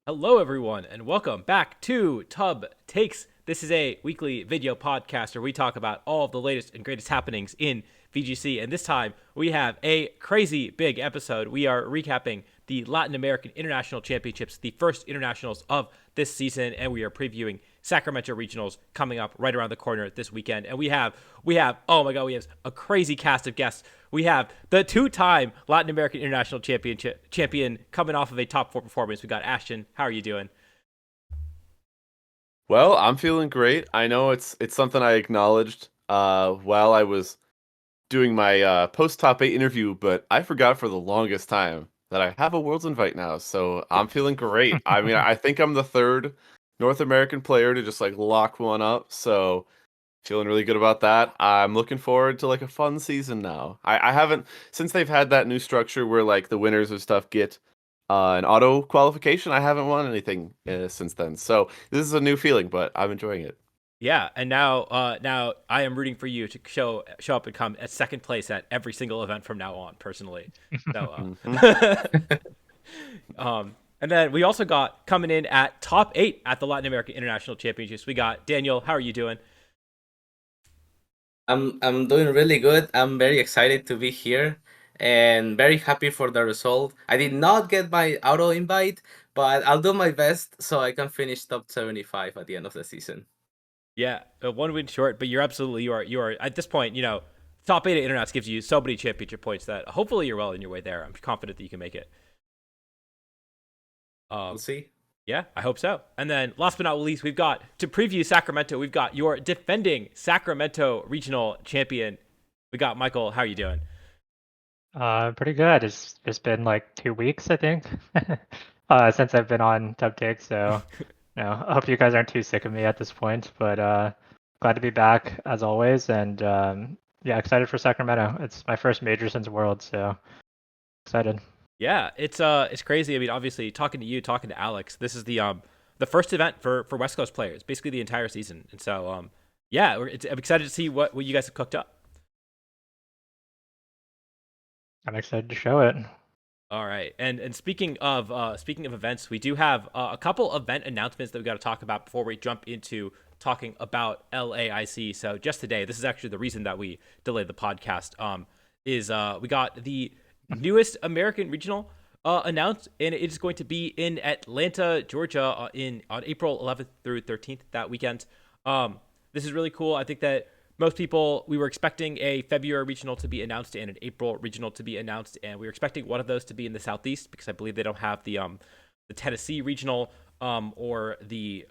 Hello, everyone, and welcome back to Tub Takes. This is a weekly video podcast where we talk about all of the latest and greatest happenings in VGC. And this time we have a crazy big episode. We are recapping the Latin American International Championships, the first internationals of this season, and we are previewing Sacramento Regionals coming up right around the corner this weekend. And we have oh my god, we have a crazy cast of guests. We have the two-time Latin American International champion coming off of a top four performance. We got Ashton. How are you doing? Well, I'm feeling great. I know it's something I acknowledged while I was doing my post top 8 interview, but I forgot for the longest time that I have a Worlds invite now. So I'm feeling great. I mean, I think I'm the third North American player to just like lock one up. So feeling really good about that. I'm looking forward to like a fun season now. I haven't since they've had that new structure where like the winners of stuff get an auto qualification. I haven't won anything since then, so this is a new feeling, but I'm enjoying it. Yeah, and now I am rooting for you to show up and come at second place at every single event from now on, personally. So, Hmm. and then we also got coming in at top eight at the Latin American International Championships. We got Daniel. How are you doing? I'm doing really good. I'm very excited to be here and very happy for the result. I did not get my auto invite, but I'll do my best so I can finish top 75 at the end of the season. Yeah, one win short, but you are at this point. Top eight at Internats gives you so many championship points that hopefully you're well on your way there. I'm confident that you can make it. We'll Um, see. yeah, I hope so. And then last but not least, we've got to preview Sacramento. We've got your defending Sacramento regional champion. We got Michael. How are you doing? Pretty good. It's been like 2 weeks, I think, since I've been on Tubtake. So, I hope you guys aren't too sick of me at this point. But glad to be back as always, and yeah, excited for Sacramento. It's my first major since World, so excited. Yeah, it's crazy. I mean, obviously, talking to you, talking to Alex, this is the first event for West Coast players, basically the entire season. And so yeah, I'm excited to see what you guys have cooked up. I'm excited to show it. All right, and speaking of events, we do have a couple event announcements that we got to talk about before we jump into talking about LAIC. So just today, this is actually the reason that we delayed the podcast. Is we got the newest American regional announced, and it is going to be in Atlanta, Georgia, in on April 11th through 13th that weekend. This is really cool. I think that most people, we were expecting a February regional to be announced and an April regional to be announced, and we were expecting one of those to be in the Southeast because I believe they don't have the Tennessee regional or the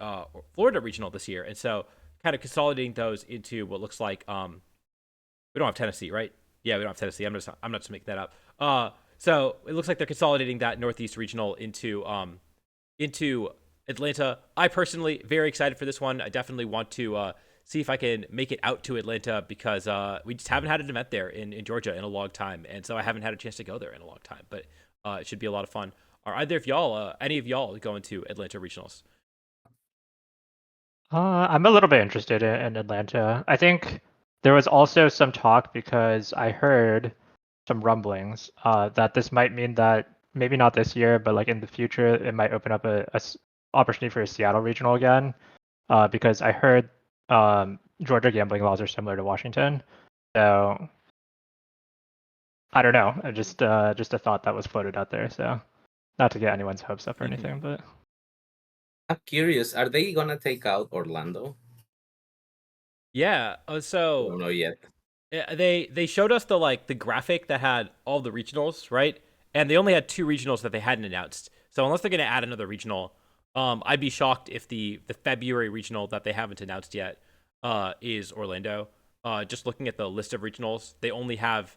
Florida regional this year, and so kind of consolidating those into what looks like we don't have Tennessee, right? Yeah, we don't have Tennessee. I'm not just making that up. So it looks like they're consolidating that Northeast regional into Atlanta. I personally very excited for this one. I definitely want to see if I can make it out to Atlanta because we just haven't had an event there in Georgia in a long time, and so I haven't had a chance to go there in a long time. But it should be a lot of fun. Are either of y'all, any of y'all, going to Atlanta regionals? I'm a little bit interested in Atlanta. I think there was also some talk because I heard some rumblings that this might mean that maybe not this year, but like in the future, it might open up a opportunity for a Seattle regional again. Because I heard Georgia gambling laws are similar to Washington. So I don't know. Just a thought that was floated out there. So not to get anyone's hopes up or Mm-hmm. anything, but I'm curious, are they gonna take out Orlando? Yeah. I So don't know yet. they showed us the graphic that had all the regionals, right? And they only had two regionals that they hadn't announced. So unless they're going to add another regional, I'd be shocked if the February regional that they haven't announced yet is Orlando. Just looking at the list of regionals, they only have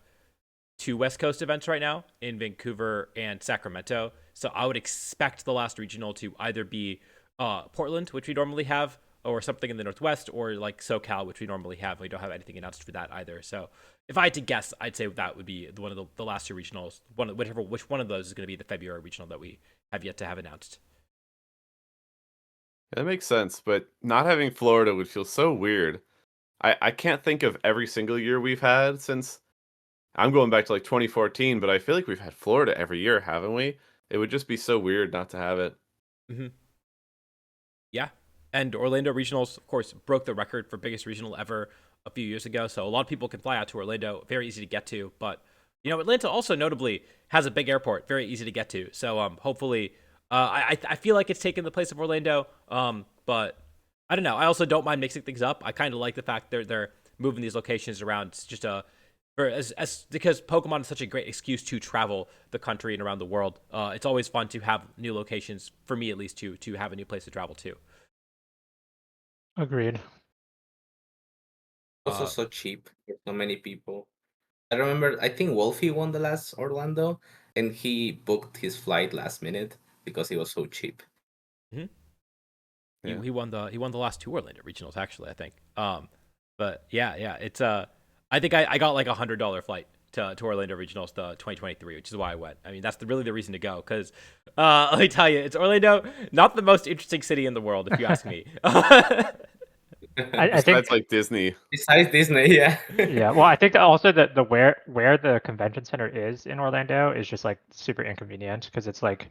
two West Coast events right now in Vancouver and Sacramento. So I would expect the last regional to either be Portland, which we normally have, or something in the Northwest, or like SoCal, which we normally have. We don't have anything announced for that either. So if I had to guess, I'd say that would be one of the last two regionals. Which one of those is going to be the February regional that we have yet to have announced. That makes sense, but not having Florida would feel so weird. I can't think of every single year we've had since I'm going back to like 2014, but I feel like we've had Florida every year, haven't we? It would just be so weird not to have it. Mm-hmm. Yeah. And Orlando Regionals, of course, broke the record for biggest regional ever a few years ago. So a lot of people can fly out to Orlando, very easy to get to. But, Atlanta also notably has a big airport, very easy to get to. So hopefully, I feel like it's taken the place of Orlando. But I don't know. I also don't mind mixing things up. I kind of like the fact they're moving these locations around. It's just because Pokemon is such a great excuse to travel the country and around the world. It's always fun to have new locations, for me at least, to have a new place to travel to. Agreed. Also so cheap for so many people. I remember, I think Wolfie won the last Orlando, and he booked his flight last minute because it was so cheap. Mm-hmm. Yeah. He won the last two Orlando regionals actually, I think. But yeah, it's I think I got like $100 flight to Orlando regionals, the 2023, which is why I went. I mean, that's really the reason to go because let me tell you, it's Orlando, not the most interesting city in the world if you ask me. I think Besides, like Disney. Besides Disney, yeah. yeah. Well, I think that also that the where the convention center is in Orlando is just like super inconvenient because it's like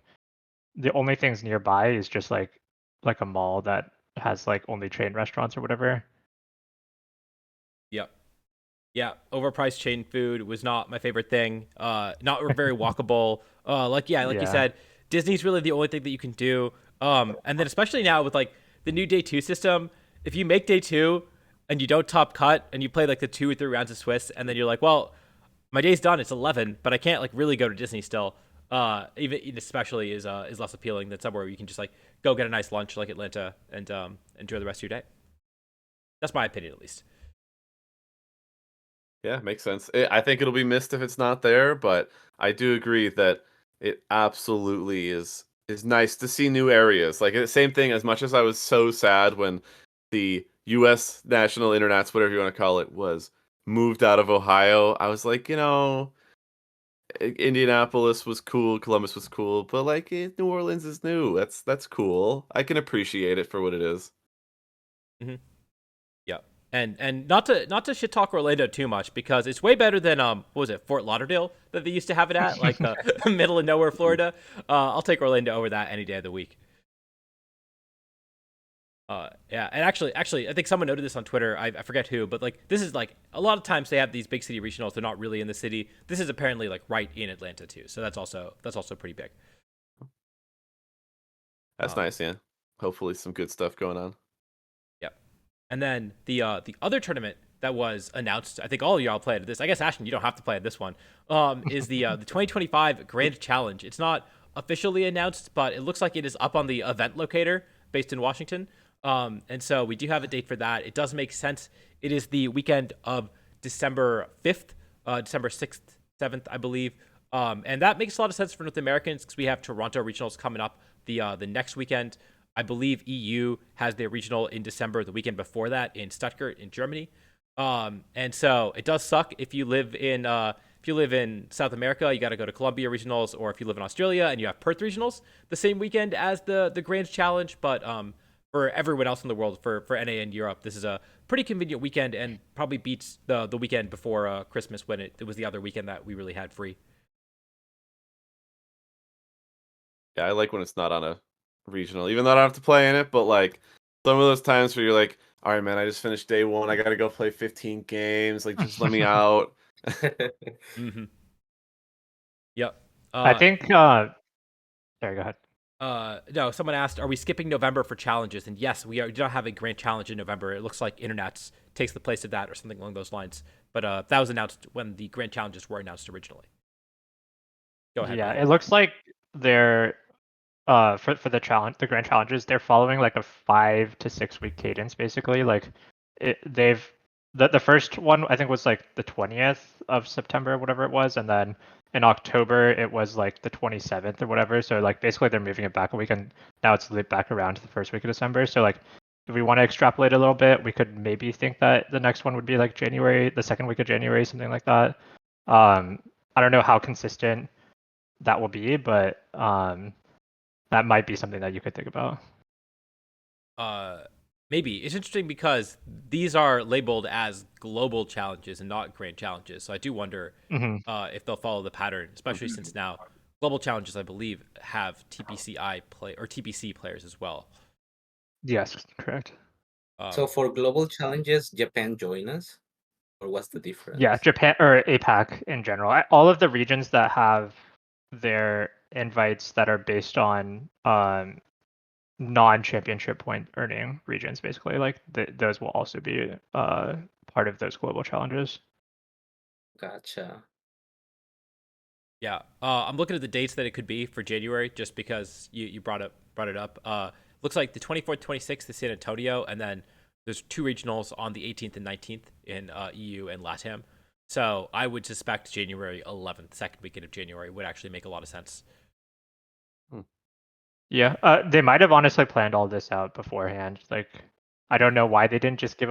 the only things nearby is just like a mall that has like only chain restaurants or whatever. Yep. Yeah, overpriced chain food was not my favorite thing. Not very walkable. Like you said, Disney's really the only thing that you can do. And then especially now with like the new day 2 system, if you make day 2 and you don't top cut and you play like the 2 or 3 rounds of Swiss, and then you're like, well, my day's done. It's 11, but I can't like really go to Disney still. Even especially is less appealing than somewhere where you can just like go get a nice lunch like Atlanta and enjoy the rest of your day. That's my opinion, at least. Yeah, makes sense. I think it'll be missed if it's not there, but I do agree that it absolutely is nice to see new areas. Like the same thing. As much as I was so sad when the U.S. National Internets, whatever you want to call it, was moved out of Ohio, I was like, Indianapolis was cool, Columbus was cool, but like New Orleans is new. That's cool. I can appreciate it for what it is. Mm-hmm. Yeah, and not to shit talk Orlando too much because it's way better than what was it, Fort Lauderdale that they used to have it at, like the middle of nowhere Florida. I'll take Orlando over that any day of the week. Yeah, and actually, I think someone noted this on Twitter. I forget who, but like this is like a lot of times they have these big city regionals. They're not really in the city. This is apparently like right in Atlanta too. So that's also pretty big. That's nice, yeah. Hopefully, some good stuff going on. Yep. And then the other tournament that was announced, I think all of y'all played this. I guess Ashton, you don't have to play at this one. Is the 2025 Grand Challenge. It's not officially announced, but it looks like it is up on the event locator based in Washington. And so we do have a date for that. It does make sense. It is the weekend of December 5th, December 6th, 7th, I believe. And that makes a lot of sense for North Americans because we have Toronto regionals coming up the next weekend. I believe EU has their regional in December, the weekend before that in Stuttgart in Germany. And so it does suck if you live in South America, you got to go to Colombia regionals, or if you live in Australia and you have Perth regionals the same weekend as the Grand Challenge. But for everyone else in the world, for NA and Europe, this is a pretty convenient weekend and probably beats the weekend before Christmas when it was the other weekend that we really had free. Yeah, I like when it's not on a regional, even though I don't have to play in it, but like some of those times where you're like, all right, man, I just finished day 1. I got to go play 15 games. Like, just let me out. Mm-hmm. Yep. I think. Sorry, go ahead. No, someone asked, are we skipping November for challenges? And yes, we do not have a grand challenge in November. It looks like Internets takes the place of that or something along those lines. But that was announced when the grand challenges were announced originally. Go ahead. Yeah, Ryan. it looks like they're for the grand challenges, they're following like a 5 to 6 week cadence basically. Like they've the first one I think was like the 20th of September, whatever it was, and then in October it was like the 27th or whatever. So like basically they're moving it back a week, and now it's lit back around to the first week of December. So like if we want to extrapolate a little bit, we could maybe think that the next one would be like January, the second week of January, something like that. I don't know how consistent that will be, but that might be something that you could think about. Maybe. It's interesting because these are labeled as global challenges and not grand challenges. So I do wonder if they'll follow the pattern, especially since now Global Challenges, I believe, have TPC players as well. Yes, correct. So for global challenges, Japan join us, or what's the difference? Yeah, Japan or APAC in general. All of the regions that have their invites that are based on non-championship point earning regions, basically, like those will also be part of those global challenges. Gotcha. Yeah, I'm looking at the dates that it could be for January, just because you brought it up. Looks like the 24th, 26th is San Antonio, and then there's 2 regionals on the 18th and 19th in EU and LATAM. So I would suspect January 11th, second weekend of January, would actually make a lot of sense. Yeah, they might have honestly planned all this out beforehand. Like, I don't know why they didn't just give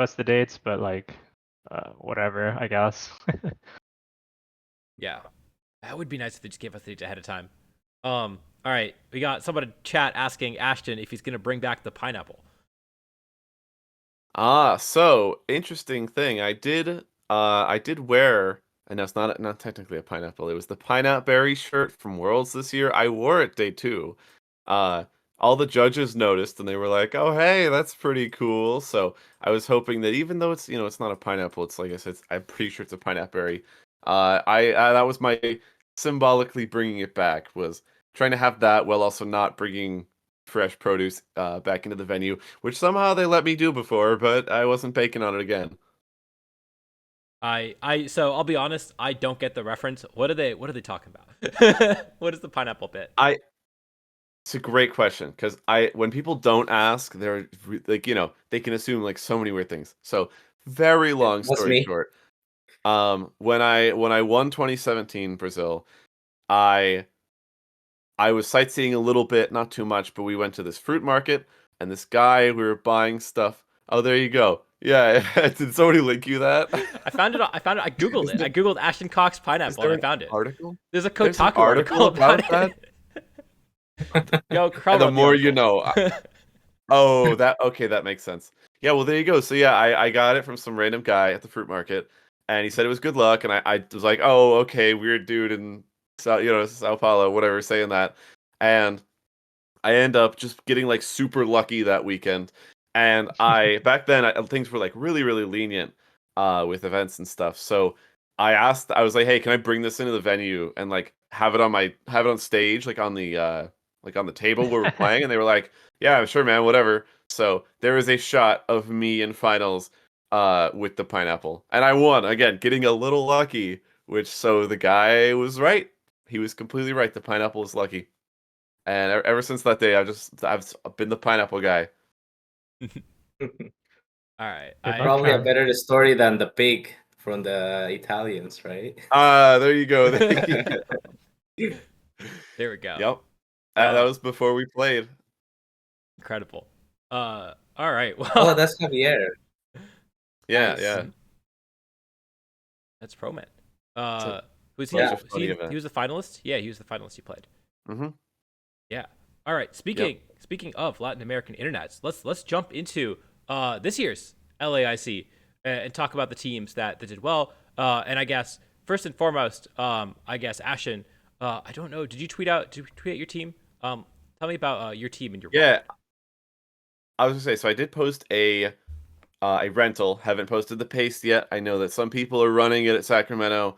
us the dates, but like, whatever, I guess. Yeah, that would be nice if they just gave us the dates ahead of time. All right, we got someone in chat asking Ashton if he's going to bring back the pineapple. So interesting thing. I did wear, and that's not technically a pineapple. It was the pineapple berry shirt from Worlds this year. I wore it day 2. Uh, all the judges noticed and they were like, "Oh, hey, that's pretty cool." So I was hoping that even though it's it's not a pineapple, it's like I said, I'm pretty sure it's a pineapple berry. I that was my symbolically bringing it back, was trying to have that while also not bringing fresh produce back into the venue, which somehow they let me do before, but I wasn't baking on it again. So I'll be honest, I don't get the reference. What are they talking about? What is the pineapple bit? It's a great question, because when people don't ask, they're like, they can assume like so many weird things. So very long That's story me. short, when I won 2017 Brazil, I was sightseeing a little bit, not too much, but we went to this fruit market, and this guy, we were buying stuff. Oh, there you go. Yeah, did somebody link you that? I found it. I googled it. I googled Ashton Cox pineapple and I found it. Article? There's a There's an Kotaku article about that? it. Yo, Krell And the wrote more you article. know. Oh, that makes sense. Yeah, well, there you go. So yeah, I got it from some random guy at the fruit market, and he said it was good luck, and I was like, oh, okay, weird dude in Sao Paulo, whatever, saying that, and I end up just getting like super lucky that weekend, and back then things were like really really lenient with events and stuff, so I was like, hey, can I bring this into the venue and like have it on stage, like on the table where we're playing, and they were like, yeah, sure, man, whatever. So there was a shot of me in finals with the pineapple, and I won again, getting a little lucky, which, so the guy was right. He was completely right. The pineapple is lucky. And ever since that day, I've been the pineapple guy. All right. Probably a better story than the pig from the Italians, right? There you go. There we go. Yep. That was before we played. Incredible. All right. Well, Oh, that's Javier. Yeah, Nice. yeah. That's Proman. Who's he? Yeah. He was the finalist. Yeah, he was the finalist. He played. Mm-hmm. Yeah. All right. Speaking of Latin American internets, let's jump into this year's LAIC and talk about the teams that did well. And I guess first and foremost, I guess Ashton. I don't know. Did you tweet out your team? Tell me about your team and your Yeah. I was gonna say, so I did post a rental. Haven't posted the paste yet. I know that some people are running it at Sacramento.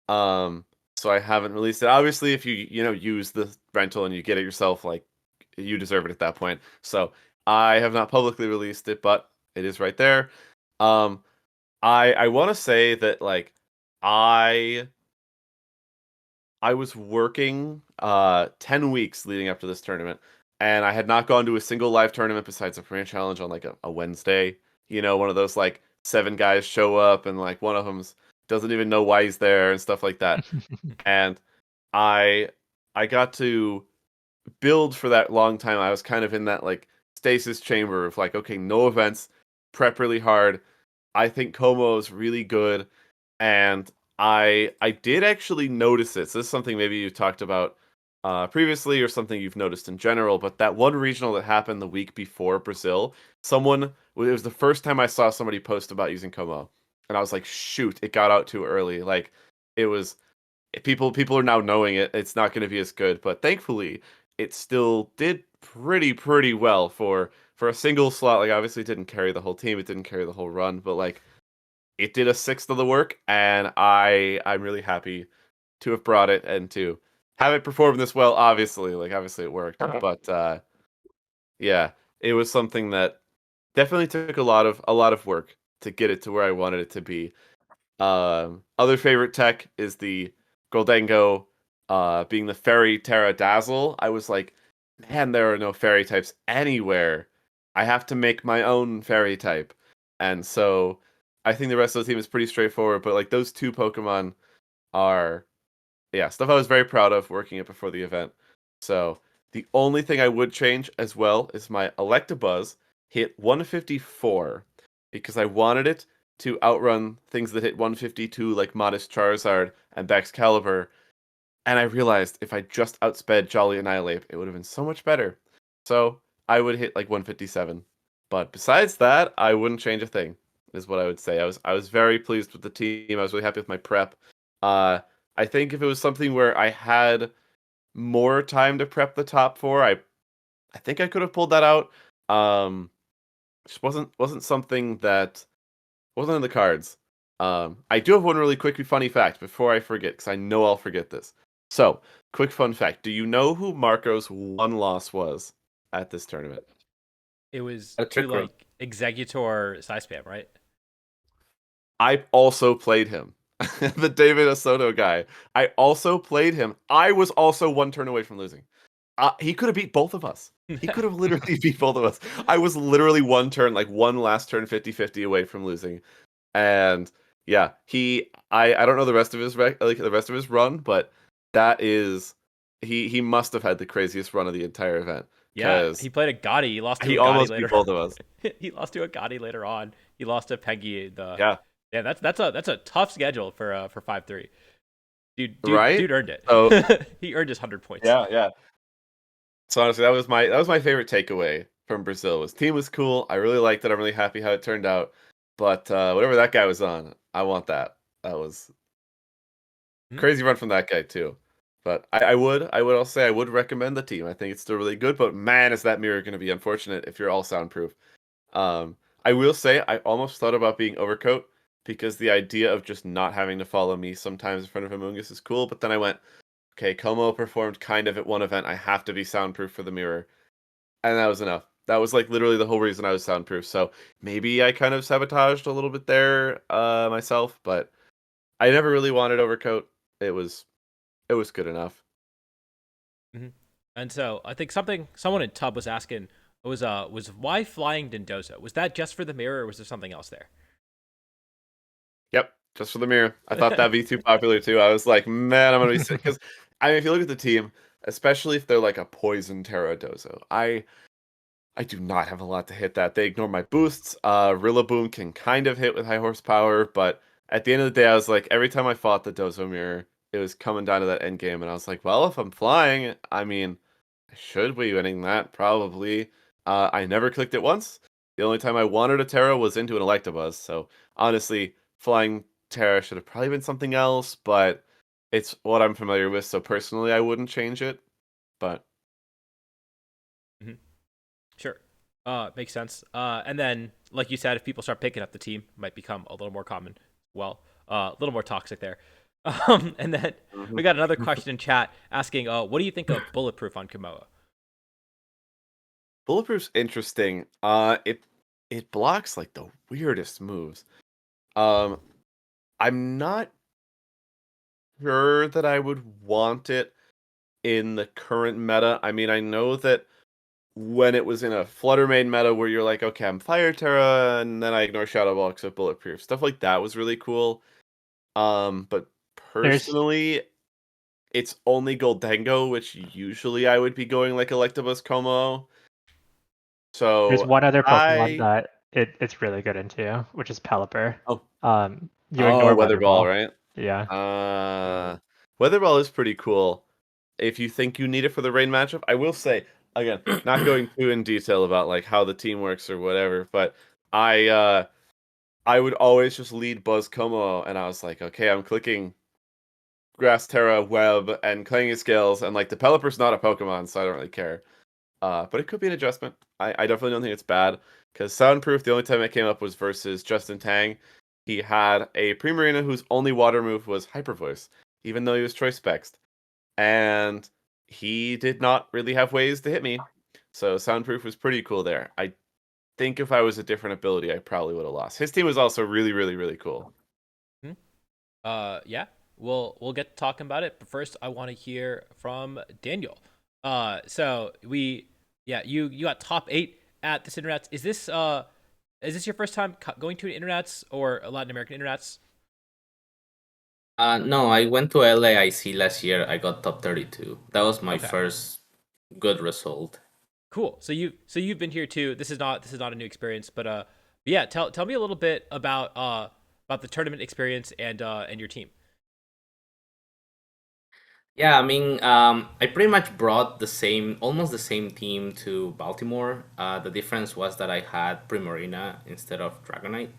So I haven't released it. Obviously, if you use the rental and you get it yourself, like, you deserve it at that point. So I have not publicly released it, but it is right there. I want to say that, like, I was working 10 weeks leading up to this tournament, and I had not gone to a single live tournament besides a Premier Challenge on like a Wednesday. One of those like 7 guys show up and like one of them's doesn't even know why he's there and stuff like that. And I got to build for that long time. I was kind of in that like stasis chamber of like, okay, no events, prep really hard. I think Como is really good, and I did actually notice it. So this is something maybe you talked about previously, or something you've noticed in general. But that one regional that happened the week before Brazil, it was the first time I saw somebody post about using Como, and I was like, shoot, it got out too early. Like, it was people are now knowing it. It's not going to be as good, but thankfully it still did pretty well for a single slot. Like obviously it didn't carry the whole team, it didn't carry the whole run, but like it did a sixth of the work, and I'm really happy to have brought it and to have it perform this well. Obviously it worked, but yeah, it was something that definitely took a lot of work to get it to where I wanted it to be. Other favorite tech is the Goldango, being the Fairy Terra Dazzle. I was like, man, there are no fairy types anywhere. I have to make my own fairy type. And so I think the rest of the team is pretty straightforward, but like those two Pokemon are, yeah, stuff I was very proud of working it before the event. So the only thing I would change as well is my Electabuzz hit 154 because I wanted it to outrun things that hit 152 like Modest Charizard and Baxcalibur. And I realized if I just outsped Jolly Annihilate, it would have been so much better. So I would hit like 157. But besides that, I wouldn't change a thing, is what I would say. I was very pleased with the team. I was really happy with my prep. I think if it was something where I had more time to prep the top four, I think I could have pulled that out. Just wasn't something that wasn't in the cards. I do have one really quick funny fact before I forget, because I know I'll forget this. So, quick fun fact: do you know who Marco's one loss was at this tournament? It was A to trick room. like Executor side spam, right? I also played him. The David Asoto guy. I also played him. I was also one turn away from losing. He could have beat both of us. He could have literally beat both of us. I was literally one turn, like one last turn 50-50 away from losing. And yeah, I don't know the rest of his the rest of his run, but that is he must have had the craziest run of the entire event. Yeah, Because he played a Gotti. He lost to he a Gotti almost beat later. both of us. He lost to a Gotti later on. He lost to Peggy. Yeah. Yeah, that's a tough schedule for 5-3. Right? Dude earned it. So He earned his 100 points. yeah. So honestly, that was my favorite takeaway from Brazil. Was team was cool. I really liked it. I'm really happy how it turned out. But whatever that guy was on, I want that. That was crazy run from that guy too. But I would also say I would recommend the team. I think it's still really good. But man, is that mirror going to be unfortunate if you're all soundproof. I will say I almost thought about being overcoat because the idea of just not having to follow me sometimes in front of Amoongus is cool. But then I went, okay, Como performed kind of at one event. I have to be soundproof for the mirror, and that was enough. That was like literally the whole reason I was soundproof. So maybe I kind of sabotaged a little bit there myself, but I never really wanted overcoat. It was good enough. Mm-hmm. And so I think someone in Tub was asking was why flying Dendozo? Was that just for the mirror, or was there something else there? Yep, just for the mirror. I thought that'd be too popular too. I was like, man, I'm gonna be sick because I mean, if you look at the team, especially if they're like a poison Terradozo, I do not have a lot to hit that. They ignore my boosts. Rillaboom can kind of hit with high horsepower, but at the end of the day, I was like, every time I fought the Dozo mirror, it was coming down to that end game, and I was like, well, if I'm flying, I mean, I should be winning that probably. I never clicked it once. The only time I wanted a Terra was into an Electabuzz, so honestly, flying Terra should have probably been something else, but it's what I'm familiar with, so personally, I wouldn't change it. But Mm-hmm. Sure. Makes sense. And then, like you said, if people start picking up the team, it might become a little more common. Well, a little more toxic there. And then we got another question in chat asking, what do you think of Bulletproof on Komoa? Bulletproof's interesting. It blocks like the weirdest moves. I'm not sure that I would want it in the current meta. I mean, I know that when it was in a Flutter Mane meta where you're like, okay, I'm Fire Terra, and then I ignore Shadow Ball except Bulletproof. Stuff like that was really cool. But There's personally, it's only Goldango, which usually I would be going like Electabuzz Como. there's So one other Pokemon I that it's really good into, which is Pelipper. oh You ignore Weather Weather Ball, Ball. right? Yeah. Weather Ball is pretty cool. If you think you need it for the rain matchup, I will say again, not going too in detail about like how the team works or whatever, but I would always just lead Buzz Como, and I was like, okay, I'm clicking Grass, Terra, Web, and Clanging Scales, and like the Pelipper's not a Pokemon, so I don't really care. But it could be an adjustment. I definitely don't think it's bad, because Soundproof, the only time it came up was versus Justin Tang. He had a Primarina whose only water move was Hyper Voice, even though he was Choice Spexed. And he did not really have ways to hit me. So Soundproof was pretty cool there. I think if I was a different ability, I probably would have lost. His team was also really, really, really cool. Yeah, we'll get to talking about it, but first I want to hear from Daniel. So you got top 8 at this Internets. Is this your first time going to an Internets or a Latin American Internets? No, I went to LAIC last year. I got top 32. That was my Okay. first good result. Cool. So you've been here too. This is not a new experience, but yeah, tell me a little bit about the tournament experience and your team. Yeah, I mean, I pretty much brought almost the same team to Baltimore. The difference was that I had Primarina instead of Dragonite.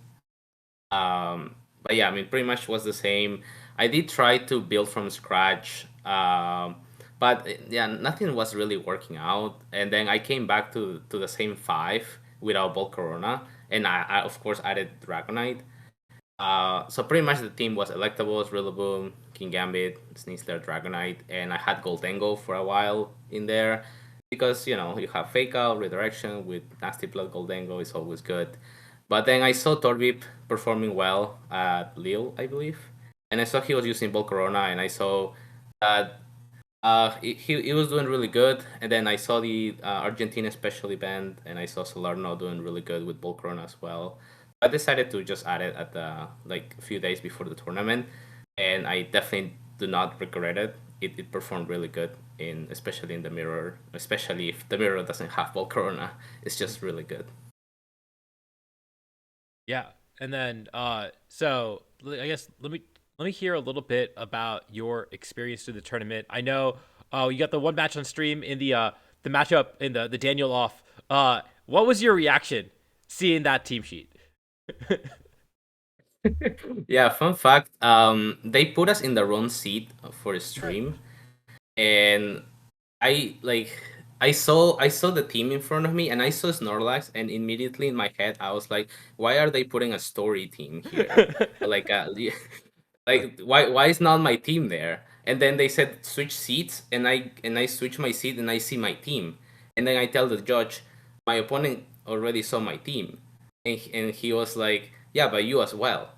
But yeah, I mean, pretty much was the same. I did try to build from scratch, but yeah, nothing was really working out. And then I came back to the same 5 without Volcarona, and I of course added Dragonite. So pretty much the team was Electabuzz, Rillaboom, King Gambit, Sneasler, Dragonite, and I had Goldengo for a while in there because you have Fake Out, Redirection with Nasty Plot. Goldengo is always good. But then I saw Torbip performing well at Lille, I believe, and I saw he was using Volcarona, and I saw that he was doing really good. And then I saw the Argentina special event, and I saw Salerno doing really good with Volcarona as well. I decided to just add it at the a few days before the tournament, and I definitely do not regret it. It performed really good especially in the mirror, especially if the mirror doesn't have Volcarona. It's just really good. Yeah, and then so I guess let me hear a little bit about your experience through the tournament. I know you got the one match on stream in the matchup in the Daniel off. What was your reaction seeing that team sheet? Yeah, fun fact. They put us in the wrong seat for a stream, and I like I saw the team in front of me, and I saw Snorlax, and immediately in my head I was like, why are they putting a story team here? Like like why is not my team there? And then they said switch seats, and I switch my seat, and I see my team, and then I tell the judge my opponent already saw my team, and he was like, yeah, but you as well.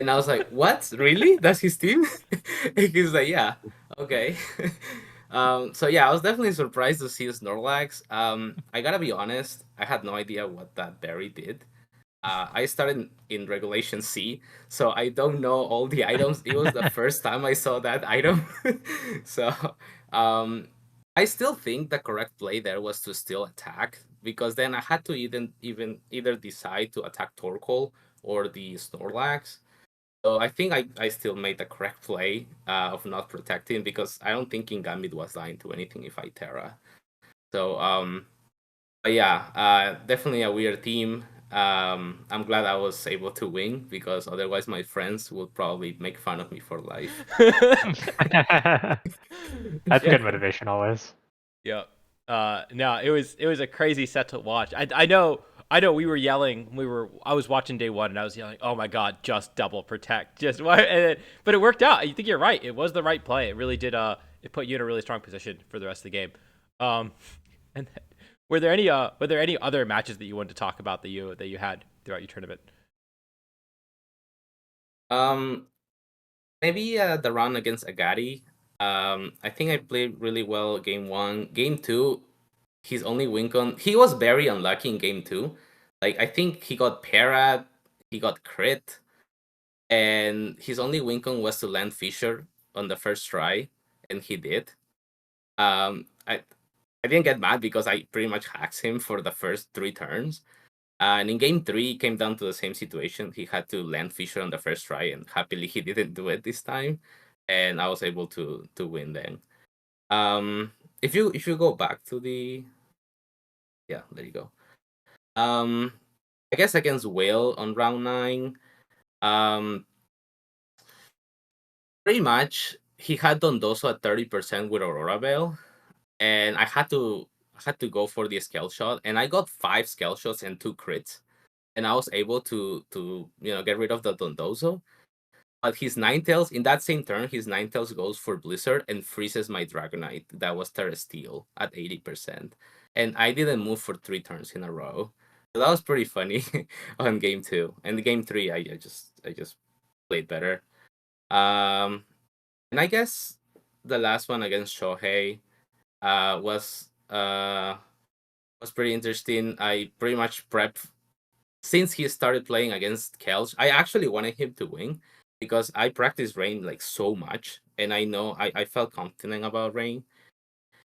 And I was like, what? Really? That's his team? And he's like, yeah, okay. So yeah, I was definitely surprised to see Snorlax. I gotta be honest, I had no idea what that berry did. I started in Regulation C, so I don't know all the items. It was the first time I saw that item. So um, I still think the correct play there was to still attack, because then I had to even either decide to attack Torkoal or the Snorlax. So I think I still made the correct play of not protecting, because I don't think King Gambit was dying to anything if I Terra. So but yeah, definitely a weird team. I'm glad I was able to win, because otherwise my friends would probably make fun of me for life. That's good motivation always. Yeah. No, it was a crazy set to watch. I know we were yelling. I was watching day one, and I was yelling, "Oh my god, just double protect, just why?" But it worked out. I think you're right. It was the right play. It really did. It put you in a really strong position for the rest of the game. And were there any other matches that you wanted to talk about that you had throughout your tournament? Um, Maybe the run against Agati. I think I played really well game 1. Game 2, his only win con. He was very unlucky in game 2. Like, I think he got parad, he got crit, and his only win con was to land Fisher on the first try, and he did. I didn't get mad because I pretty much hacked him for the first 3 turns. And in game 3, it came down to the same situation. He had to land Fisher on the first try, and happily he didn't do it this time, and I was able to win then. If you go back to the there you go. I guess against Whale on round 9, pretty much he had Dondoso at 30% with Aurora Veil, and I had to go for the scale shot, and I got 5 scale shots and 2 crits, and I was able to get rid of the Dondoso. But his Ninetales, in that same turn, his Ninetales goes for Blizzard and freezes my Dragonite. That was Terrasteel at 80%. And I didn't move for 3 turns in a row. So that was pretty funny on game 2. And the game 3, I just played better. And I guess the last one against Shohei was pretty interesting. I pretty much prepped since he started playing against Kelch. I actually wanted him to win because I practiced Rain like so much, and I know I felt confident about Rain.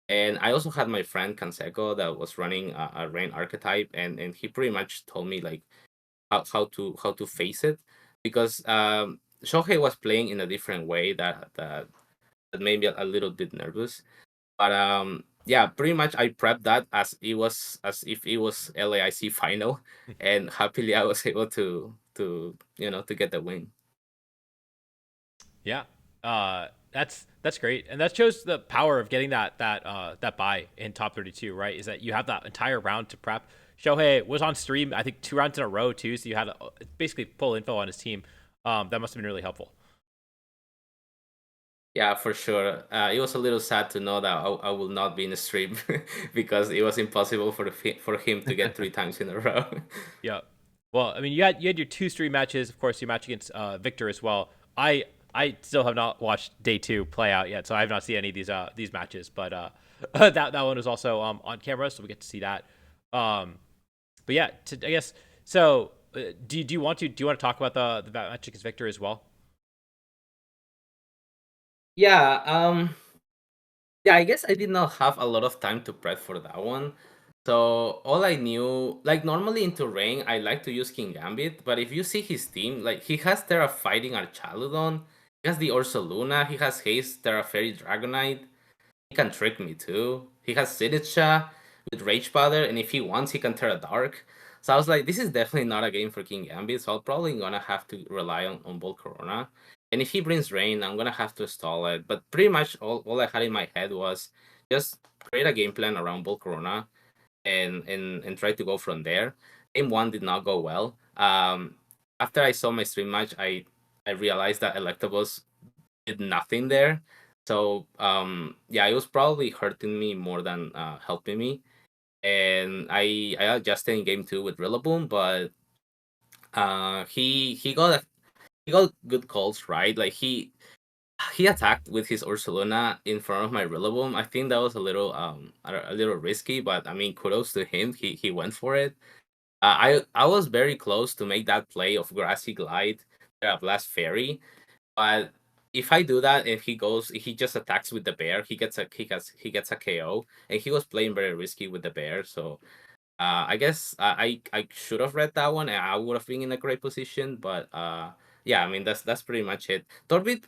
And I also had my friend Canseco that was running a Rain archetype, and he pretty much told me like how to face it, because Shohei was playing in a different way that made me a little bit nervous. But yeah, pretty much I prepped that as if it was LAIC final, and happily I was able to get the win. Yeah, that's great, and that shows the power of getting that buy in top 32. Right, is that you have that entire round to prep. Shohei was on stream, I think 2 rounds in a row too, so you had basically full info on his team. That must have been really helpful. Yeah, for sure. It was a little sad to know that I will not be in the stream because it was impossible for him to get 3 times in a row. Yeah. Well, I mean, you had your 2 stream matches. Of course, your match against Victor as well. I still have not watched day 2 play out yet, so I have not seen any of these matches. But that one was also on camera, so we get to see that. But yeah, I guess so. Do you want to talk about the match against Victor as well? Yeah, yeah, I guess I did not have a lot of time to prep for that one. So all I knew, like normally into Rain, I like to use King Gambit, but if you see his team, like he has Terra Fighting Archaludon, he has the Ursaluna, he has Haste, Terra Fairy Dragonite, he can trick me too. He has Siditsha with Rage Powder, and if he wants, he can Terra Dark. So I was like, this is definitely not a game for King Gambit, so I'm probably gonna have to rely on Bolt Corona. And if he brings Rain, I'm gonna have to stall it. But pretty much all I had in my head was just create a game plan around Bolt Corona and try to go from there. Game 1 did not go well. After I saw my stream match, I realized that Electabuzz did nothing there. So yeah, it was probably hurting me more than helping me. And I adjusted in game 2 with Rillaboom, but he got good calls, right? Like he attacked with his Ursaluna in front of my Rillaboom. I think that was a little risky, but I mean kudos to him. He went for it. I was very close to make that play of Grassy Glide, Blast Fairy, but if I do that and he just attacks with the bear, he gets a KO, and he was playing very risky with the bear. So I guess I should have read that one, and I would have been in a great position. But yeah, I mean that's pretty much it. Torbit,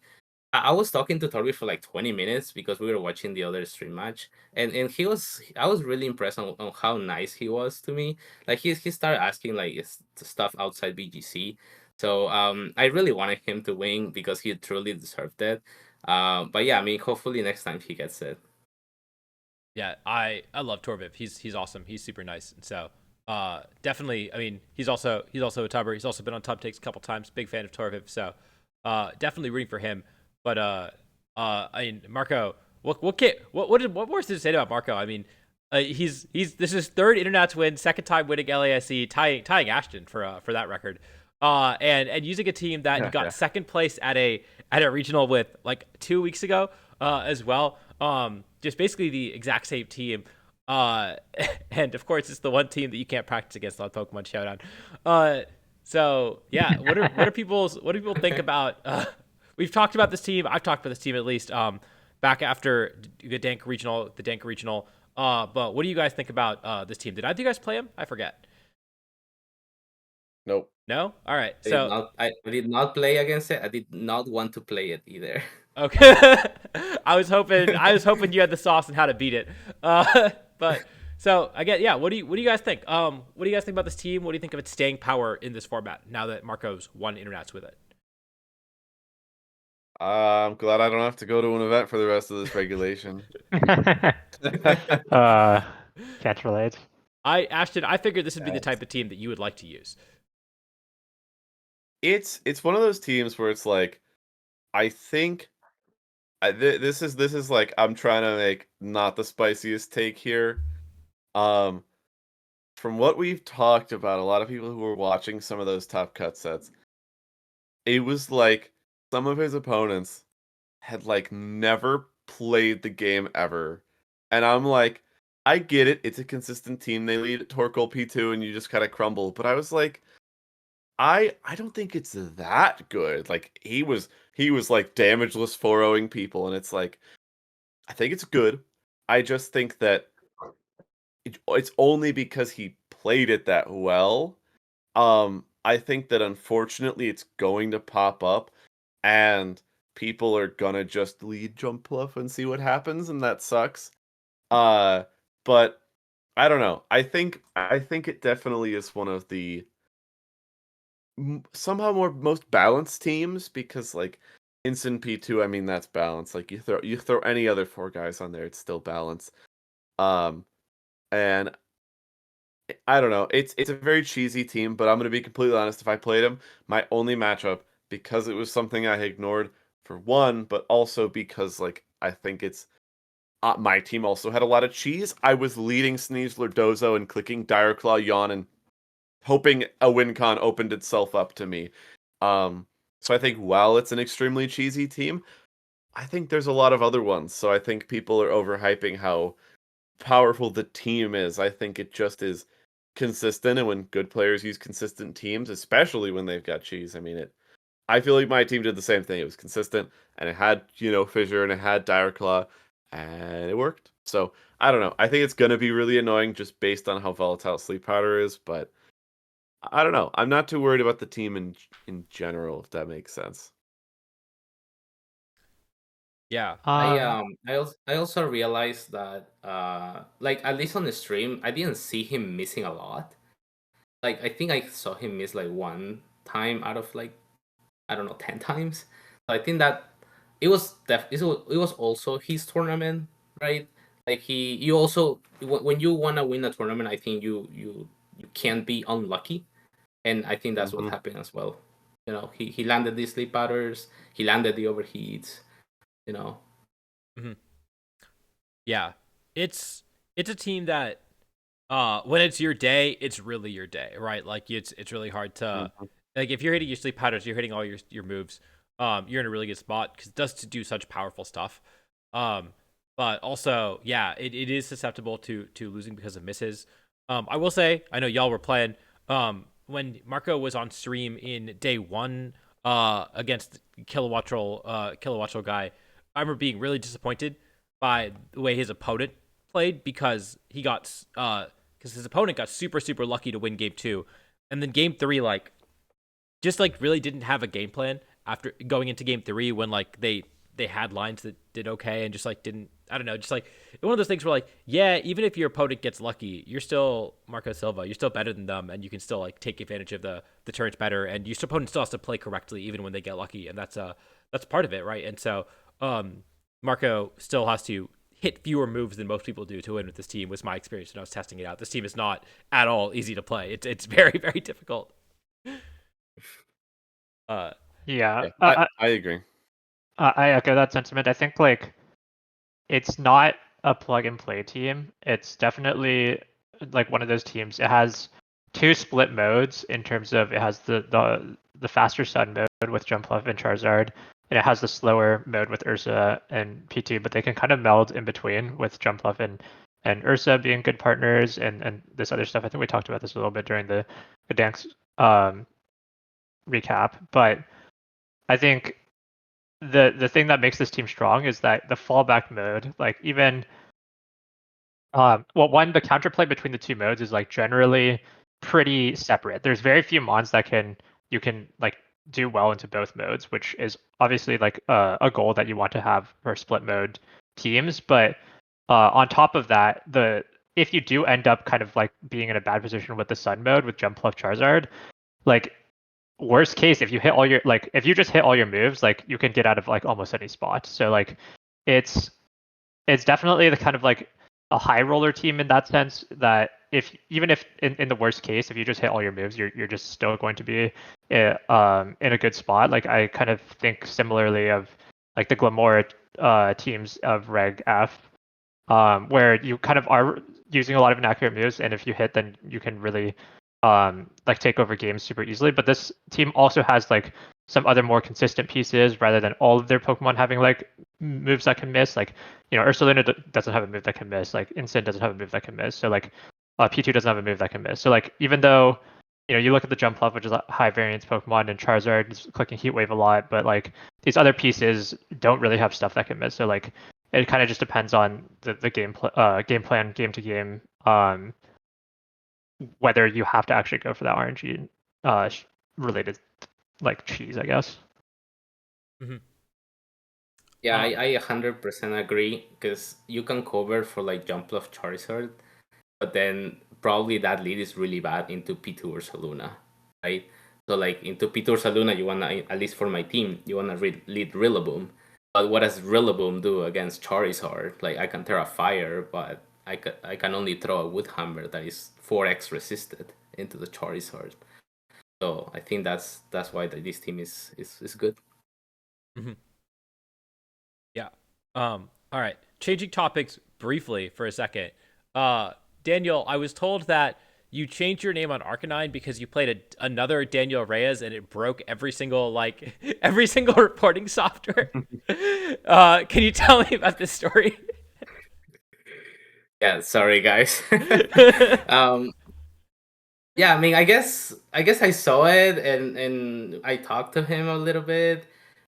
I was talking to Torby for like 20 minutes because we were watching the other stream match, and I was really impressed on how nice he was to me. Like he started asking like stuff outside BGC, so I really wanted him to win because he truly deserved it. But yeah, I mean, hopefully next time he gets it. Yeah, I love Torviv. He's awesome. He's super nice. And so definitely, I mean, he's also a tubber. He's also been on Tub Takes a couple times. Big fan of Torviv. So definitely rooting for him. But I mean, Marco, what more is there to say about Marco? I mean, this is his 3rd Internats win, 2nd time winning LAIC, tying Ashton for that record. And using a team that you got 2nd place at a regional with like 2 weeks ago as well. Just basically the exact same team. And of course, it's the one team that you can't practice against on Pokemon Showdown. So yeah, what do people think about? We've talked about this team. I've talked about this team at least back after the Dank Regional. But what do you guys think about this team? Did either of you guys play him? I forget. Nope. No? All right. I did not play against it. I did not want to play it either. Okay. I was hoping you had the sauce on how to beat it. But so again, yeah. What do you guys think? What do you guys think about this team? What do you think of its staying power in this format now that Marco's won Internats with it? I'm glad I don't have to go to an event for the rest of this regulation. Can't relate. Ashton, I figured this would be the Yes. type of team that you would like to use. It's one of those teams where it's like, I think this is like, I'm trying to make not the spiciest take here. From what we've talked about, a lot of people who were watching some of those top cut sets, it was like some of his opponents had like never played the game ever. And I'm like, I get it. It's a consistent team. They lead at Torkoal P2 and you just kind of crumble. But I was like, I don't think it's that good. Like he was like damageless 4-0ing people, and it's like, I think it's good. I just think that it's only because he played it that well. I think that unfortunately it's going to pop up, and people are gonna just lead jump bluff and see what happens, and that sucks. Uh, but I don't know. I think it definitely is one of the somehow more most balanced teams, because like Instant P2, I mean, that's balanced. Like you throw any other four guys on there, it's still balanced. Um, and I don't know. It's a very cheesy team, but I'm gonna be completely honest. If I played him, my only matchup, because it was something I ignored for one, but also because like I think it's my team also had a lot of cheese. I was leading Sneasler Dozo and clicking Direclaw Yawn and hoping a win con opened itself up to me. So I think while it's an extremely cheesy team, I think there's a lot of other ones. So I think people are overhyping how powerful the team is. I think it just is consistent, and when good players use consistent teams, especially when they've got cheese, I mean it. I feel like my team did the same thing. It was consistent, and it had Fissure, and it had Direclaw, and it worked. So I don't know. I think it's gonna be really annoying just based on how volatile Sleep Powder is, but I don't know. I'm not too worried about the team in general, if that makes sense. Yeah. I also realized that like at least on the stream I didn't see him missing a lot. Like I think I saw him miss like one time out of like, I don't know, 10 times. So I think that it was also his tournament, right? Like you also when you want to win a tournament, I think you can't be unlucky, and I think that's what Hmm. happened as well. He landed these sleep powders, he landed the overheats, you know. Hmm. Yeah. It's a team that when it's your day, it's really your day, right? Like it's really hard to, Hmm. like, if you're hitting your sleep powders, you're hitting all your moves. You're in a really good spot because it does to do such powerful stuff. Um, but also, yeah, it is susceptible to losing because of misses. I will say, I know y'all were playing. When Marco was on stream in day one, against Kilowattrol guy, I remember being really disappointed by the way his opponent played, because his opponent got super super lucky to win game 2, and then game 3 like just like really didn't have a game plan after going into game 3, when like they had lines that did okay and just like didn't, I don't know, just like one of those things where like, yeah, even if your opponent gets lucky, you're still Marco Silva, you're still better than them, and you can still like take advantage of the turns better, and your opponent still has to play correctly even when they get lucky, and that's part of it, right? And so Marco still has to hit fewer moves than most people do to win with this team, was my experience when I was testing it out. This team is not at all easy to play. It's very very difficult. Uh, Yeah, Yeah, I agree. I echo that sentiment. I think like it's not a plug and play team. It's definitely like one of those teams. It has two split modes in terms of it has the faster Sun mode with Jumpluff and Charizard, and it has the slower mode with Ursa and P2. But they can kind of meld in between with Jumpluff and Ursa being good partners, and this other stuff. I think we talked about this a little bit during the dance recap, but I think the thing that makes this team strong is that the fallback mode, like even well, one, the counterplay between the two modes is like generally pretty separate. There's very few mons that you can like do well into both modes, which is obviously like a goal that you want to have for split mode teams. But on top of that, the if you do end up kind of like being in a bad position with the Sun mode with Jump Pluff Charizard, like worst case, if you hit all your if you just hit all your moves, like you can get out of like almost any spot. So like it's it's definitely the kind of like a high roller team in that sense that if even if in the worst case, if you just hit all your moves, you're just still going to be in a good spot. Like I kind of think similarly of like the Glamour teams of Reg F, where you kind of are using a lot of inaccurate moves, and if you hit, then you can really like take over games super easily. But this team also has like some other more consistent pieces rather than all of their Pokemon having like moves that can miss. Like, Ursaluna doesn't have a move that can miss. Like Instant doesn't have a move that can miss. So like P2 doesn't have a move that can miss. So like even though you look at the Jump Love, which is a high variance Pokemon, and Charizard is clicking Heat Wave a lot, but like these other pieces don't really have stuff that can miss. So like it kind of just depends on the game plan, game to game, whether you have to actually go for that RNG related like cheese, I guess. Mm-hmm. Yeah, I 100% agree because you can cover for like Jump Love Charizard, but then probably that lead is really bad into P2 or Saluna, right? So like into P2 or Saluna, you wanna, at least for my team, you wanna lead Rillaboom. But what does Rillaboom do against Charizard? Like I can Terra Fire, but I can only throw a Wood Hammer that is 4x resisted into the Charizard. So I think that's why this team is good. Mm-hmm. Yeah. All right. Changing topics briefly for a second. Daniel, I was told that you changed your name on Arcanine because you played another Daniel Reyes and it broke every single every single reporting software. Can you tell me about this story? Yeah, sorry guys. Yeah, I mean, I guess I saw it and I talked to him a little bit,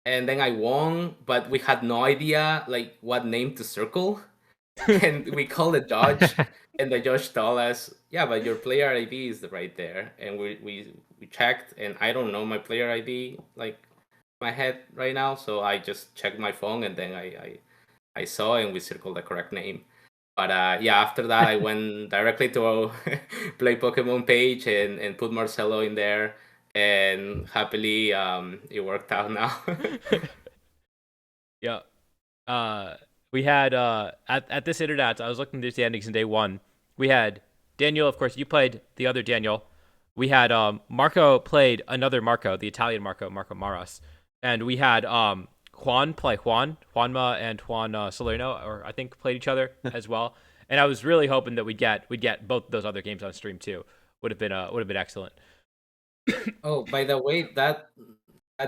and then I won, but we had no idea like what name to circle, and we called the judge, and the judge told us, yeah, but your player ID is right there, and we checked, and I don't know my player ID like my head right now, so I just checked my phone, and then I saw and we circled the correct name. But yeah, after that, I went directly to Play Pokemon page and put Marcelo in there, and happily it worked out now. Yeah. We had at this internet, I was looking at the standings in day one. We had Daniel, of course, you played the other Daniel. We had Marco played another Marco, the Italian Marco, Marco Maras. And we had Juan play Juanma and Juan Salerno, or I think played each other as well. And I was really hoping that we'd get both those other games on stream too. Would have been excellent. Oh, by the way, that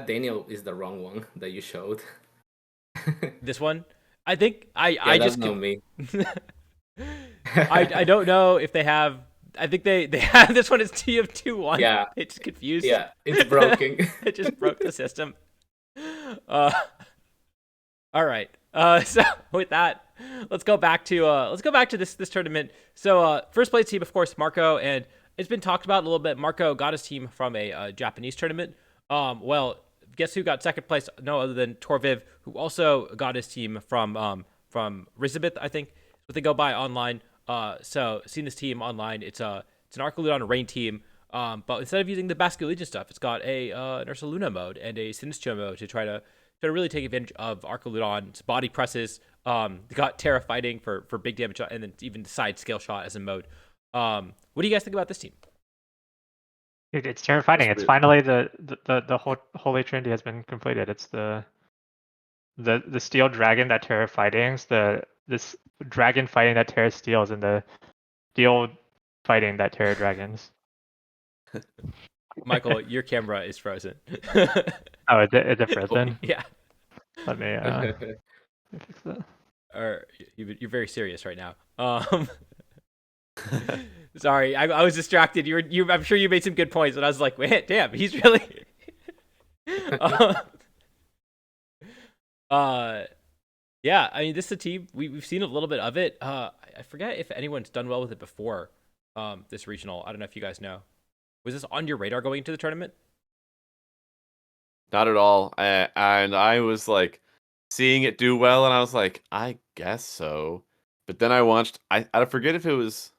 Daniel is the wrong one that you showed. This one, I think Yeah, I that's just not me. I don't know if they have. I think they have this one is TF2-1. Yeah, It's confused. yeah, it's broken. It just broke the system. All right. So with that, let's go back to this tournament. So first place team, of course, Marco, and it's been talked about a little bit. Marco got his team from a Japanese tournament. Well, guess who got second place? No other than Torviv, who also got his team from Rizabeth, I think, what they go by online. So seeing this team online, it's an Arcaludon Rain team. But instead of using the Basket Legion stuff, it's got an Ursaluna mode and a Sinistcha mode to try to really take advantage of Arcaludon's body presses. They got Terra Fighting for big damage and then even the side scale shot as a mode. What do you guys think about this team? Dude, it's terrifying. It's finally the whole Holy Trinity has been completed. It's the Steel Dragon that Terra Fightings, this Dragon fighting that Terra Steals, and the Steel fighting that Terra Dragons. Michael, your camera is frozen. Oh, is it frozen? Yeah. Let me fix that. Or you're very serious right now. Sorry, I was distracted. I'm sure you made some good points, and I was like, wait, damn, he's really. Yeah, I mean, this is a team we've seen a little bit of it. I forget if anyone's done well with it before. This regional, I don't know if you guys know. Was this on your radar going into the tournament? Not at all. And I was like seeing it do well, and I was like, I guess so. But then I watched. I forget if it was.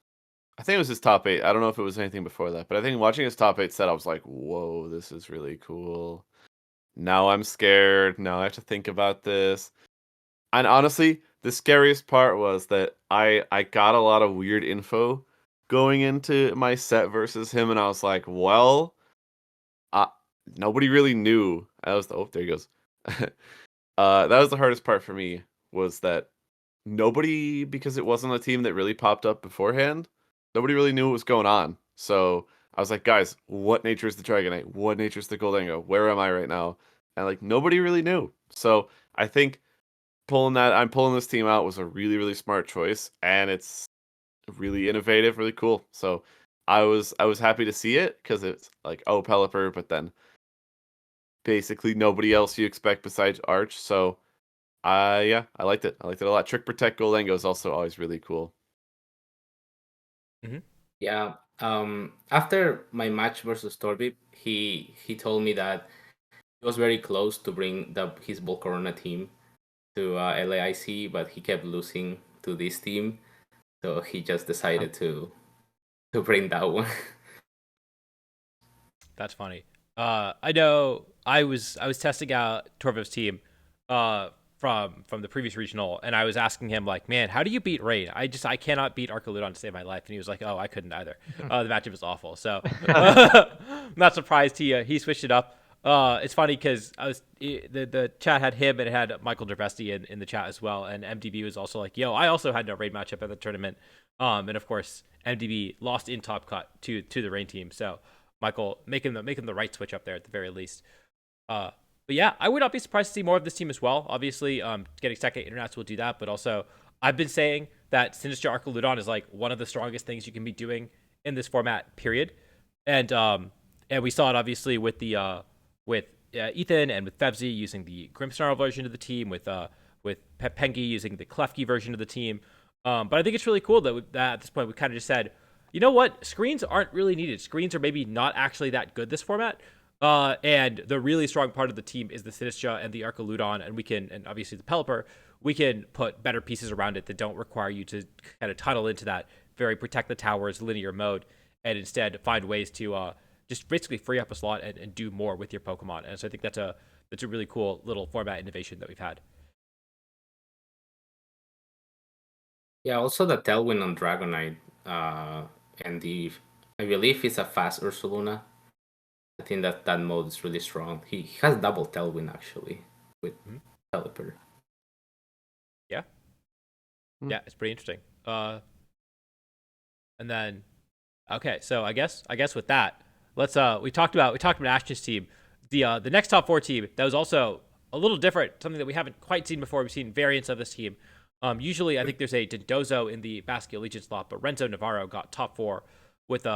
I think it was his top 8. I don't know if it was anything before that, but I think watching his top 8 set, I was like, whoa, this is really cool. Now I'm scared. Now I have to think about this. And honestly, the scariest part was that I got a lot of weird info going into my set versus him, and I was like, well, uh, nobody really knew. That was there he goes. That was the hardest part for me, was that nobody, because it wasn't a team that really popped up beforehand, nobody really knew what was going on. So I was like, guys, what nature is the Dragonite? What nature is the Goldango? Where am I right now? And like nobody really knew. So I think I'm pulling this team out was a really, really smart choice, and it's really innovative, really cool. So I was happy to see it, because it's like, oh, Pelipper, but then basically nobody else you expect besides Arch. So yeah, I liked it. I liked it a lot. Trick Protect Goldango is also always really cool. Yeah. After my match versus Torbib, he told me that he was very close to bring his Volcarona team to LAIC, but he kept losing to this team, so he just decided to bring that one. That's funny. I know I was testing out Torviv's team from the previous regional, and I was asking him like, man, how do you beat Rain? I cannot beat Arcaludon to save my life. And he was like, oh, I couldn't either. The matchup was awful. So I'm not surprised he switched it up. It's funny because the chat had him and it had Michael Dervesti in the chat as well, and MDB was also like, yo, I also had no Rain matchup at the tournament. And of course MDB lost in top cut to the Rain team. So Michael making the right switch up there at the very least. But yeah, I would not be surprised to see more of this team as well. Obviously, getting second internets will do that, but also I've been saying that Sinister Arcaludon is like one of the strongest things you can be doing in this format, period. And we saw it obviously with the Ethan and with Febsy using the Grimmsnarl version of the team, with Pengi using the Klefki version of the team. But I think it's really cool that at this point we kind of just said, you know what, screens aren't really needed. Screens are maybe not actually that good this format. And the really strong part of the team is the Sinistra and the Arcaludon, and obviously the Pelipper. We can put better pieces around it that don't require you to kind of tunnel into that very protect the towers linear mode, and instead find ways to just basically free up a slot and do more with your Pokemon. And so I think that's a really cool little format innovation that we've had. Yeah, also the Tailwind on Dragonite, and I believe it's a fast Ursaluna. I think that mode is really strong. He has double Tailwind actually with Pelipper. Yeah. Yeah, it's pretty interesting. And then okay, so I guess with that, let's we talked about Ashton's team. The next top 4 team that was also a little different, something that we haven't quite seen before. We've seen variants of this team. Usually I think there's a Dindozo in the Basque Legion slot, but Renzo Navarro got top 4 with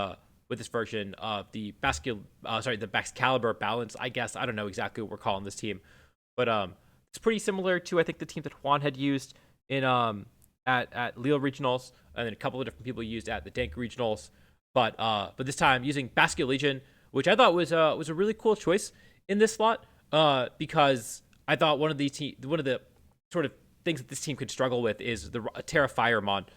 this version of the the Baxcalibur balance, I guess. I don't know exactly what we're calling this team, but it's pretty similar to, I think, the team that Juan had used in at Lille regionals, and then a couple of different people used at the Dank regionals. But this time using Basque Legion, which I thought was a really cool choice in this slot, because I thought one of the sort of things that this team could struggle with is the Terra Firemon.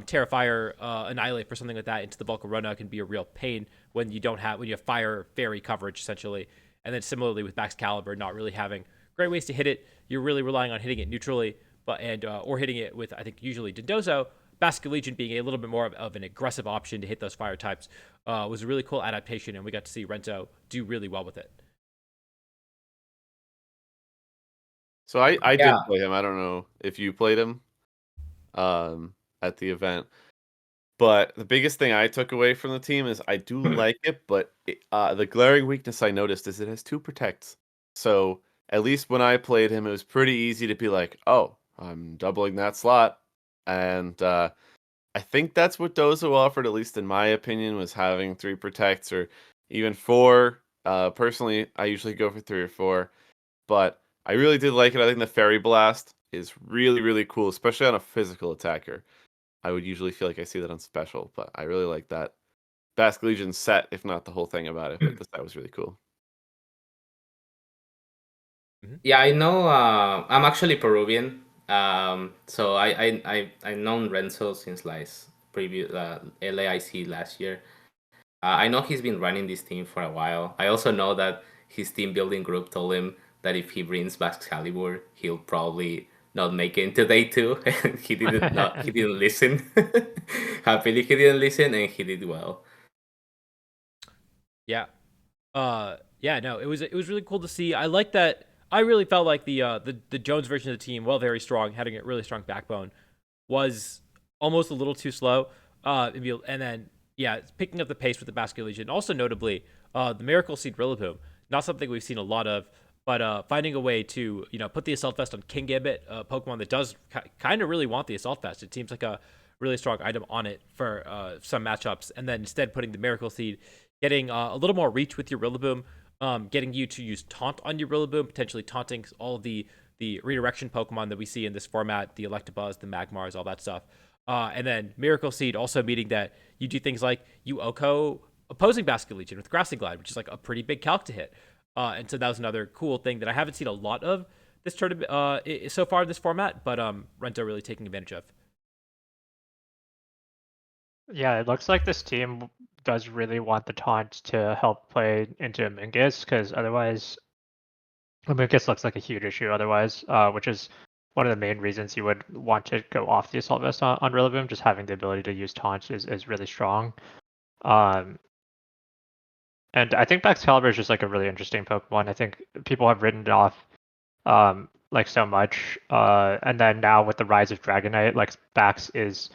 Terra Fire, Annihilate for something like that into the Volcarona can be a real pain when you have Fire Fairy coverage essentially. And then similarly with Baxcalibur not really having great ways to hit it, you're really relying on hitting it neutrally, or hitting it with, I think, usually Dindozo. Basque Legion being a little bit more of an aggressive option to hit those fire types was a really cool adaptation, and we got to see Renzo do really well with it. So I did play him. I don't know if you played him at the event. But the biggest thing I took away from the team is I do like it, but the glaring weakness I noticed is it has 2 protects. So at least when I played him, it was pretty easy to be like, oh, I'm doubling that slot. And I think that's what Dozo offered, at least in my opinion, was having 3 protects or even 4. Personally, I usually go for 3 or 4. But I really did like it. I think the Fairy Blast is really, really cool, especially on a physical attacker. I would usually feel like I see that on special, but I really like that Basque Legion set, if not the whole thing about it. But the set was really cool. Yeah, I know. I'm actually Peruvian, so I known Renzo since like LAIC last year. I know he's been running this team for a while. I also know that his team building group told him that if he brings back Excalibur, he'll probably not make it into day 2. And he didn't listen. Happily he didn't listen, and he did well. Yeah. Yeah, no, it was really cool to see. I like that. I really felt like the Jones version of the team, while very strong, having a really strong backbone, was almost a little too slow. And then yeah, picking up the pace with the Basket Legion. Also notably, the Miracle Seed Rillaboom, not something we've seen a lot of, but finding a way to put the Assault Vest on King Gambit, a Pokemon that does kind of really want the Assault Vest. It seems like a really strong item on it for some matchups, and then instead putting the Miracle Seed, getting a little more reach with your Rillaboom, getting you to use Taunt on your Rillaboom, potentially taunting all of the redirection Pokemon that we see in this format, the Electabuzz, the Magmars, all that stuff. And then Miracle Seed also meaning that you do things like you OHKO opposing Basket Legion with Grassy Glide, which is like a pretty big calc to hit. And so that was another cool thing that I haven't seen a lot of this tournament so far in this format, but Rento really taking advantage of. Yeah, it looks like this team does really want the taunt to help play into Mingus, because otherwise, Mingus looks like a huge issue otherwise, which is one of the main reasons you would want to go off the Assault Vest on Rillaboom. Just having the ability to use taunt is really strong. And I think Baxcalibur is just like a really interesting Pokemon. I think people have written it off like so much. And then now with the rise of Dragonite, like Bax is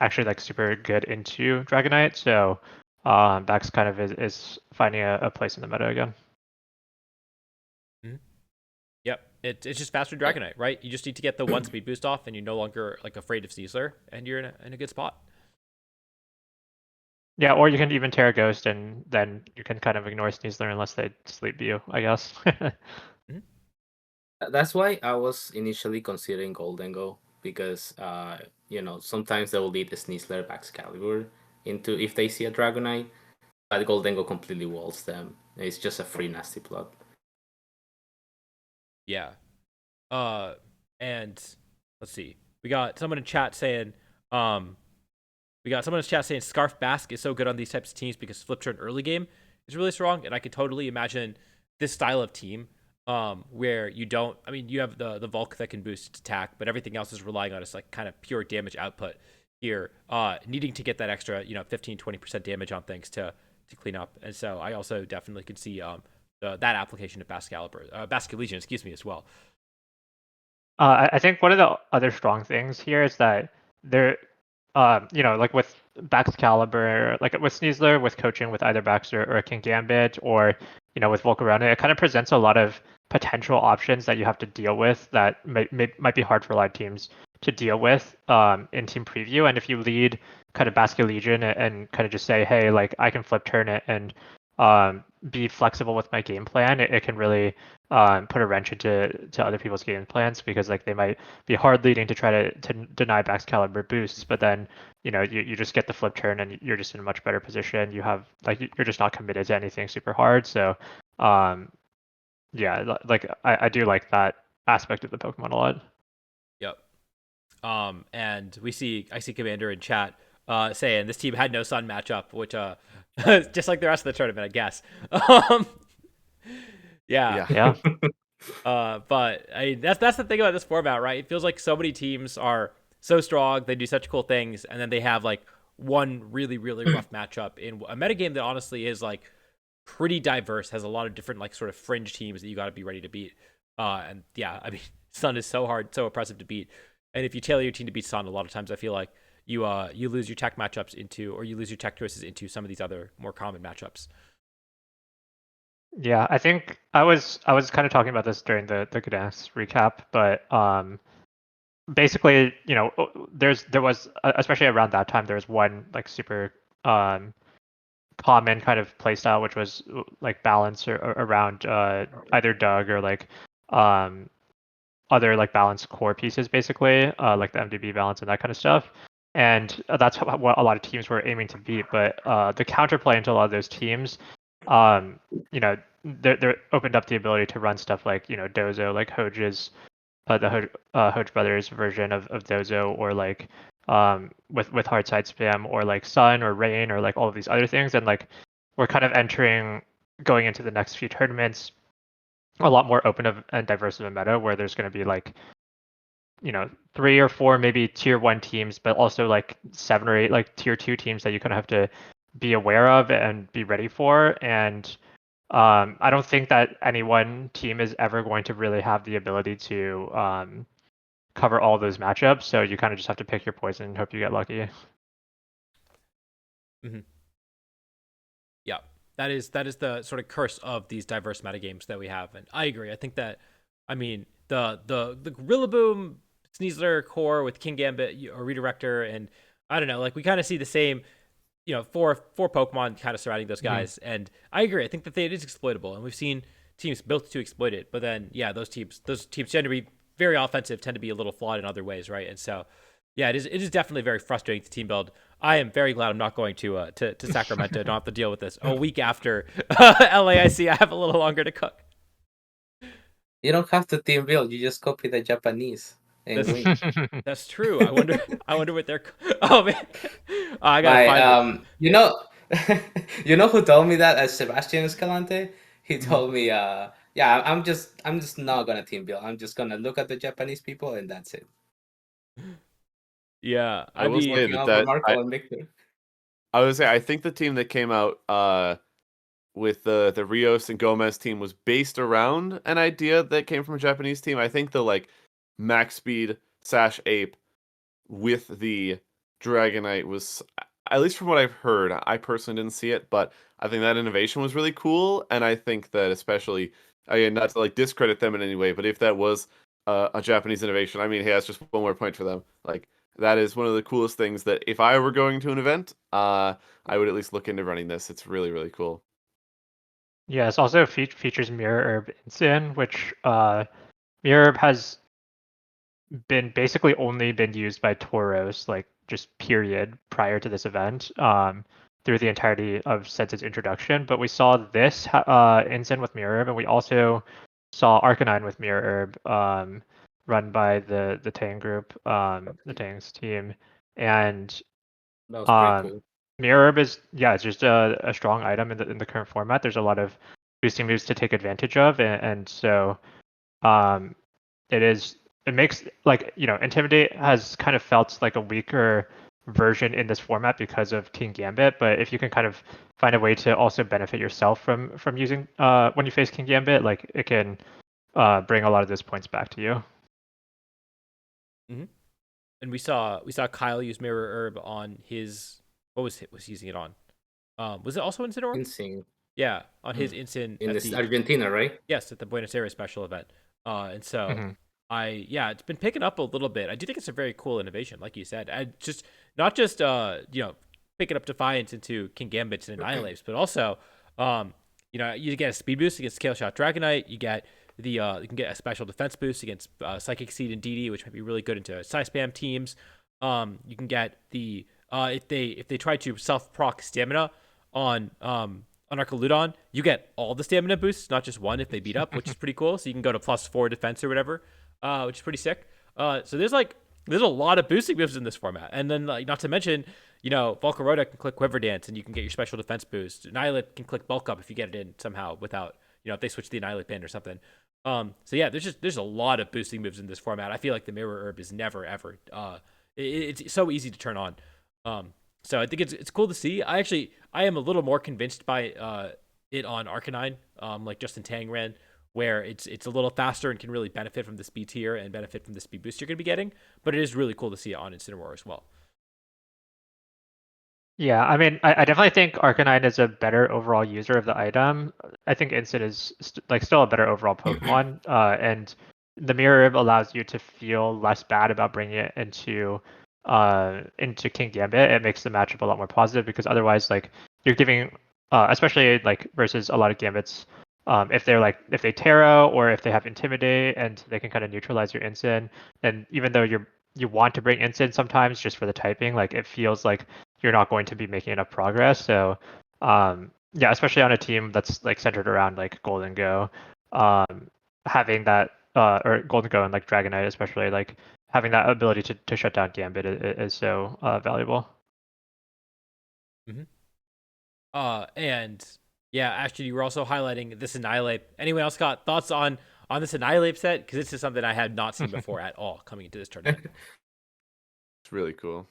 actually like super good into Dragonite. So Bax kind of is finding a place in the meta again. Mm-hmm. Yep, it's just faster Dragonite, right? You just need to get the 1 speed boost off, and you're no longer like afraid of Sneasler, and you're in a good spot. Yeah, or you can even Terra Ghost, and then you can kind of ignore Sneasler unless they sleep you, I guess. Mm-hmm. That's why I was initially considering Goldengo, because sometimes they will lead the Sneasler Excalibur into, if they see a Dragonite, but Goldengo completely walls them. It's just a free nasty plot. Yeah. And let's see. We got someone in chat saying Scarf Bask is so good on these types of teams because flip turn early game is really strong, and I could totally imagine this style of team where you have the Volk that can boost attack, but everything else is relying on its like kind of pure damage output here, needing to get that extra 15-20% damage on things to clean up. And so I also definitely could see that application of Basket Legion, excuse me, as well. I think one of the other strong things here is that they're, like with Baxcalibur, like with Sneasler, with coaching with either Bax or King Gambit, or with Volcarona, it kind of presents a lot of potential options that you have to deal with that might be hard for a lot of teams to deal with in team preview. And if you lead kind of Basket Legion and kind of just say, hey, like I can flip turn it and be flexible with my game plan, it can really put a wrench into other people's game plans, because like they might be hard leading to try to deny Baxcalibur boosts, but then you just get the flip turn and you're just in a much better position. You have like you're just not committed to anything super hard. So yeah, like I do like that aspect of the Pokemon a lot. Yep. And I see Commander in chat saying this team had no Sun matchup, which just like the rest of the tournament, I guess. Yeah. But that's the thing about this format, right? It feels like so many teams are so strong, they do such cool things, and then they have like one really, really rough matchup in a metagame that honestly is like pretty diverse, has a lot of different like sort of fringe teams that you got to be ready to beat. And yeah, I mean, Sun is so hard, so oppressive to beat. And if you tailor your team to beat Sun, a lot of times I feel like you lose your tech matchups into, or you lose your tech choices into some of these other more common matchups. Yeah, I think I was kind of talking about this during the Gdansk recap, but basically, there was especially around that time, there was one like super common kind of playstyle, which was like balance around either Doug or like other like balance core pieces, basically like the MDB balance and that kind of stuff. And that's what a lot of teams were aiming to beat. But the counterplay into a lot of those teams, they're opened up the ability to run stuff like Dozo, like Hoge's the Hoge brothers version of Dozo, or like with hard side spam or like sun or rain or like all of these other things, and like we're kind of going into the next few tournaments a lot more open and diverse of a meta where there's going to be like 3 or 4 maybe tier 1 teams, but also like 7 or 8 like tier 2 teams that you kind of have to be aware of and be ready for. And I don't think that any one team is ever going to really have the ability to cover all those matchups. So you kind of just have to pick your poison and hope you get lucky. Mm-hmm. Yeah, that is the sort of curse of these diverse metagames that we have, and I agree. I think that, I mean, the Rillaboom Sneasler core with King Gambit or Redirector, and I don't know, like we kind of see the same, four Pokemon kind of surrounding those guys, and I agree. I think that it is exploitable, and we've seen teams built to exploit it. But then, yeah, those teams tend to be very offensive, tend to be a little flawed in other ways, right? And so, yeah, it is definitely very frustrating to team build. I am very glad I'm not going to Sacramento. Don't have to deal with this a week after LAIC. I have a little longer to cook. You don't have to team build. You just copy the Japanese and win. That's true. I wonder what they're. Oh man, I gotta find it. You know who told me that? Sebastian Escalante. He told me, yeah, I'm just not gonna team build. I'm just gonna look at the Japanese people and that's it. Yeah, I will say Working out for Marco and Victor. I would say I think the team that came out with the Rios and Gomez team was based around an idea that came from a Japanese team. I think the like max speed Sash Ape with the Dragonite was, at least from what I've heard, I personally didn't see it, but I think that innovation was really cool, and I think that especially, again, not to like discredit them in any way, but if that was a Japanese innovation, I mean, hey, that's just one more point for them. Like that is one of the coolest things that if I were going to an event, I would at least look into running this. It's really, really cool. Yeah, it also features Mirror Herb Instant, which Mirror Herb has basically only been used by Tauros, like just period, prior to this event, through the entirety of since its introduction. But we saw this Instant with Mirror Herb, and we also saw Arcanine with Mirror Herb, run by the Tang group, the Tang's team, and That was pretty cool. Mirror Herb is it's just a strong item in the current format. There's a lot of boosting moves to take advantage of, and so it makes like Intimidate has kind of felt like a weaker version in this format because of King Gambit, but if you can kind of find a way to also benefit yourself from using when you face King Gambit, like it can bring a lot of those points back to you. Mm-hmm. And we saw Kyle use Mirror Herb on his, what was he using it on? Was it also Incineroar? Insane. Yeah, on his Incin in this Argentina, right? Yes, at the Buenos Aires special event. And so it's been picking up a little bit. I do think it's a very cool innovation, like you said. I just not just picking up Defiance into King Gambits and Annihilates, but also you get a speed boost against Scale Shot Dragonite. You get you can get a special defense boost against Psychic Seed and DD, which might be really good into Psy Spam teams. You can get the if they try to self proc stamina on Archaludon, you get all the stamina boosts, not just one if they beat up, which is pretty cool. So you can go to +4 defense or whatever, which is pretty sick. So there's a lot of boosting moves in this format, and then not to mention, Volcarona can click Quiver Dance and you can get your special defense boost. Annihilate can click Bulk Up if you get it in somehow without if they switch the Annihilate pin or something. So yeah, there's a lot of boosting moves in this format. I feel like the Mirror Herb is never ever. It's so easy to turn on. So I think it's cool to see. I am a little more convinced by it on Arcanine, like Justin Tang ran, where it's a little faster and can really benefit from the speed tier and benefit from the speed boost you're going to be getting. But it is really cool to see it on Incineroar as well. Yeah, I mean, I definitely think Arcanine is a better overall user of the item. I think Incid is still a better overall Pokemon, and the Mirror Herb allows you to feel less bad about bringing it into King Gambit. It makes the matchup a lot more positive because otherwise, like you're giving, especially like versus a lot of Gambits, if they Terra or if they have Intimidate and they can kind of neutralize your Incid, then even though you want to bring Incid sometimes just for the typing, like it feels like you're not going to be making enough progress. So yeah, especially on a team that's like centered around like Golden Go, having that or Golden Go and like Dragonite especially, like having that ability to shut down Gambit is so valuable. And yeah, Ashton, you were also highlighting this Annihilate. Anyone else got thoughts on this Annihilate set? Because this is something I had not seen before at all coming into this tournament. It's really cool.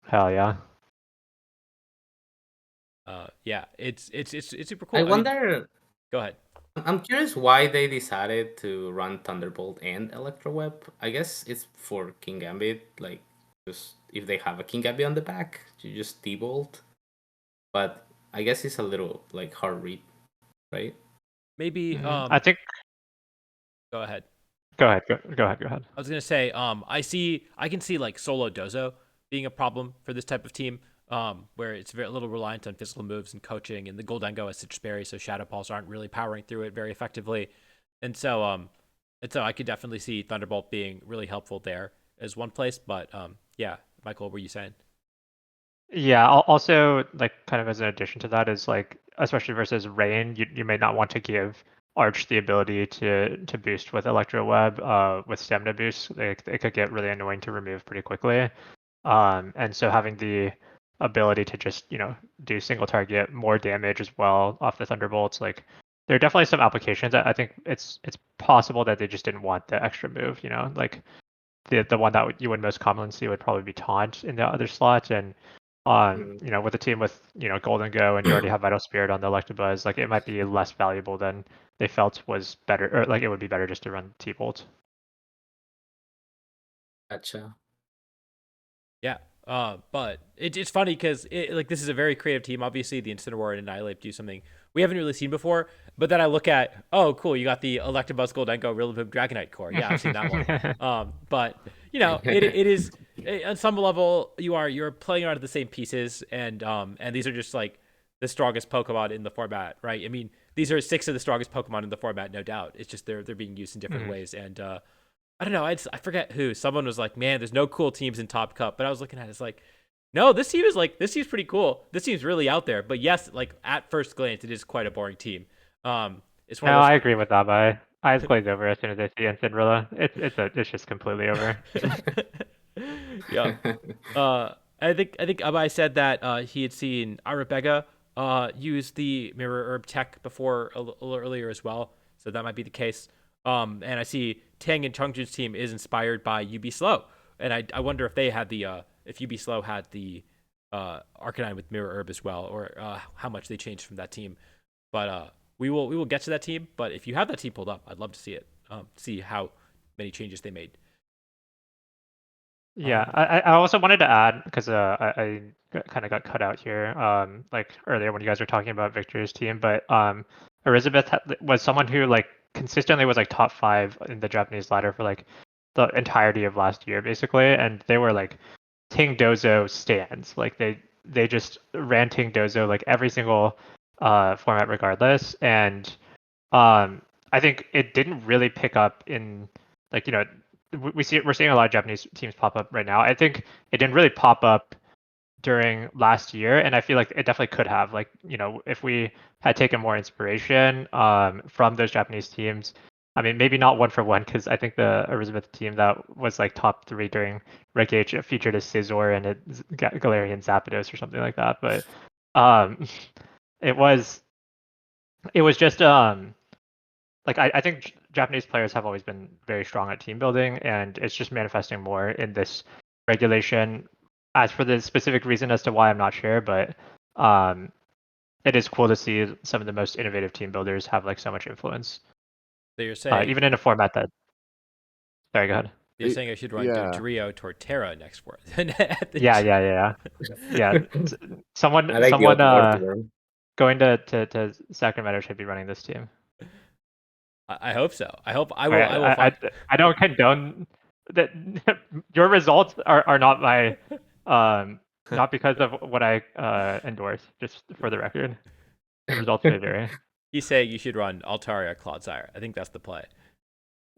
Hell yeah. Yeah, it's super cool. I mean, wonder. go ahead. I'm curious why they decided to run Thunderbolt and Electroweb. I guess it's for King Gambit. Like, just if they have a King Gambit on the back, you just debolt. But I guess it's a little like hard read, right? Maybe I think. Go ahead. Go ahead. Go ahead. I was gonna say, I can see like solo Dozo being a problem for this type of team, where it's very little reliant on physical moves and coaching, and the Goldengo has Citrus Berry, so Shadow Pulse aren't really powering through it very effectively, and so I could definitely see Thunderbolt being really helpful there as one place. But yeah, Michael, what were you saying? Yeah, also like kind of as an addition to that is like especially versus Rain, you may not want to give Arch the ability to boost with Electro Web, with stamina boost. It could get really annoying to remove pretty quickly. And so having the ability to just, do single target more damage as well off the Thunderbolts, like there are definitely some applications. I think it's possible that they just didn't want the extra move, like the one that you would most commonly see would probably be Taunt in the other slot. And with a team with, Golden Go and you already have Vital Spirit on the Electabuzz, like it might be less valuable than they felt was better, or like it would be better just to run T-Bolt. Gotcha. Yeah, but it's funny because like this is a very creative team. Obviously, the Incineroar and Annihilate do something we haven't really seen before. But then I look at, oh, cool, you got the Electabuzz Goldengo Rillaboom Dragonite core. Yeah, I've seen that one. But it is on some level you're playing out of the same pieces, and these are just like the strongest Pokemon in the format, right? I mean, these are 6 of the strongest Pokemon in the format, no doubt. It's just they're being used in different ways, and I don't know. I forget who. Someone was like, "Man, there's no cool teams in Top Cup." But I was looking at it, it's like, no, this team's pretty cool. This team's really out there. But yes, like at first glance, it is quite a boring team. It's one No, of those... I agree with that. My eyes glaze over as soon as I see Incineroar. It's just completely over. Yeah. I think Abai said that he had seen Arabega use the Mirror Herb tech before a little earlier as well. So that might be the case. And I see Tang and Chungjun's team is inspired by UB Slow, and I wonder if they had if UB Slow had the Arcanine with Mirror Herb as well, or how much they changed from that team. But we will get to that team. But if you have that team pulled up, I'd love to see it. See how many changes they made. Yeah, I also wanted to add because I kind of got cut out here, like earlier when you guys were talking about Victor's team, but Elizabeth was someone who like consistently was like top 5 in the Japanese ladder for like the entirety of last year, basically, and they were like Ting Dozo stands, like they just ran Ting Dozo like every single format regardless, and I think it didn't really pick up in like we're seeing a lot of Japanese teams pop up right now. I think it didn't really pop up during last year, and I feel like it definitely could have. Like if we had taken more inspiration from those Japanese teams. I mean, maybe not one for one because I think the Elizabeth team that was like top 3 during Rec H featured a Scizor and a Galarian Zapdos or something like that. But it was just like I think Japanese players have always been very strong at team building, and it's just manifesting more in this regulation. As for the specific reason as to why, I'm not sure, but it is cool to see some of the most innovative team builders have like so much influence. So you're saying Even in a format that. Sorry, go ahead. You're saying I should run Dodrio Torterra next for Yeah. Someone I like going to Sacramento should be running this team. I hope so. I hope I will. I will. I don't condone that. Your results are not my not because of what I endorse. Just for the record, the results may vary. He's saying you should run Altaria Clodsire. I think that's the play.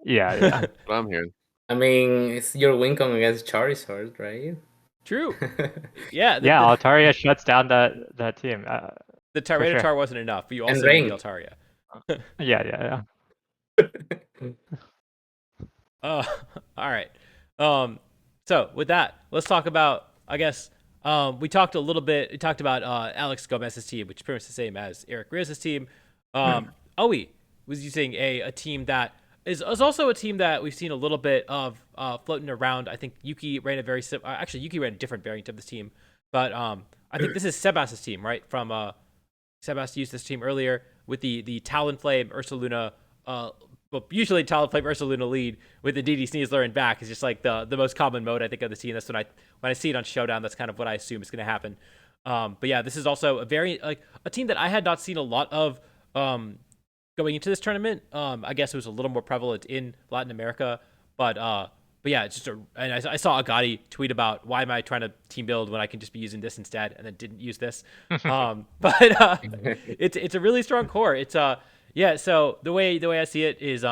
Yeah. That's what I'm hearing. I mean, it's your win coming against Charizard, right? True. Yeah. Altaria shuts down that team. The Tyranitar sure. wasn't enough. You also need the Altaria. Yeah. All right. So with that, let's talk about, I guess, we talked a little bit. We talked about Alex Gomez's team, which is pretty much the same as Eric Rios' team. Owie was using a team that is also a team that we've seen a little bit of floating around. I think Yuki ran a very actually Yuki ran a different variant of this team, but I think this is Sebas's team, right? From Sebas used this team earlier with the Talonflame Ursaluna. Well, usually Talonflame Ursaluna lead with the DD Sneasler in back is just like the most common mode I think of the team. That's when I see it on Showdown. That's kind of what I assume is going to happen. But yeah, this is also a very like a team that I had not seen a lot of going into this tournament. I guess it was a little more prevalent in Latin America, but yeah, it's just and I saw Agati tweet about why am I trying to team build when I can just be using this instead, and then didn't use this. But it's a really strong core. It's yeah. So the way I see it is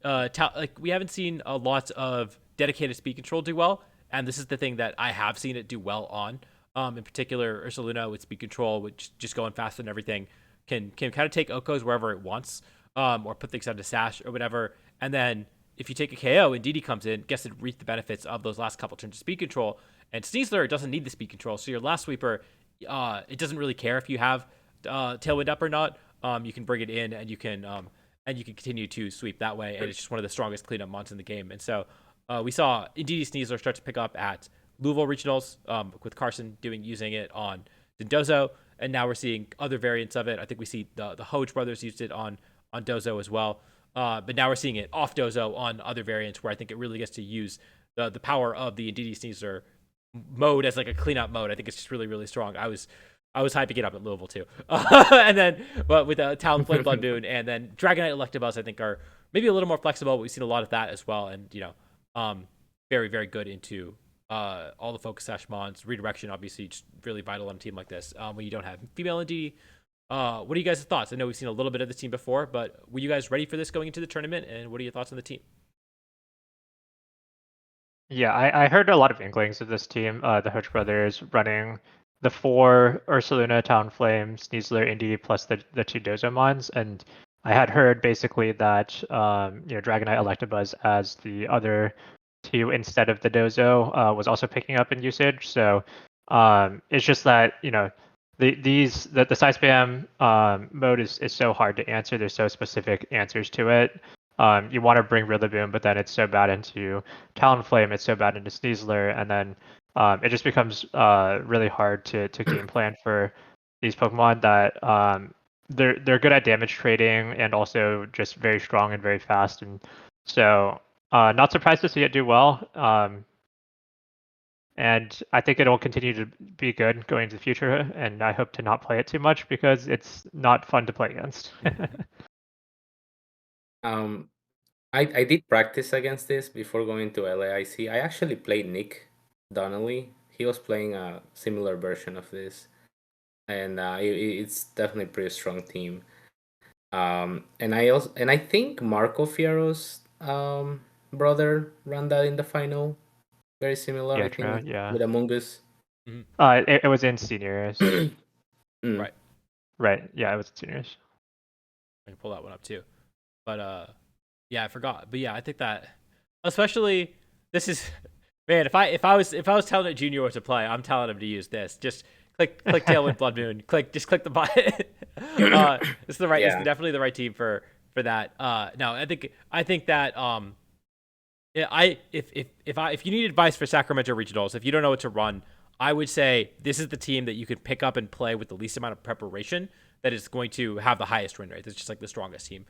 like we haven't seen a lot of dedicated speed control do well, and this is the thing that I have seen it do well on. In particular, Ursaluna with speed control, which just going faster than everything, can kind of take Okos wherever it wants, or put things onto Sash or whatever. And then if you take a KO and DD comes in, gets to reap the benefits of those last couple turns of speed control. And Sneasler doesn't need the speed control, so your last sweeper, it doesn't really care if you have Tailwind up or not. You can bring it in and you can continue to sweep that way. And it's just one of the strongest cleanup mons in the game. And so we saw DD Sneasler start to pick up at Louisville regionals with Carson using it on Dozo, and now we're seeing other variants of it. I think we see the Hoge brothers used it on Dozo as well, but now we're seeing it off Dozo on other variants where I think it really gets to use the power of the Indeedee Sneasler mode as like a cleanup mode. I think it's just really, really strong. I was hyping it up at Louisville too, and then but with Talonflame Blood Moon and then Dragonite Electabuzz, I think are maybe a little more flexible. But we've seen a lot of that as well, and very, very good into all the focus sash mons. Redirection obviously just really vital on a team like this when you don't have female ND. What are you guys' thoughts? I know we've seen a little bit of this team before, but were you guys ready for this going into the tournament, and what are your thoughts on the team? Yeah, I heard a lot of inklings of this team. The Hodge brothers running the 4 Ursaluna, Talonflame, Sneasler, Indy plus the 2 Dozo mons, and I had heard basically that Dragonite Electabuzz as the other 2 instead of the Dozo was also picking up in usage. So it's just that the side spam mode is so hard to answer. There's so specific answers to it. You want to bring Rillaboom, but then it's so bad into Talonflame, it's so bad into Sneasler, and then it just becomes really hard to game plan for these Pokemon that they're good at damage trading and also just very strong and very fast. And so not surprised to see it do well. And I think it'll continue to be good going into the future, and I hope to not play it too much because it's not fun to play against. I did practice against this before going to LAIC. I actually played Nick Donnelly. He was playing a similar version of this, and it's definitely a pretty strong team. And I think Marco Fierro's brother ran that in the final. Very similar, Yeah, I think, yeah. with Among Us. It was in seniors. Right. Right. Yeah, it was in seniors. I can pull that one up too. But yeah, I forgot. But yeah, I think that especially this is man, if I was telling a junior what to play, I'm telling him to use this. Just click Tailwind Blood Moon. Just click the button. It's the right. Yeah. It's definitely the right team for that. No, I think that if you need advice for Sacramento regionals, if you don't know what to run, I would say this is the team that you could pick up and play with the least amount of preparation that is going to have the highest win rate. It's just like the strongest team.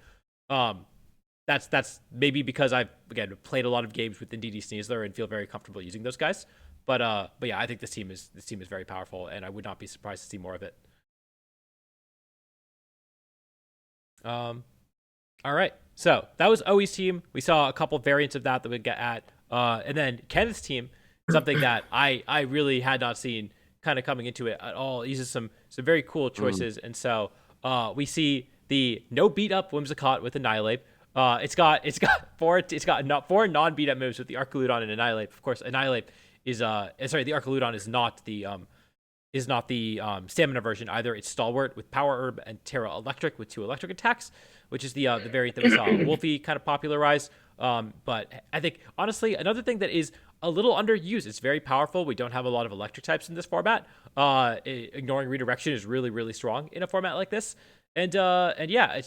That's maybe because I've again played a lot of games with Indeedee Sneasler and feel very comfortable using those guys. But yeah, I think this team is very powerful, and I would not be surprised to see more of it. All right, so that was Owi's team. We saw a couple variants of that we get at, and then Kenneth's team, something that I really had not seen kind of coming into it at all. He uses some very cool choices, and so we see the no beat up Whimsicott with Annihilate. It's got four non beat up moves with the Archaludon and Annihilate. Of course, Annihilate is the Archaludon is not the stamina version either. It's Stalwart with Power Herb and Terra Electric with 2 electric attacks, which is the variant that we saw Wolfie kind of popularize. But I think honestly, another thing that is a little underused. It's very powerful. We don't have a lot of electric types in this format. Ignoring redirection is really, really strong in a format like this. And yeah,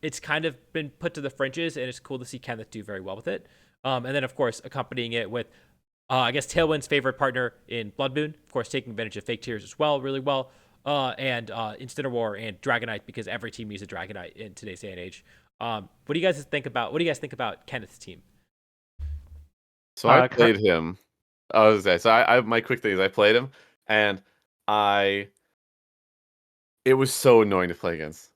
it's kind of been put to the fringes, and it's cool to see Kenneth do very well with it. And then, of course, accompanying it with, I guess, Tailwind's favorite partner in Blood Moon, of course, taking advantage of fake tears as well, really well. And Incineroar and Dragonite, because every team needs a Dragonite in today's day and age. What do you guys think about Kenneth's team? So I played him. My quick thing is I played him, and it was so annoying to play against.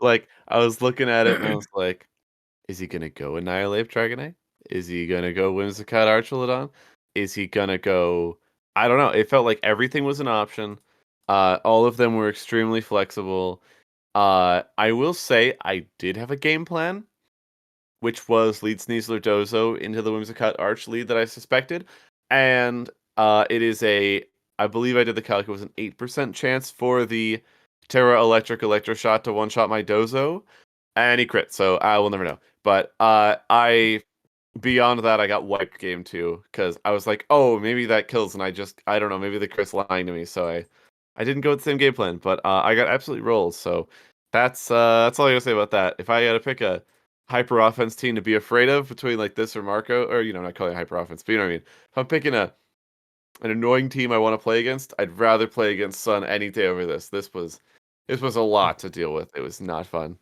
Like, I was looking at it and I was like, is he gonna go Annihilate Dragonite? Is he gonna go Whimsicott Archelodon? Is he gonna go? I don't know. It felt like everything was an option. All of them were extremely flexible. I will say I did have a game plan, which was lead Sneasler Dozo into the Whimsicott Arch lead that I suspected. And it is I believe I did the calc, it was an 8% chance for the Terra Electric Electroshot to one-shot my Dozo. And he crit, so I will never know. But beyond that, I got wiped game 2, because I was like, oh, maybe that kills, and I don't know, maybe the crit's lying to me, so I didn't go with the same game plan, but I got absolutely rolled, so that's all I gotta say about that. If I gotta pick a hyper offense team to be afraid of between like this or Marco, or I'm not calling it hyper offense, but you know what I mean. If I'm picking an annoying team I want to play against, I'd rather play against Sun any day over this. This was a lot to deal with. It was not fun.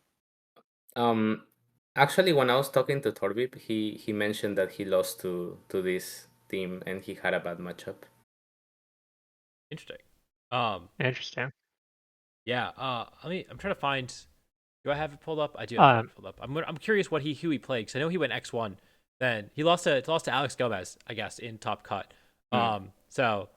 Actually, when I was talking to Torbib, he mentioned that he lost to this team and he had a bad matchup. Interesting. Interesting. Yeah. I'm trying to find. Do I have it pulled up? I do have it pulled up. I'm curious who he played, because I know he went X1. Then he lost to Alex Gomez, I guess, in top cut. So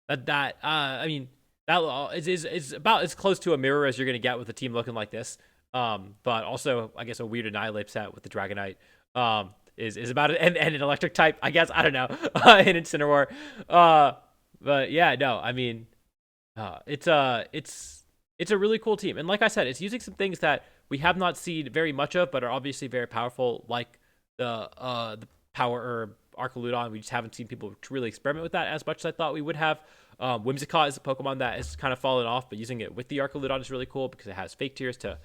that I mean, that is about as close to a mirror as you're gonna get with a team looking like this. But also, I guess, a weird Annihilate set with the Dragonite is about it, and an electric type, I guess. I don't know. In Incineroar. But yeah, no, I mean, it's a really cool team, and like I said, it's using some things that we have not seen very much of, but are obviously very powerful, like the Power Herb Archeludon. We just haven't seen people really experiment with that as much as I thought we would have. Whimsicott is a Pokemon that has kind of fallen off, but using it with the Archeludon is really cool because it has fake tears to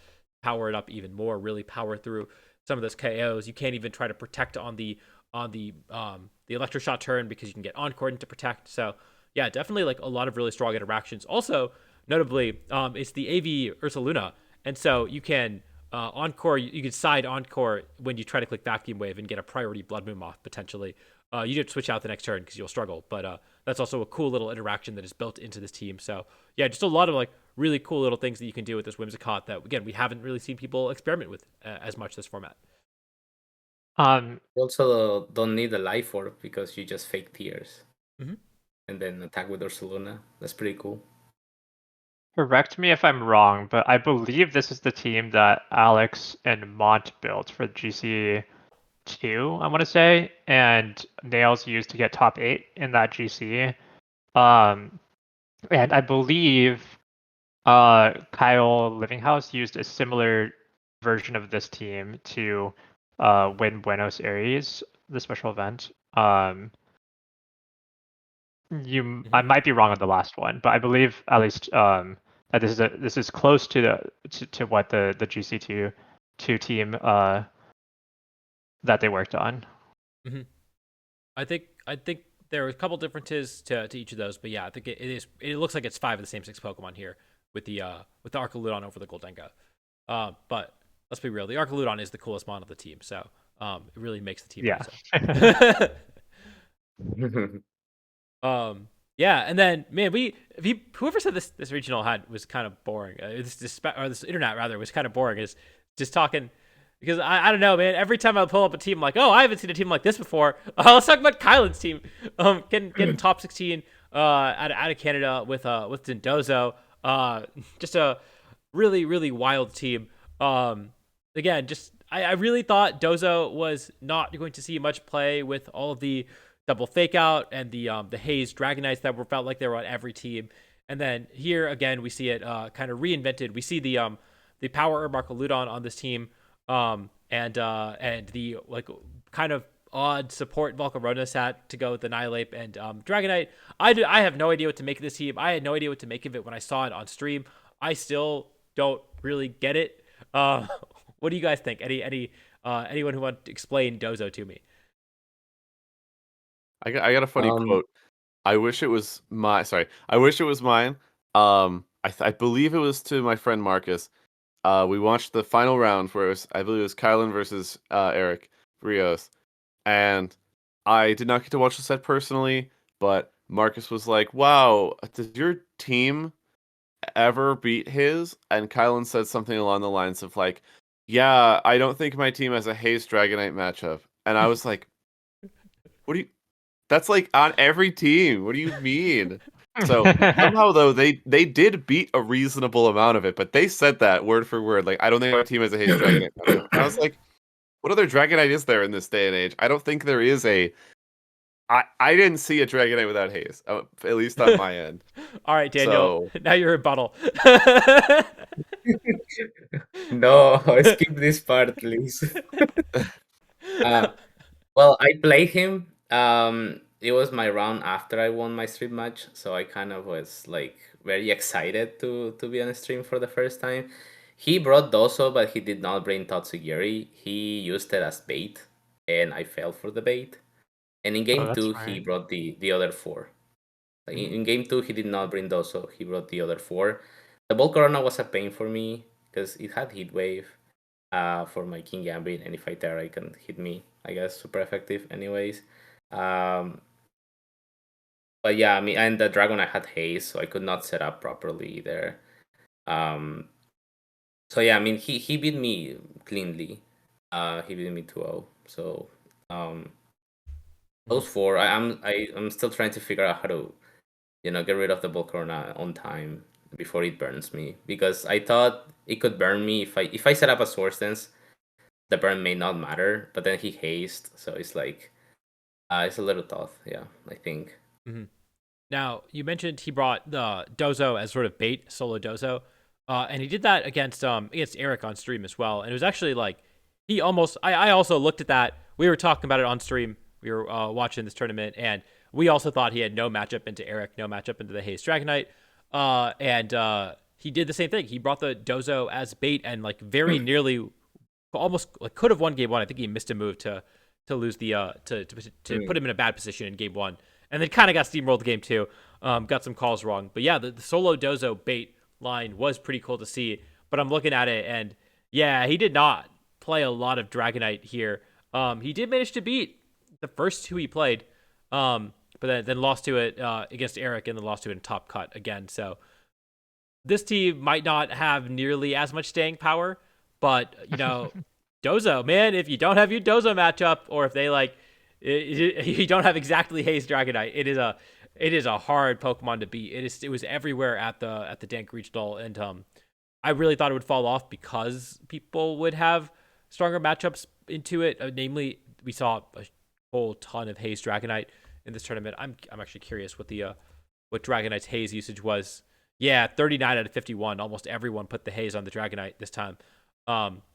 power it up even more, really power through some of those KOs. You can't even try to protect on the Electroshot turn because you can get Encore to protect. So yeah, definitely like a lot of really strong interactions. Also, notably, it's the AV Ursaluna, and so you can Encore. You can side Encore when you try to click Vacuum Wave and get a priority Blood Moon Moth potentially. You do have to switch out the next turn because you'll struggle, but that's also a cool little interaction that is built into this team. So yeah, just a lot of like really cool little things that you can do with this Whimsicott that, again, we haven't really seen people experiment with as much this format. You also don't need a Life Orb because you just fake tears. Mm-hmm. And then attack with Ursaluna. That's pretty cool. Correct me if I'm wrong, but I believe this is the team that Alex and Mont built for GC2, I want to say, and Nails used to get top 8 in that GC. And I believe Kyle Livinghouse used a similar version of this team to win Buenos Aires, the special event. I might be wrong on the last one, but I believe at least that this is close to what the GC2 team that they worked on. Mm-hmm. I think there are a couple differences to each of those, but yeah, I think it looks like it's 5 of the same 6 Pokemon here with the Archeludon over the Goldenga. But let's be real, the Archeludon is the coolest mon of the team, so it really makes the team. Yeah. Yeah, and then man, whoever said this regional was kind of boring. This internet rather was kind of boring. Is just talking because I don't know, man. Every time I pull up a team, I'm like, oh, I haven't seen a team like this before. Let's talk about Kylan's team. Getting top 16 out of Canada with Zindozo. Just a really, really wild team. Again, just I really thought Dozo was not going to see much play with all of the double fake out and the Haze Dragonites that felt like they were on every team. And then here again we see it kind of reinvented. We see the Power Herb Archeludon on this team, and the like kind of odd support Volcarona set to go with Annihilate and Dragonite. I have no idea what to make of this team. I had no idea what to make of it when I saw it on stream. I still don't really get it. What do you guys think? Anyone who wants to explain Dozo to me? I got a funny quote. I wish it was I wish it was mine. I believe it was to my friend Marcus. We watched the final round where I believe it was Kylan versus Eric Rios, and I did not get to watch the set personally, but Marcus was like, "Wow, did your team ever beat his?" And Kylan said something along the lines of like, "Yeah, I don't think my team has a Haze Dragonite matchup." And I was like, "What do you? That's like on every team. What do you mean?" So somehow though they did beat a reasonable amount of it, but they said that word for word. Like, I don't think my team has a Haze Dragonite matchup. And I was like, what other Dragonite is there in this day and age? I don't think there is a. I didn't see a Dragonite without Haze, at least on my end. All right, Daniel. So Now you're a rebuttal. No, skip this part, please. Well, I played him. It was my round after I won my stream match, so I kind of was like very excited to be on a stream for the first time. He brought Doso, but he did not bring Tatsugiri. He used it as bait, and I fell for the bait. And in game that's two, right. he brought the other four. Like in game two, he did not bring Doso. He brought the other four. The Volcarona was a pain for me because it had Heat Wave for my King Gambit, and if I Terra, it can hit me, I guess, super effective anyways. But yeah, I mean, and the Dragon I had Haze, so I could not set up properly either. So yeah, I mean, he beat me cleanly. He beat me 2-0. So those four, I'm still trying to figure out how to, get rid of the Volcarona on time before it burns me, because I thought it could burn me if I set up a Swords Dance. The burn may not matter, but then he hazed, so it's like it's a little tough. Yeah, I think. Mm-hmm. Now, you mentioned he brought the Dozo as sort of bait, solo Dozo, and he did that against Eric on stream as well. And it was actually like he almost. I also looked at that. We were talking about it on stream. We were watching this tournament, and we also thought he had no matchup into Eric, no matchup into the Haze Dragonite, and he did the same thing. He brought the Dozo as bait, and like very nearly, almost like could have won game one. I think he missed a move to lose the to put him in a bad position in game one. And then kind of got steamrolled game two, got some calls wrong. But yeah, the solo Dozo bait line was pretty cool to see. But I'm looking at it, and yeah, he did not play a lot of Dragonite here. He did manage to beat the first two he played, but then lost to it against Eric, and then lost to it in top cut again. So this team might not have nearly as much staying power, but Dozo, man, if you don't have your Dozo matchup, or if they like. You don't have exactly Haze Dragonite. It is a hard Pokemon to beat. It was everywhere at the Dank Regional, and I really thought it would fall off because people would have stronger matchups into it. Namely, we saw a whole ton of Haze Dragonite in this tournament. I'm actually curious what what Dragonite's Haze usage was. Yeah, 39 out of 51. Almost everyone put the Haze on the Dragonite this time. But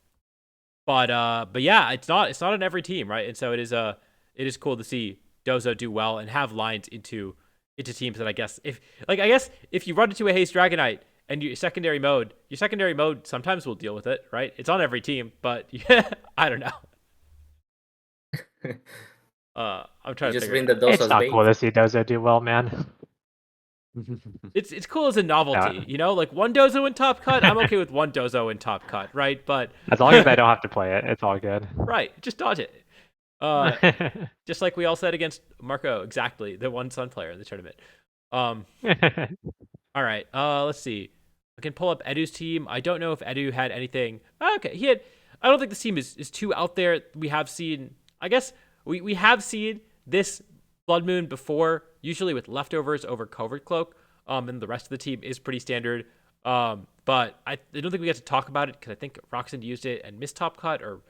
yeah, it's not on every team, right? And so it is cool to see Dozo do well and have lines into teams that I guess if you run into a Haze Dragonite and your secondary mode sometimes will deal with it, right? It's on every team, but yeah, I don't know. I'm trying to just figure bring the Dozo It's as not bait. cool to see Dozo do well, man. It's cool as a novelty, Yeah. like one Dozo in top cut. I'm okay with one Dozo in top cut, right? But As long as I don't have to play it, it's all good. right, just dodge it. Just like we all said against Marco, exactly, the one Sun player in the tournament. All right, let's see. I can pull up Edu's team. I don't know if Edu had anything. Okay, I don't think this team is too out there. We have seen, I guess, we have seen this Blood Moon before, usually with leftovers over Covert Cloak, and the rest of the team is pretty standard. But I don't think we get to talk about it because I think Roxanne used it and missed top cut or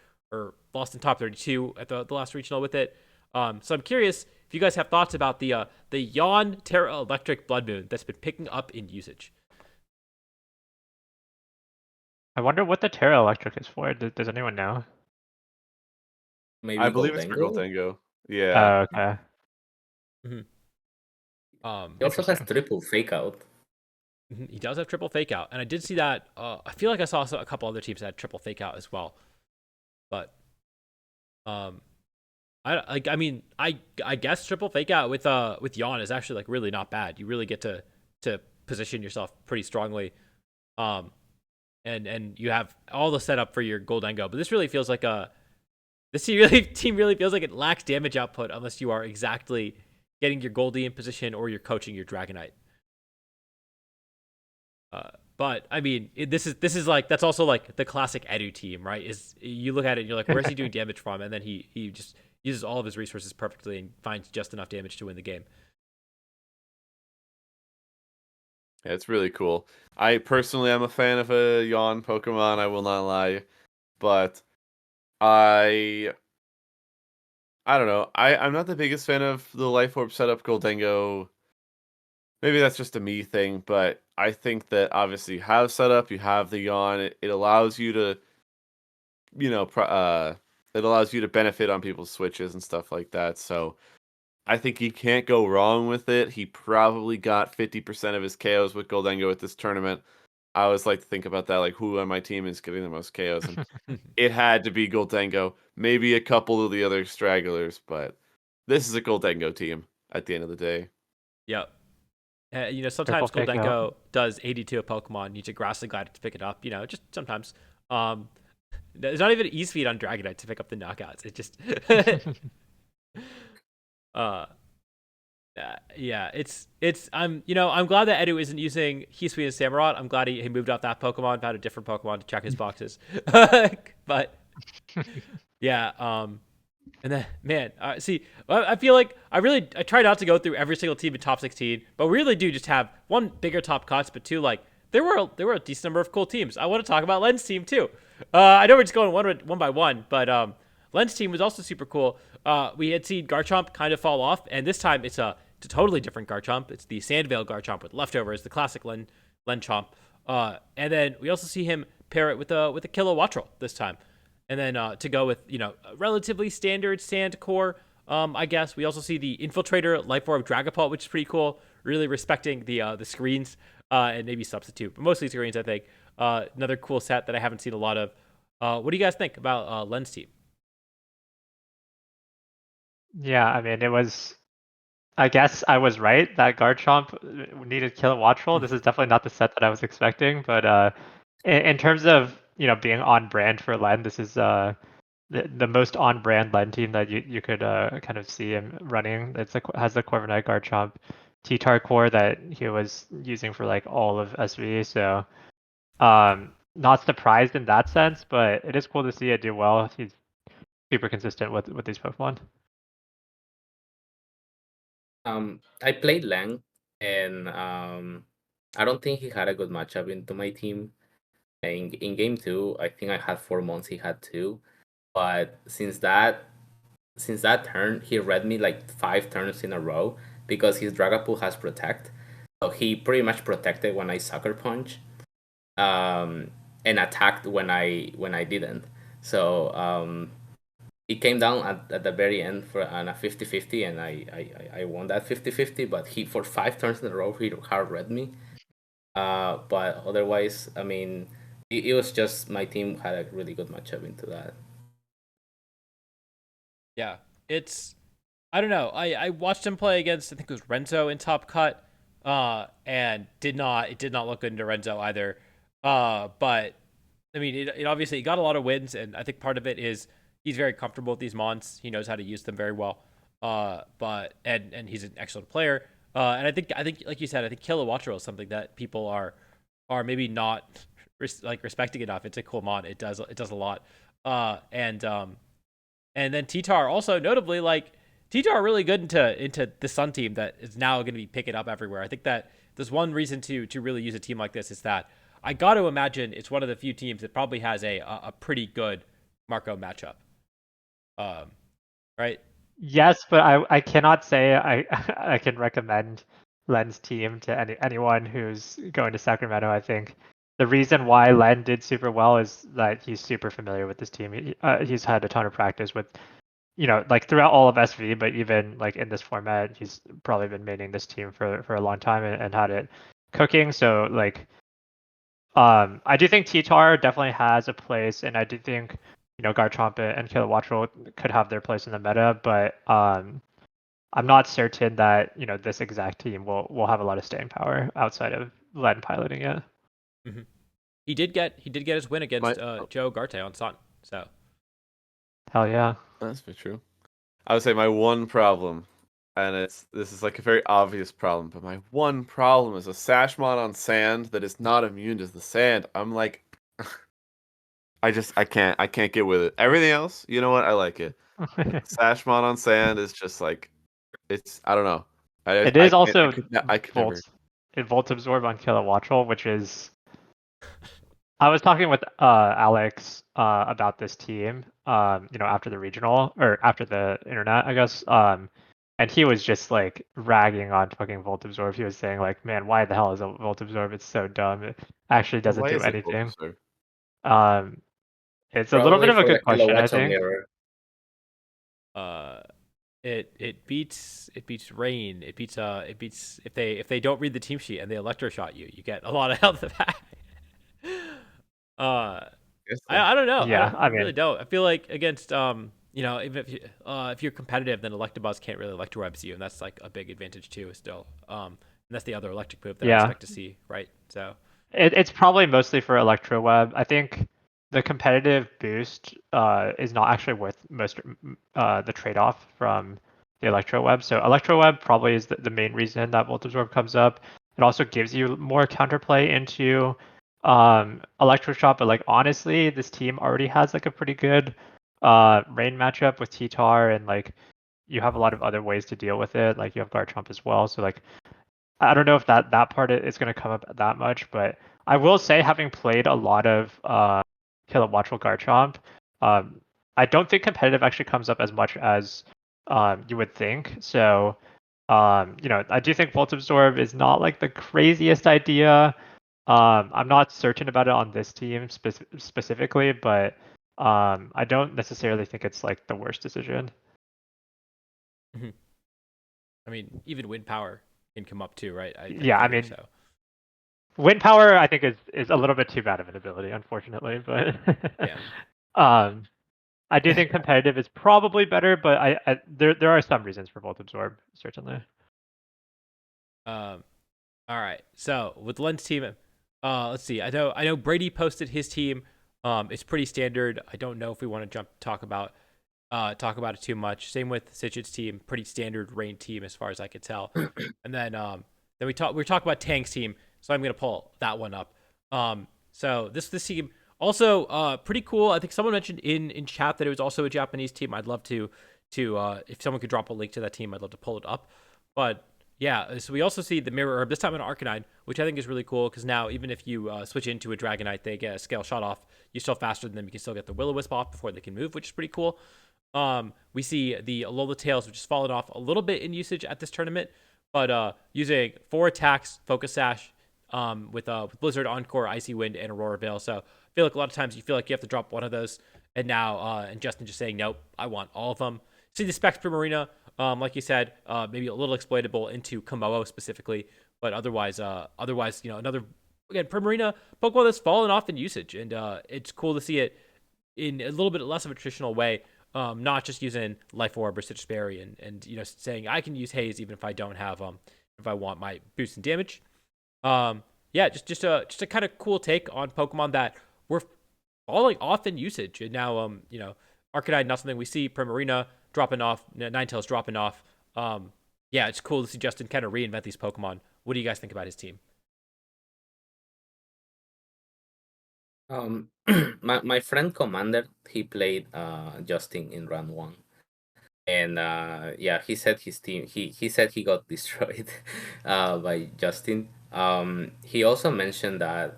lost in top 32 at the last regional with it. So I'm curious if you guys have thoughts about the Yawn Terra Electric Blood Moon that's been picking up in usage. I wonder what the Terra Electric is for. Does anyone know? Maybe I believe it's for Goldengo. Goldengo. Yeah. Okay. Mhm. He also has Interesting. triple fake out. He does have triple fake out, and I did see that. I feel like I saw a couple other teams that had triple fake out as well, but I mean, I guess triple fake out with Yawn is actually like really not bad. You really get to position yourself pretty strongly, and you have all the setup for your Goldengo. But this really feels like team really feels like it lacks damage output unless you are exactly getting your Goldie in position or you're coaching your Dragonite. But I mean, this is like that's also like the classic Edu team, right? Is you look at it and you're like, where's he doing damage from? And then he just uses all of his resources perfectly and finds just enough damage to win the game. Yeah, it's really cool. I personally am a fan of a Yawn Pokemon, I will not lie. But I don't know. I'm not the biggest fan of the Life Orb setup Goldengo. Maybe that's just a me thing, but I think that obviously you have setup, you have the Yawn. It allows you to, it allows you to benefit on people's switches and stuff like that. So I think he can't go wrong with it. He probably got 50% of his KOs with Goldengo at this tournament. I always like to think about that, like who on my team is getting the most KOs, and it had to be Goldengo. Maybe a couple of the other stragglers, but this is a Goldengo team at the end of the day. Yep. Sometimes Triple fake Goldengo does 80 to a Pokemon. Needs a Grassly Glide to pick it up. Just sometimes. There's not even an ease feed on Dragonite to pick up the knockouts. It just yeah, it's I'm glad that Edu isn't using Hisui and Samurott. I'm glad he moved off that Pokemon, found a different Pokemon to check his boxes. But yeah, and then man, see, I feel like I try not to go through every single team in top 16, but we really do just have one bigger top cuts, but two like there were a decent number of cool teams. I want to talk about Len's team too. I know we're just going one by one, but Len's team was also super cool. We had seen Garchomp kind of fall off, and this time it's a totally different Garchomp. It's the Sandvale Garchomp with leftovers, the classic Len Chomp. And then we also see him pair it with a Kilowattrel this time. And then to go with a relatively standard Sand core, I guess we also see the Infiltrator Life Orb Dragapult, which is pretty cool. Really respecting the screens and maybe substitute, but mostly screens. I think another cool set that I haven't seen a lot of. What do you guys think about Len's team? Yeah, I mean, I guess I was right that Garchomp needed Kilowattrel. This is definitely not the set that I was expecting, but in terms of being on brand for Len, this is the most on brand Len team that you could kind of see him running. Has the Corviknight Garchomp T-Tar core that he was using for like all of SV. So not surprised in that sense, but it is cool to see it do well. He's super consistent with these Pokemon. I played Lang, and I don't think he had a good matchup into my team. In game 2, I think I had 4 months. He had 2, but since that turn, he read me like 5 turns in a row because his Dragapult has Protect, so he pretty much protected when I Sucker Punch, and attacked when I didn't. So it came down at the very end on a 50-50, and I won that 50-50, but he, for 5 turns in a row, he hard read me. But otherwise, I mean, it was just my team had a really good matchup into that. Yeah, I don't know. I watched him play against, I think it was Renzo in Top Cut, and it did not look good into Renzo either. But I mean, it obviously he got a lot of wins, and I think part of it is he's very comfortable with these mons. He knows how to use them very well. But he's an excellent player. And I think like you said, I think Kilowattrel is something that people are maybe not respecting enough. It's a cool mon. It does a lot. And then T-Tar also notably, like T-Tar really good into the Sun team that is now going to be picking up everywhere. I think that there's one reason to really use a team like this is that I got to imagine it's one of the few teams that probably has a pretty good Marco matchup. Right? Yes, but I cannot say I can recommend Len's team to anyone who's going to Sacramento. I think the reason why Len did super well is that he's super familiar with this team. He's had a ton of practice with like throughout all of SV, but even like in this format, he's probably been maining this team for a long time and had it cooking. So like, I do think T-Tar definitely has a place, and I do think Garchomp and Kilowattrel could have their place in the meta, but I'm not certain that this exact team will have a lot of staying power outside of Len piloting it. Mm-hmm. He did get his win against Joe Garte on Sun. So hell yeah, that's very true. I would say my one problem, and this is like a very obvious problem, but my one problem is a Sashmon on sand that is not immune to the sand. I'm like, I can't get with it. Everything else, you know what? I like it. Sashmon on sand is just like, I don't know. It is also I could never. Volt Absorb on Kilowattrel, which is. I was talking with Alex about this team, after the regional or after the internet, I guess. And he was just like ragging on fucking Volt Absorb. He was saying like, "Man, why the hell is a Volt Absorb? It's so dumb. It actually doesn't Why do is it Volt anything." Absorb? It's a little bit Probably of a for the good question, I Kilowatt think. mirror. It beats rain. It beats if they don't read the team sheet and they electroshot you, you get a lot of health back. I don't know. Yeah, I really don't. I feel like against even if you're competitive, then Electabuzz can't really Electrowebs you, and that's like a big advantage too. Still, and that's the other electric move that I expect to see, right? So it's probably mostly for Electroweb. I think the competitive boost is not actually worth most the trade-off from the Electroweb. So Electroweb probably is the main reason that Volt Absorb comes up. It also gives you more counterplay into Electroshock, but like honestly, this team already has like a pretty good rain matchup with T-Tar, and like you have a lot of other ways to deal with it. Like you have Garchomp as well, so like I don't know if that part is going to come up that much, but I will say, having played a lot of Kilowattrel Garchomp, I don't think competitive actually comes up as much as you would think. So, I do think Volt Absorb is not like the craziest idea. I'm not certain about it on this team specifically, but I don't necessarily think it's like the worst decision. mm-hmm. I mean, even wind power can come up too, right? I mean, so. Wind power, I think, is a little bit too bad of an ability, unfortunately. But yeah, I do think competitive is probably better, but there are some reasons for Volt Absorb, certainly. All right. So with Len's team, let's see. I know Brady posted his team. It's pretty standard. I don't know if we want to talk about it too much. Same with Sitch's team, pretty standard rain team as far as I could tell. And then we talk about Tang's team, so I'm gonna pull that one up. So this team also pretty cool. I think someone mentioned in chat that it was also a Japanese team. I'd love to if someone could drop a link to that team, I'd love to pull it up. But yeah, so we also see the Mirror Herb, this time an Arcanine, which I think is really cool because now even if you switch into a Dragonite, they get a Scale Shot off. You're still faster than them. You can still get the Will-O-Wisp off before they can move, which is pretty cool. We see the Alola Tails, which has fallen off a little bit in usage at this tournament, but using 4 attacks, Focus Sash, with Blizzard, Encore, Icy Wind, and Aurora Veil. So I feel like a lot of times you feel like you have to drop one of those, and now and Justin just saying, nope, I want all of them. See the Specs Primarina, like you said, maybe a little exploitable into Komodo specifically, but otherwise, another, again, Primarina Pokemon that's fallen off in usage, and it's cool to see it in a little bit less of a traditional way, not just using Life Orb or Citrus Berry and saying I can use Haze even if I don't have if I want my boost in damage. Yeah, just a kind of cool take on Pokemon that were falling off in usage, and now Arcanine, not something we see. Primarina dropping off, Ninetales dropping off. Yeah, it's cool to see Justin kind of reinvent these Pokemon. What do you guys think about his team? My friend Commander, he played Justin in round 1, and yeah, he said his team, he said he got destroyed by Justin. He also mentioned that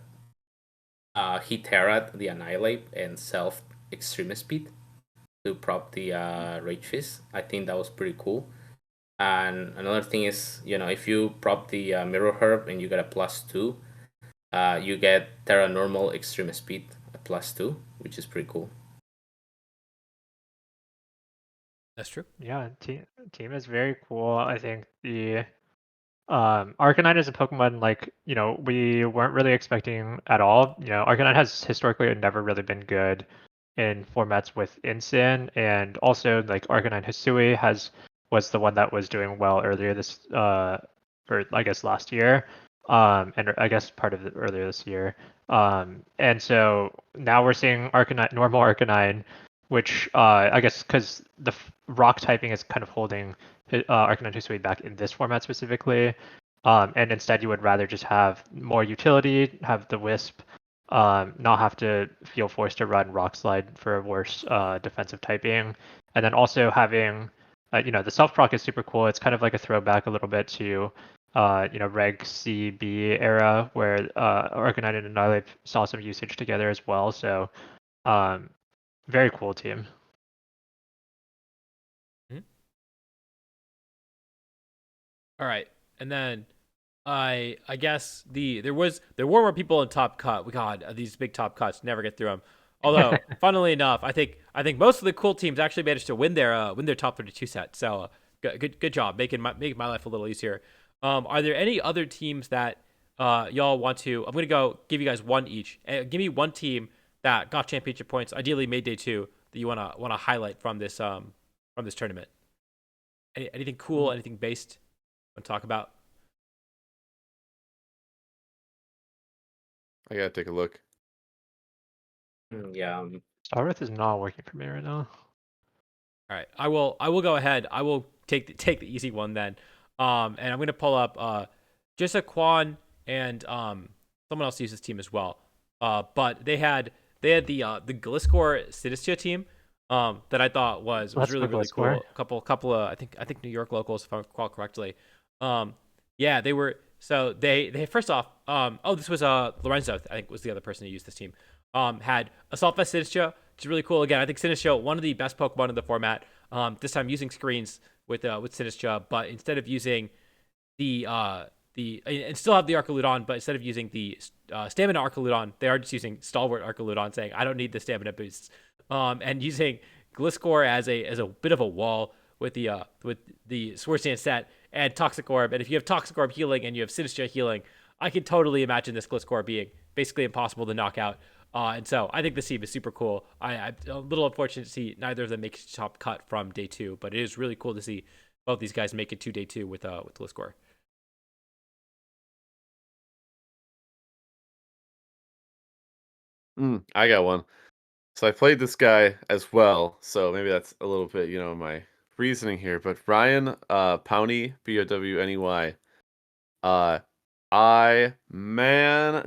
he terra'd the Annihilate and self Extreme Speed to prop the Rage Fist. I think that was pretty cool. And another thing is, if you prop the Mirror Herb and you get a +2, you get Terra Normal Extreme Speed at +2, which is pretty cool. That's true. Yeah, team is very cool. I think the Arcanine is a Pokemon like, we weren't really expecting at all. Arcanine has historically never really been good in formats with Incin, and also like Arcanine Hisui was the one that was doing well earlier this or I guess last year. And I guess part of it earlier this year. And so now we're seeing normal Arcanine, which I guess because the rock typing is kind of holding Arcanine Hisui back in this format specifically. And instead, you would rather just have more utility, have the Wisp, not have to feel forced to run Rock Slide for a worse defensive typing. And then also having, the self proc is super cool. It's kind of like a throwback a little bit to, Reg CB era where Arcanine and Annihilate saw some usage together as well. So, very cool team. All right, and then I guess there were more people in top cut. God, these big top cuts never get through them. Although, funnily enough, I think most of the cool teams actually managed to win their top 32 set. So good job making my life a little easier. Are there any other teams that y'all want to? I'm gonna go give you guys one each. Give me one team that got championship points, ideally made day 2, that you wanna highlight from this tournament. Anything cool? Anything based? Want to talk about? I gotta take a look. Yeah. Starwrath is not working for me right now. All right, I will go ahead. I will take the easy one then. And I'm gonna pull up just a Quan and someone else used this team as well. But they had the Gliscor Sinistia team that I thought was really cool. Couple of I think New York locals, if I recall correctly. Yeah, they were. So they first off, this was Lorenzo, I think was the other person who used this team. Had Assault Vest Sinistia, which is really cool. Again, I think Sinistia, one of the best Pokemon in the format. This time using screens with Sinistia, but instead of using and still have the Archaludon, but instead of using the Stamina Archaludon, they are just using Stalwart Archaludon, saying I don't need the Stamina boosts. And using Gliscor as a bit of a wall with the Sword Stance set and Toxic Orb. And if you have Toxic Orb healing and you have Sinistia healing, I can totally imagine this Gliscor being basically impossible to knock out. And so I think this team is super cool. I'm a little unfortunate to see neither of them make top cut from day 2, but it is really cool to see both these guys make it to day 2 with Gliscor. I got one. So I played this guy as well. So maybe that's a little bit, my reasoning here. But Ryan Powney, Bowney,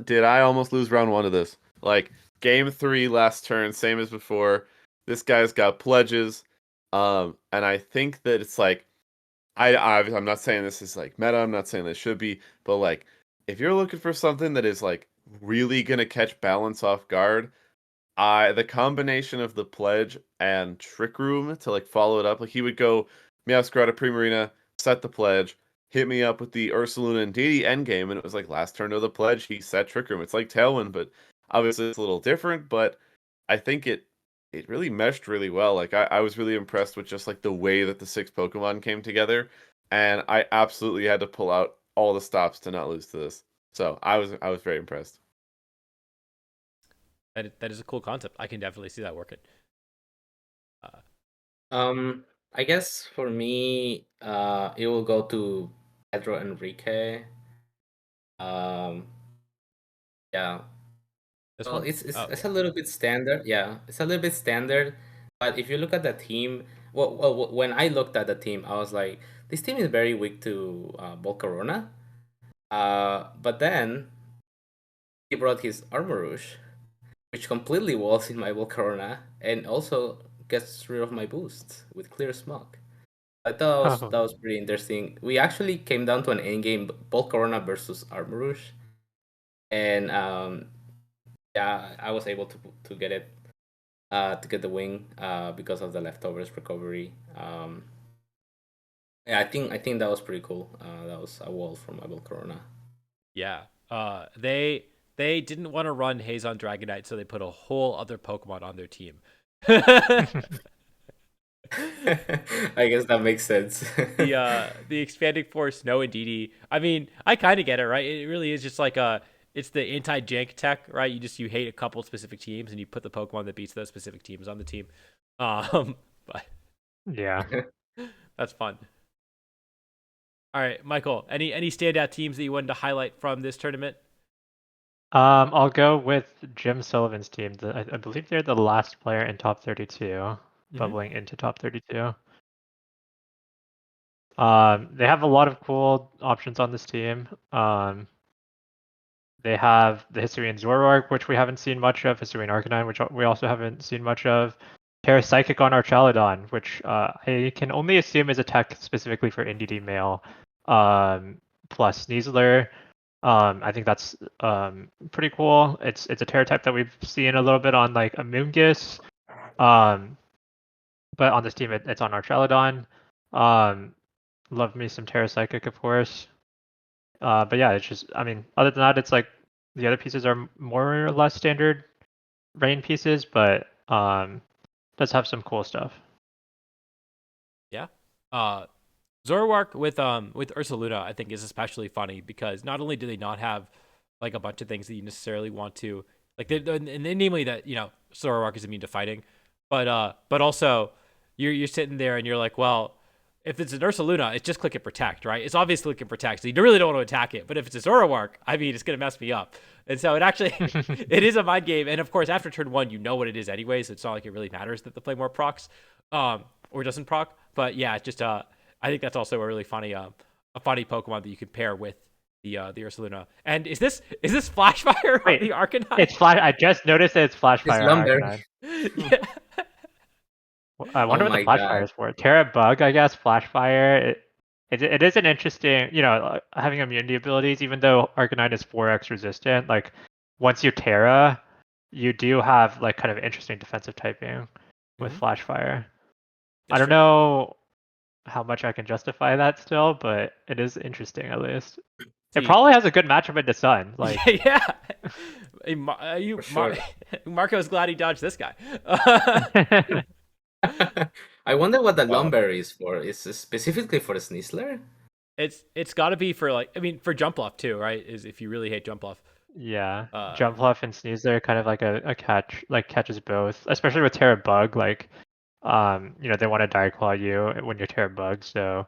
did I almost lose round 1 of this. Like game 3 last turn, same as before. This guy's got pledges. And I think that it's like I'm not saying this is like meta, I'm not saying this should be, but like if you're looking for something that is like really gonna catch balance off guard, the combination of the pledge and Trick Room to like follow it up, like he would go Meowscarada Primarina, set the pledge, hit me up with the Ursaluna and Deity endgame, and it was like last turn of the pledge, he set Trick Room. It's like Tailwind, but obviously it's a little different, but I think it really meshed really well. Like I was really impressed with just like the way that the 6 Pokemon came together, and I absolutely had to pull out all the stops to not lose to this. So I was very impressed. That is a cool concept. I can definitely see that working. I guess for me, it will go to Pedro Enrique. Yeah. This Well, one? it's a little bit standard. Yeah, it's a little bit standard. But if you look at the team, when I looked at the team, I was like, this team is very weak to Volcarona. But then he brought his Armarouge, which completely walls in my Volcarona and also gets rid of my boost with Clear Smog. I thought that was pretty interesting. We actually came down to an endgame Volcarona versus Armarouge, and yeah, I was able to get it to get the wing because of the leftovers recovery. Yeah, I think that was pretty cool. That was a wall from my Volcarona. Yeah. They didn't want to run Haze on Dragonite, so they put a whole other Pokemon on their team. I guess that makes sense. The expanding force, no indeedy. I mean, I kind of get it, right? It really is just like it's the anti-jank tech, right? You hate a couple specific teams and you put the Pokemon that beats those specific teams on the team. But Yeah. that's fun. All right, Michael, any standout teams that you wanted to highlight from this tournament? I'll go with Jim Sullivan's team. I believe they're the last player in top 32, bubbling into top 32. They have a lot of cool options on this team. They have the Hisuian Zoroark, which we haven't seen much of, Hisuian Arcanine, which we also haven't seen much of, Parapsychic on Archaludon, which I can only assume is a tech specifically for NDD male, plus Sneasler. I think that's pretty cool. It's a Terra type that we've seen a little bit on like Amoonguss, but on this team it's on Archaludon. Love me some Terra Psychic, of course. But yeah, it's just, I mean, other than that, it's like the other pieces are more or less standard rain pieces, but does have some cool stuff. Yeah. Zoroark with Ursaluna, I think, is especially funny because not only do they not have like a bunch of things that you necessarily want to like, namely that Zoroark is immune to fighting, but also you're sitting there and you're like, well, if it's an Ursaluna, it's just click and protect, right? It's obviously click and protect, so you really don't want to attack it. But if it's a Zoroark, I mean, it's gonna mess me up. And so it actually it is a mind game. And of course, after turn 1, you know what it is anyway, so it's not like it really matters that the play more procs, or doesn't proc. But yeah, it's just I think that's also a really funny a funny Pokemon that you could pair with the Ursaluna. And is this Flashfire on the Arcanine? It's Flash. I just noticed that it's Flashfire on Lumber. Arcanine. Yeah. I wonder Oh what the my Flashfire God. is for. Terra Bug, I guess. Flashfire. It is an interesting, having immunity abilities. Even though Arcanine is 4x resistant, like once you Terra, you do have like kind of interesting defensive typing with Flashfire. I don't know how much I can justify that still, but it is interesting at least. It probably has a good matchup into Sun. Like yeah. For sure. Marco's glad he dodged this guy. I wonder what the Wow. lumber is for. Is it specifically for Sneasler? It's got to be for for jump off too, right? Is if you really hate jump off. Yeah, Jumpluff and Sneasler kind of like a catch, like catches both, especially with Terra Bug. Like, they want to die claw you when you're Terra Bug, so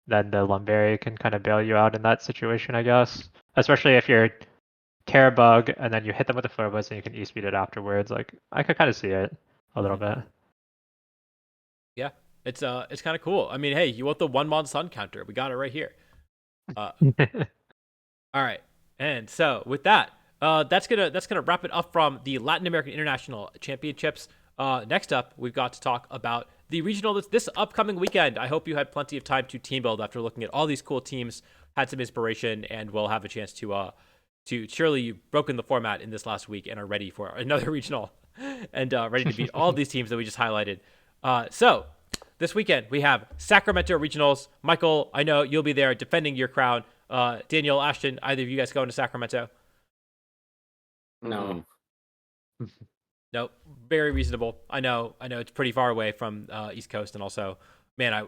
then the Lumberry can kind of bail you out in that situation, I guess. Especially if you're Terra Bug and then you hit them with a Phobos and you can E-speed it afterwards. Like, I could kind of see it a little bit. Yeah, it's kind of cool. I mean, hey, you want the 1-mon Sun counter? We got it right here. All right, and so with that, that's gonna wrap it up from the Latin American International Championships. Next up, we've got to talk about the regional this upcoming weekend. I hope you had plenty of time to team build after looking at all these cool teams, had some inspiration, and will have a chance to surely you've broken the format in this last week and are ready for another regional and ready to beat all of these teams that we just highlighted. So this weekend we have Sacramento regionals. Michael, I know you'll be there defending your crown. Daniel, Ashton, either of you guys going to Sacramento? No. Nope. Very reasonable. I know it's pretty far away from East Coast, and also, man,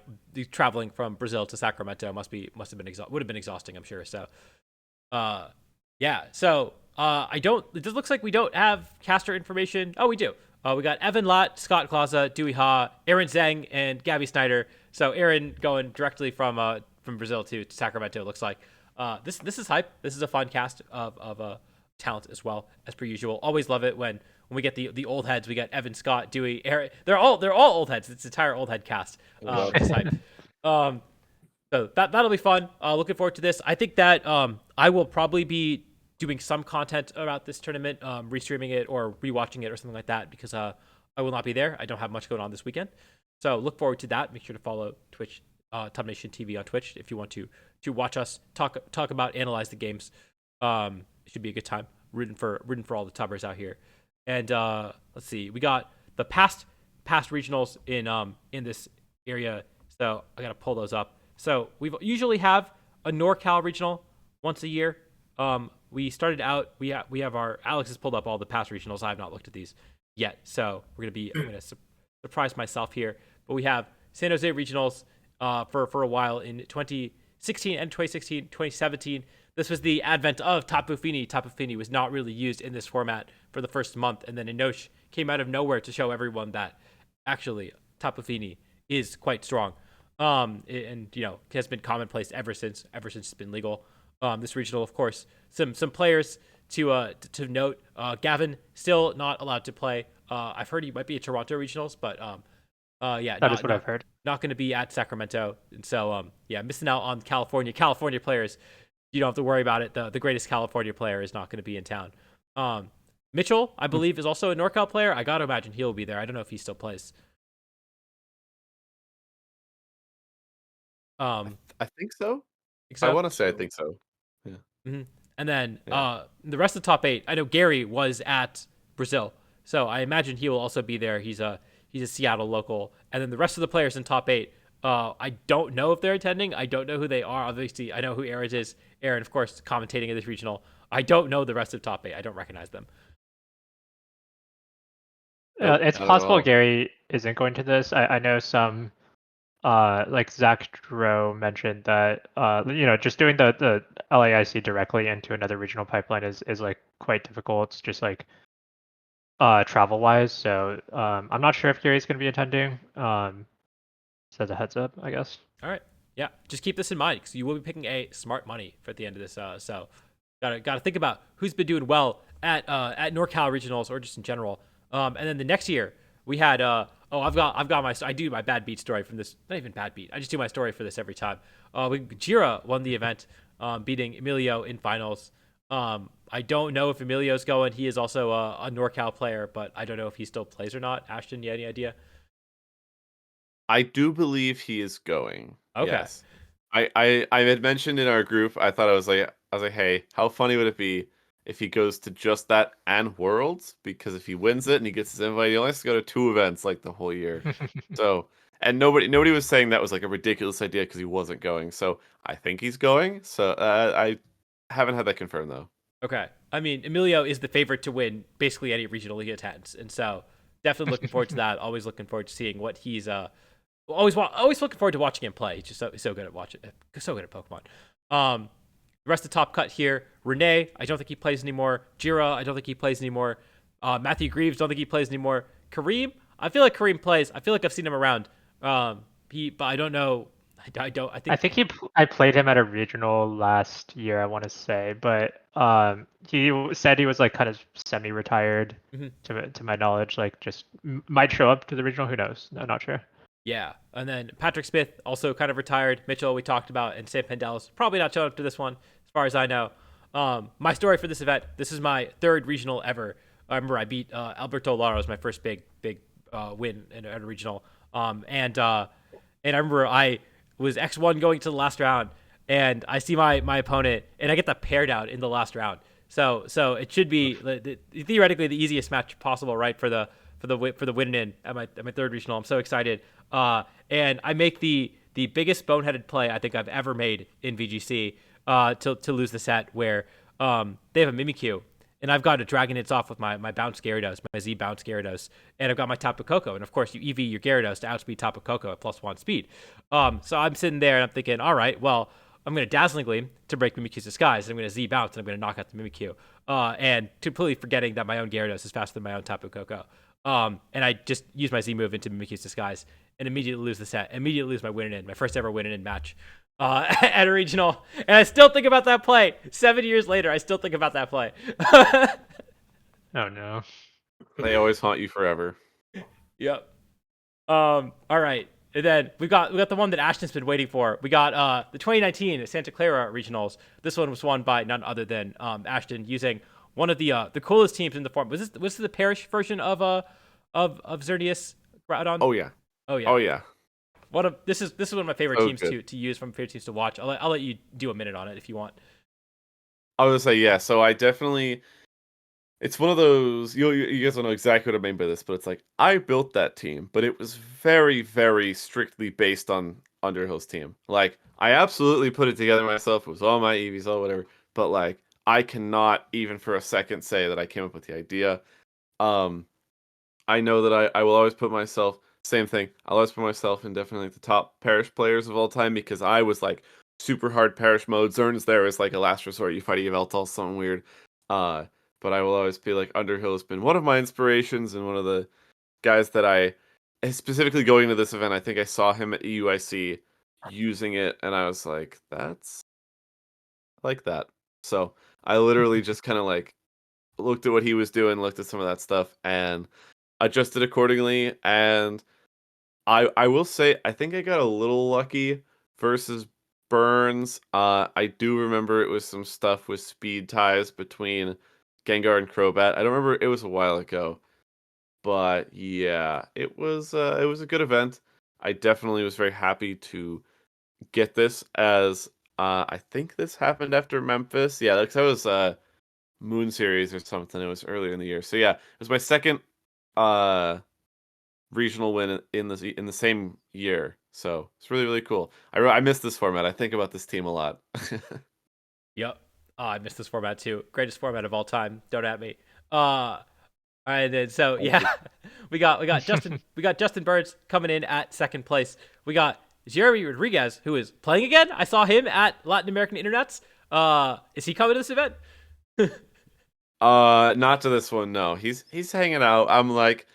traveling from Brazil to Sacramento would have been exhausting, I'm sure. So, yeah. So, it just looks like we don't have caster information. Oh, we do. We got Evan Lott, Scott Clausa, Dewey Ha, Aaron Zhang, and Gabby Snyder. So Aaron going directly from Brazil to Sacramento. It looks like this is hype. This is a fun cast of talent as well as per usual. Always love it when we get the old heads. We got Evan, Scott, Dewey, Aaron. They're all old heads. It's an entire old head cast. This hype. So that'll be fun. Looking forward to this. I think that I will probably be doing some content about this tournament, restreaming it or rewatching it or something like that, because I will not be there. I don't have much going on this weekend. So look forward to that. Make sure to follow Twitch, Tub Nation TV on Twitch if you want to watch us talk about, analyze the games. It should be a good time. Rooting for all the tubbers out here. And let's see, we got the past regionals in this area. So I gotta pull those up. So we usually have a NorCal regional once a year. We started out. We have our Alex has pulled up all the past regionals. I have not looked at these yet, so I'm gonna surprise myself here. but we have San Jose regionals for a while in 2016 and 2016, 2017. This was the advent of Tapu Fini. Tapu Fini was not really used in this format for the first month, and then Inosh came out of nowhere to show everyone that actually Tapu Fini is quite strong. And has been commonplace ever since it's been legal. This regional, of course, some players to note. Gavin still not allowed to play. I've heard he might be at Toronto regionals, but that is what I've heard. Not going to be at Sacramento, and so missing out on California players. You don't have to worry about it. The greatest California player is not going to be in town. Mitchell, I believe, is also a NorCal player. I got to imagine he'll be there. I don't know if he still plays. I think so. I want to say I think so. Yeah. Mm-hmm. And then the rest of the top 8, I know Gary was at Brazil, so I imagine he will also be there. He's a Seattle local. And then the rest of the players in top 8, I don't know if they're attending. I don't know who they are. Obviously, I know who Aaron is. Aaron, of course, commentating in this regional. I don't know the rest of top 8. I don't recognize them. It's possible Gary isn't going to this. I know some, like Zach Dro mentioned that, just doing the LAIC directly into another regional pipeline is like quite difficult. It's just like travel wise. So I'm not sure if Gary's going to be attending. So as a heads up, I guess. All right. Yeah. Just keep this in mind because you will be picking a smart money for at the end of this. So gotta think about who's been doing well at NorCal regionals or just in general. And then the next year we had I do my bad beat story from this. Not even bad beat. I just do my story for this every time. Jira won the event, beating Emilio in finals. I don't know if Emilio's going. He is also a NorCal player, but I don't know if he still plays or not. Ashton, you have any idea? I do believe he is going. Okay. Yes. I had mentioned in our group, I was like, hey, how funny would it be if he goes to just that and Worlds? Because if he wins it and he gets his invite, he only has to go to 2 events like the whole year. So, and nobody was saying that was like a ridiculous idea because he wasn't going. So I think he's going. So I haven't had that confirmed though. Okay. I mean, Emilio is the favorite to win basically any regional he attends, and so definitely looking forward to that. Always looking forward to seeing what he's always looking forward to watching him play. He's just so good at so good at Pokemon. The rest of the top cut here, Renee, I don't think he plays anymore. Jira, I don't think he plays anymore. Matthew Greaves, don't think he plays anymore. Kareem, I feel like Kareem plays. I feel like I've seen him around. But I don't know. I think I played him at a regional last year, I want to say, but he said he was like kind of semi-retired to my knowledge, like just might show up to the regional. Who knows? I'm not sure. Yeah, and then Patrick Smith also kind of retired. Mitchell, we talked about, and Sam Pendel's probably not showing up to this one, as far as I know. My story for this event, this is my 3rd regional ever. I remember I beat Alberto Lara, was my first big win at a regional. And I remember I was X1 going to the last round, and I see my opponent, and I get the pair down in the last round. So it should be theoretically the easiest match possible, right, for the win in at my 3rd regional. I'm so excited. And I make the biggest boneheaded play I think I've ever made in VGC to lose the set, where they have a Mimikyu, and I've got a Dragonit's off with my bounce Gyarados, my Z bounce Gyarados, and I've got my Tapu Koko, and of course you EV your Gyarados to outspeed Tapu Koko at +1 speed. So I'm sitting there and I'm thinking, all right, well, I'm going to Dazzling Gleam to break Mimikyu's disguise, and I'm going to Z bounce and I'm going to knock out the Mimikyu, and completely forgetting that my own Gyarados is faster than my own Tapu Koko. And I just use my Z move into Mimikyu's disguise and immediately lose the set, immediately lose my win-in, my first ever win-in match at a regional. And I still think about that play. 7 years later, I still think about that play. Oh, no. They always haunt you forever. Yep. All right. And then we got the one that Ashton's been waiting for. We got the 2019 Santa Clara regionals. This one was won by none other than Ashton using one of the coolest teams in the form. Was this the Parish version of Xerneas Groudon? Oh yeah. This is one of my favorite teams to use, from favorite teams to watch. I'll let you do a minute on it if you want. I was gonna say yeah. So I definitely, it's one of those you guys don't know exactly what I mean by this, but it's like I built that team, but it was very very strictly based on Underhill's team. Like I absolutely put it together myself. It was all my EVs, all whatever. But like I cannot even for a second say that I came up with the idea. I know that I will always put myself Same thing. I'll always put myself in definitely the top Parish players of all time because I was like super hard Parish mode. Zern's there is like a last resort. You fight Yveltal, something weird. Uh, but I will always be like Underhill has been one of my inspirations and one of the guys that I specifically going to this event. I think I saw him at EUIC using it, and I was like, that's like that. So I literally just kind of like looked at what he was doing, looked at some of that stuff, and adjusted accordingly. And I will say I think I got a little lucky versus Burns. I do remember it was some stuff with speed ties between Gengar and Crobat. I don't remember, it was a while ago. But yeah, it was a good event. I definitely was very happy to get this as I think this happened after Memphis. Yeah, because that was Moon Series or something. It was earlier in the year. So yeah, it was my second uh regional win in the same year. So it's really really cool. I miss this format. I think about this team a lot. Yep. I missed this format too. Greatest format of all time. Don't at me. And then so yeah, we got Justin Birds coming in at second place. We got Jeremy Rodriguez, who is playing again. I saw him at Latin American Internets. Is he coming to this event? Not to this one. No, he's hanging out. I'm like,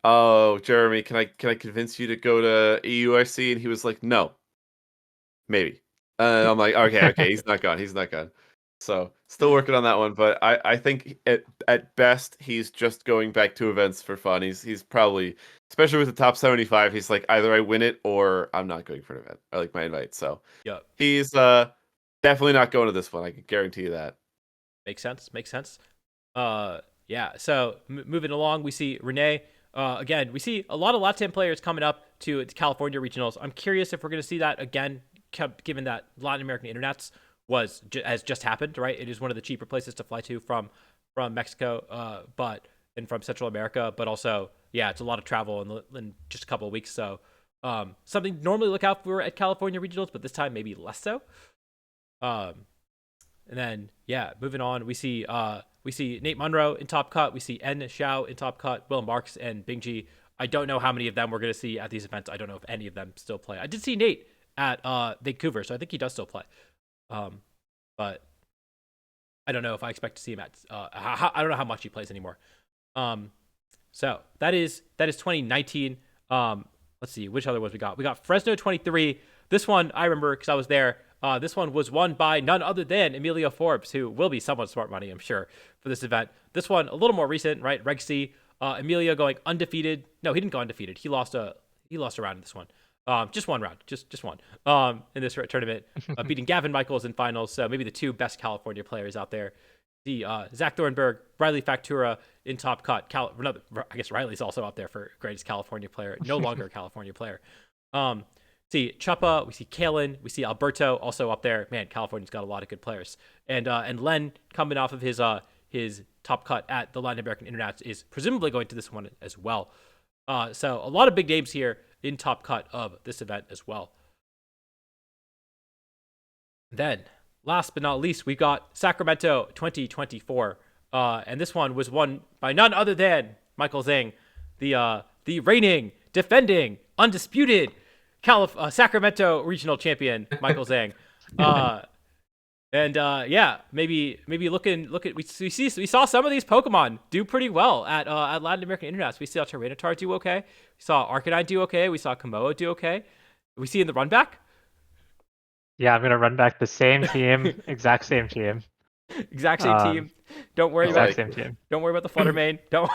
oh, Jeremy, can I convince you to go to EUIC? And he was like, no, maybe. I'm like, okay, he's not gone. He's not gone. So still working on that one, but I think at best he's just going back to events for fun. He's probably, especially with the top 75, he's like either I win it or I'm not going for an event. I like my invite. So Yeah, he's definitely not going to this one. I can guarantee you that. makes sense. Yeah. So moving along, we see Renee. Again, we see a lot of Latin players coming up to California regionals. I'm curious if we're going to see that again, given that Latin American Internets has just happened, right? It is one of the cheaper places to fly to from Mexico, and from Central America, but also, yeah, it's a lot of travel in just a couple of weeks. So something to normally look out for at California regionals, but this time maybe less so. And then, yeah, moving on, we see Nate Monroe in Top Cut. We see N Xiao in Top Cut, Will Marks and Bingji. I don't know how many of them we're going to see at these events. I don't know if any of them still play. I did see Nate at Vancouver, so I think he does still play. But I don't know if I expect to see him at. I don't know how much he plays anymore. So that is 2019. Let's see which other ones we got. We got Fresno 23. This one I remember because I was there. This one was won by none other than Emilio Forbes, who will be somewhat smart money, I'm sure, for this event. This one a little more recent, right? Reg C. Emilio going undefeated. No, he didn't go undefeated. He lost a round in this one. Just one round, just one. In this tournament, beating Gavin Michaels in finals. So maybe the two best California players out there. The Zach Thornberg, Riley Factura in Top Cut. I guess Riley's also out there for greatest California player. No longer a California player. See Chuppa, we see Kalen, we see Alberto also up there. Man, California's got a lot of good players. And Len coming off of his Top Cut at the Latin American Internet is presumably going to this one as well. So a lot of big names here in Top Cut of this event as well. Then, last but not least, we got Sacramento 2024. And this one was won by none other than Michael Zhang, the reigning, defending, undisputed Sacramento regional champion, Michael Zhang. Yeah, maybe we saw some of these Pokemon do pretty well at Latin American Internet. We saw Tyranitar do okay. We saw Arcanine do okay. We saw Komoa do okay. We see in the run back. Yeah, I'm gonna run back the same team, exact same team. Exact same team. Don't worry about same team. Don't worry about the Fluttermane. Don't.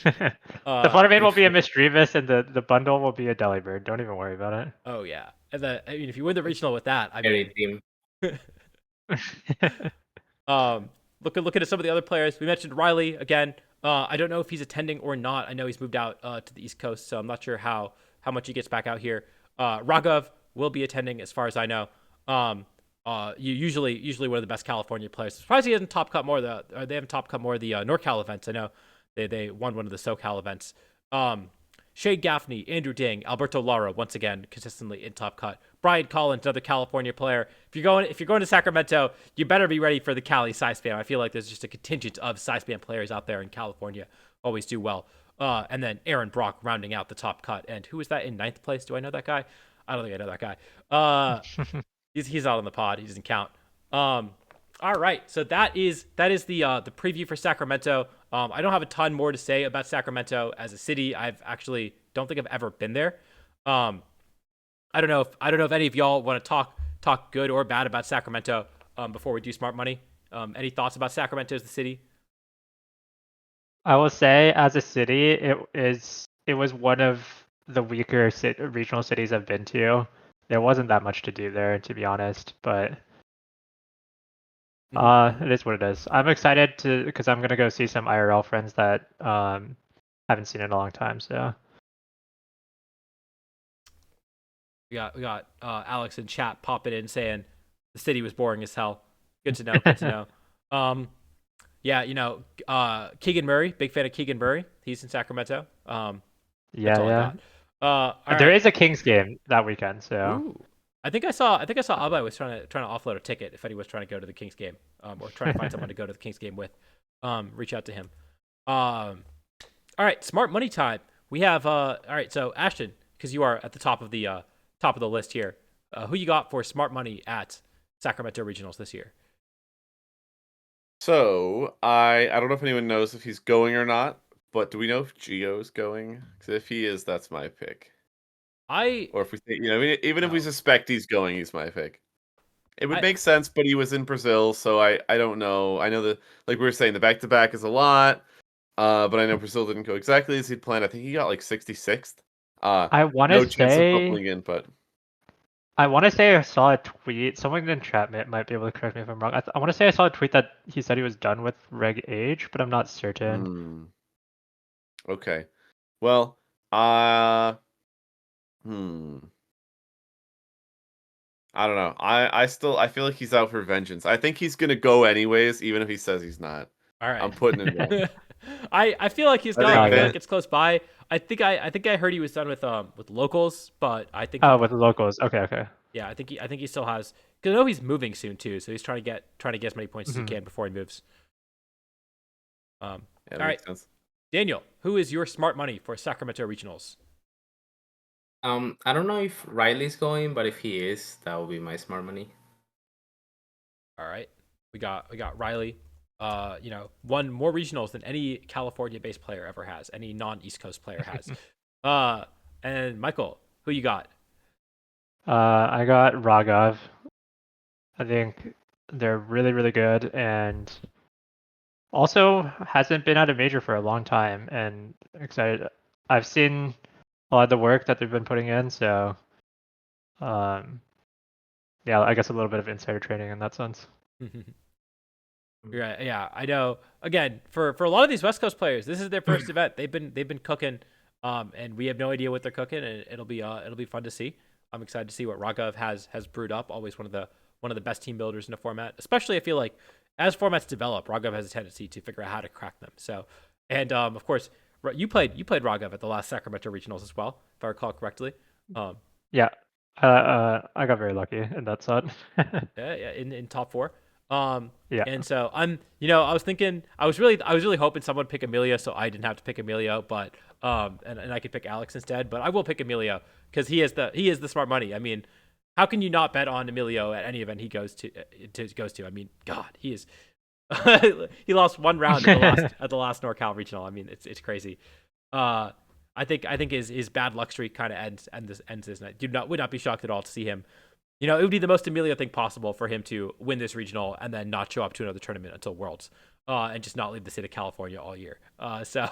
The Fluttermane will be a Misdreavus, and the bundle will be a Delibird. Don't even worry about it. Oh yeah, and if you win the regional with that, team. Looking at some of the other players, we mentioned Riley again. I don't know if he's attending or not. I know he's moved out to the East Coast, so I'm not sure how much he gets back out here. Raghav will be attending, as far as I know. Usually one of the best California players. Surprised he hasn't top cut more. They haven't top cut more of the NorCal events. I know they won one of the SoCal events. Shane Gaffney, Andrew Ding, Alberto Lara, once again consistently in Top Cut. Brian Collins, another California player. If you're going to Sacramento, you better be ready for the Cali Sci Spam. I feel like there's just a contingent of Sci Spam players out there in California. Always do well. And then Aaron Brock rounding out the top cut. And who is that in 9th place? Do I know that guy? I don't think I know that guy. He's out on the pod. He doesn't count. All right, so that is the preview for Sacramento. I don't have a ton more to say about Sacramento as a city. Don't think I've ever been there. I don't know if any of y'all want to talk good or bad about Sacramento before we do smart money. Any thoughts about Sacramento as the city? I will say, as a city, it was one of the weaker regional cities I've been to. There wasn't that much to do there, to be honest, but it is what it is. I'm excited because I'm gonna go see some IRL friends that haven't seen in a long time. So we got Alex in chat popping in saying the city was boring as hell. Good to know. Good to know. Yeah, Keegan Murray, big fan of Keegan Murray. He's in Sacramento. That's all I got. There is a Kings game that weekend, so. Ooh. I think I saw Abai was trying to offload a ticket if he was trying to go to the Kings game, or trying to find someone to go to the Kings game with. Reach out to him. All right, smart money time. We have all right. So Ashton, because you are at the top of the list here, who you got for smart money at Sacramento Regionals this year? So I don't know if anyone knows if he's going or not, but do we know if Gio's going? Because if he is, that's my pick. Or if we think, even if we suspect he's going, he's my pick. It would make sense, but he was in Brazil, so I don't know. I know that, like we were saying, the back-to-back is a lot, but I know Brazil didn't go exactly as he'd planned. I think he got like 66th. I want to no chance of bubbling in, but I want to say I saw a tweet. Someone in chat might be able to correct me if I'm wrong. I want to say I saw a tweet that he said he was done with Reg Age, but I'm not certain. Okay. Well, I don't know. I feel like he's out for vengeance. I think he's gonna go anyways, even if he says he's not. All right. I'm putting it down. I feel like he's going. I feel like it's close by. I think I heard he was done with locals, but I think with locals. Okay. Yeah, I think he still has, because I know he's moving soon too, so he's trying to get as many points as he can before he moves. All right, sense. Daniel, who is your smart money for Sacramento Regionals? I don't know if Riley's going, but if he is, that will be my smart money. All right, we got Riley. Won more regionals than any California-based player ever has, any non-East Coast player has. And Michael, who you got? I got Raghav. I think they're really, really good, and also hasn't been at a major for a long time, and excited. I've seen a lot of the work that they've been putting in, so yeah, I guess a little bit of insider training in that sense. Yeah, I know. Again, for a lot of these West Coast players, this is their first event. They've been cooking, and we have no idea what they're cooking, and it'll be fun to see. I'm excited to see what Raghav has brewed up. Always one of the best team builders in a format. Especially I feel like as formats develop, Raghav has a tendency to figure out how to crack them. So, and of course, you played Raghav at the last Sacramento Regionals as well, if I recall correctly. Yeah, I got very lucky in that set. yeah, in top 4. Yeah. And so I was really hoping someone would pick Emilio so I didn't have to pick Emilio, but and I could pick Alex instead, but I will pick Emilio because he is the smart money. I mean, how can you not bet on Emilio at any event he goes to? I mean, God, he is. He lost one round at the last NorCal regional. I mean, it's crazy. I think his bad luck streak kind of ends this night. Would not be shocked at all to see him. It would be the most Emilio thing possible for him to win this regional and then not show up to another tournament until Worlds, and just not leave the state of California all year. So,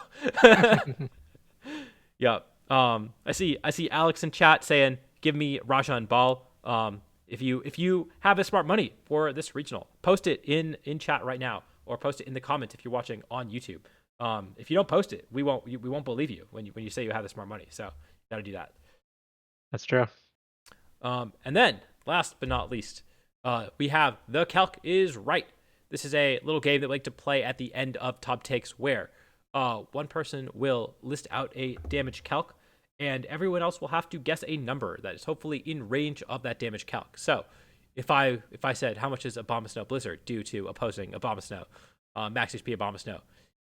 yeah. I see Alex in chat saying, "Give me Rajan Ball." If you have a smart money for this regional, post it in chat right now, or post it in the comments if you're watching on YouTube. If you don't post it, we won't believe you when you say you have the smart money. So, you got to do that. That's true. And then, last but not least, we have the Calc is right. This is a little game that we like to play at the end of top takes where one person will list out a damage calc and everyone else will have to guess a number that is hopefully in range of that damage calc. So if I said how much is Abomasnow Blizzard due to opposing Abomasnow, max HP Abomasnow,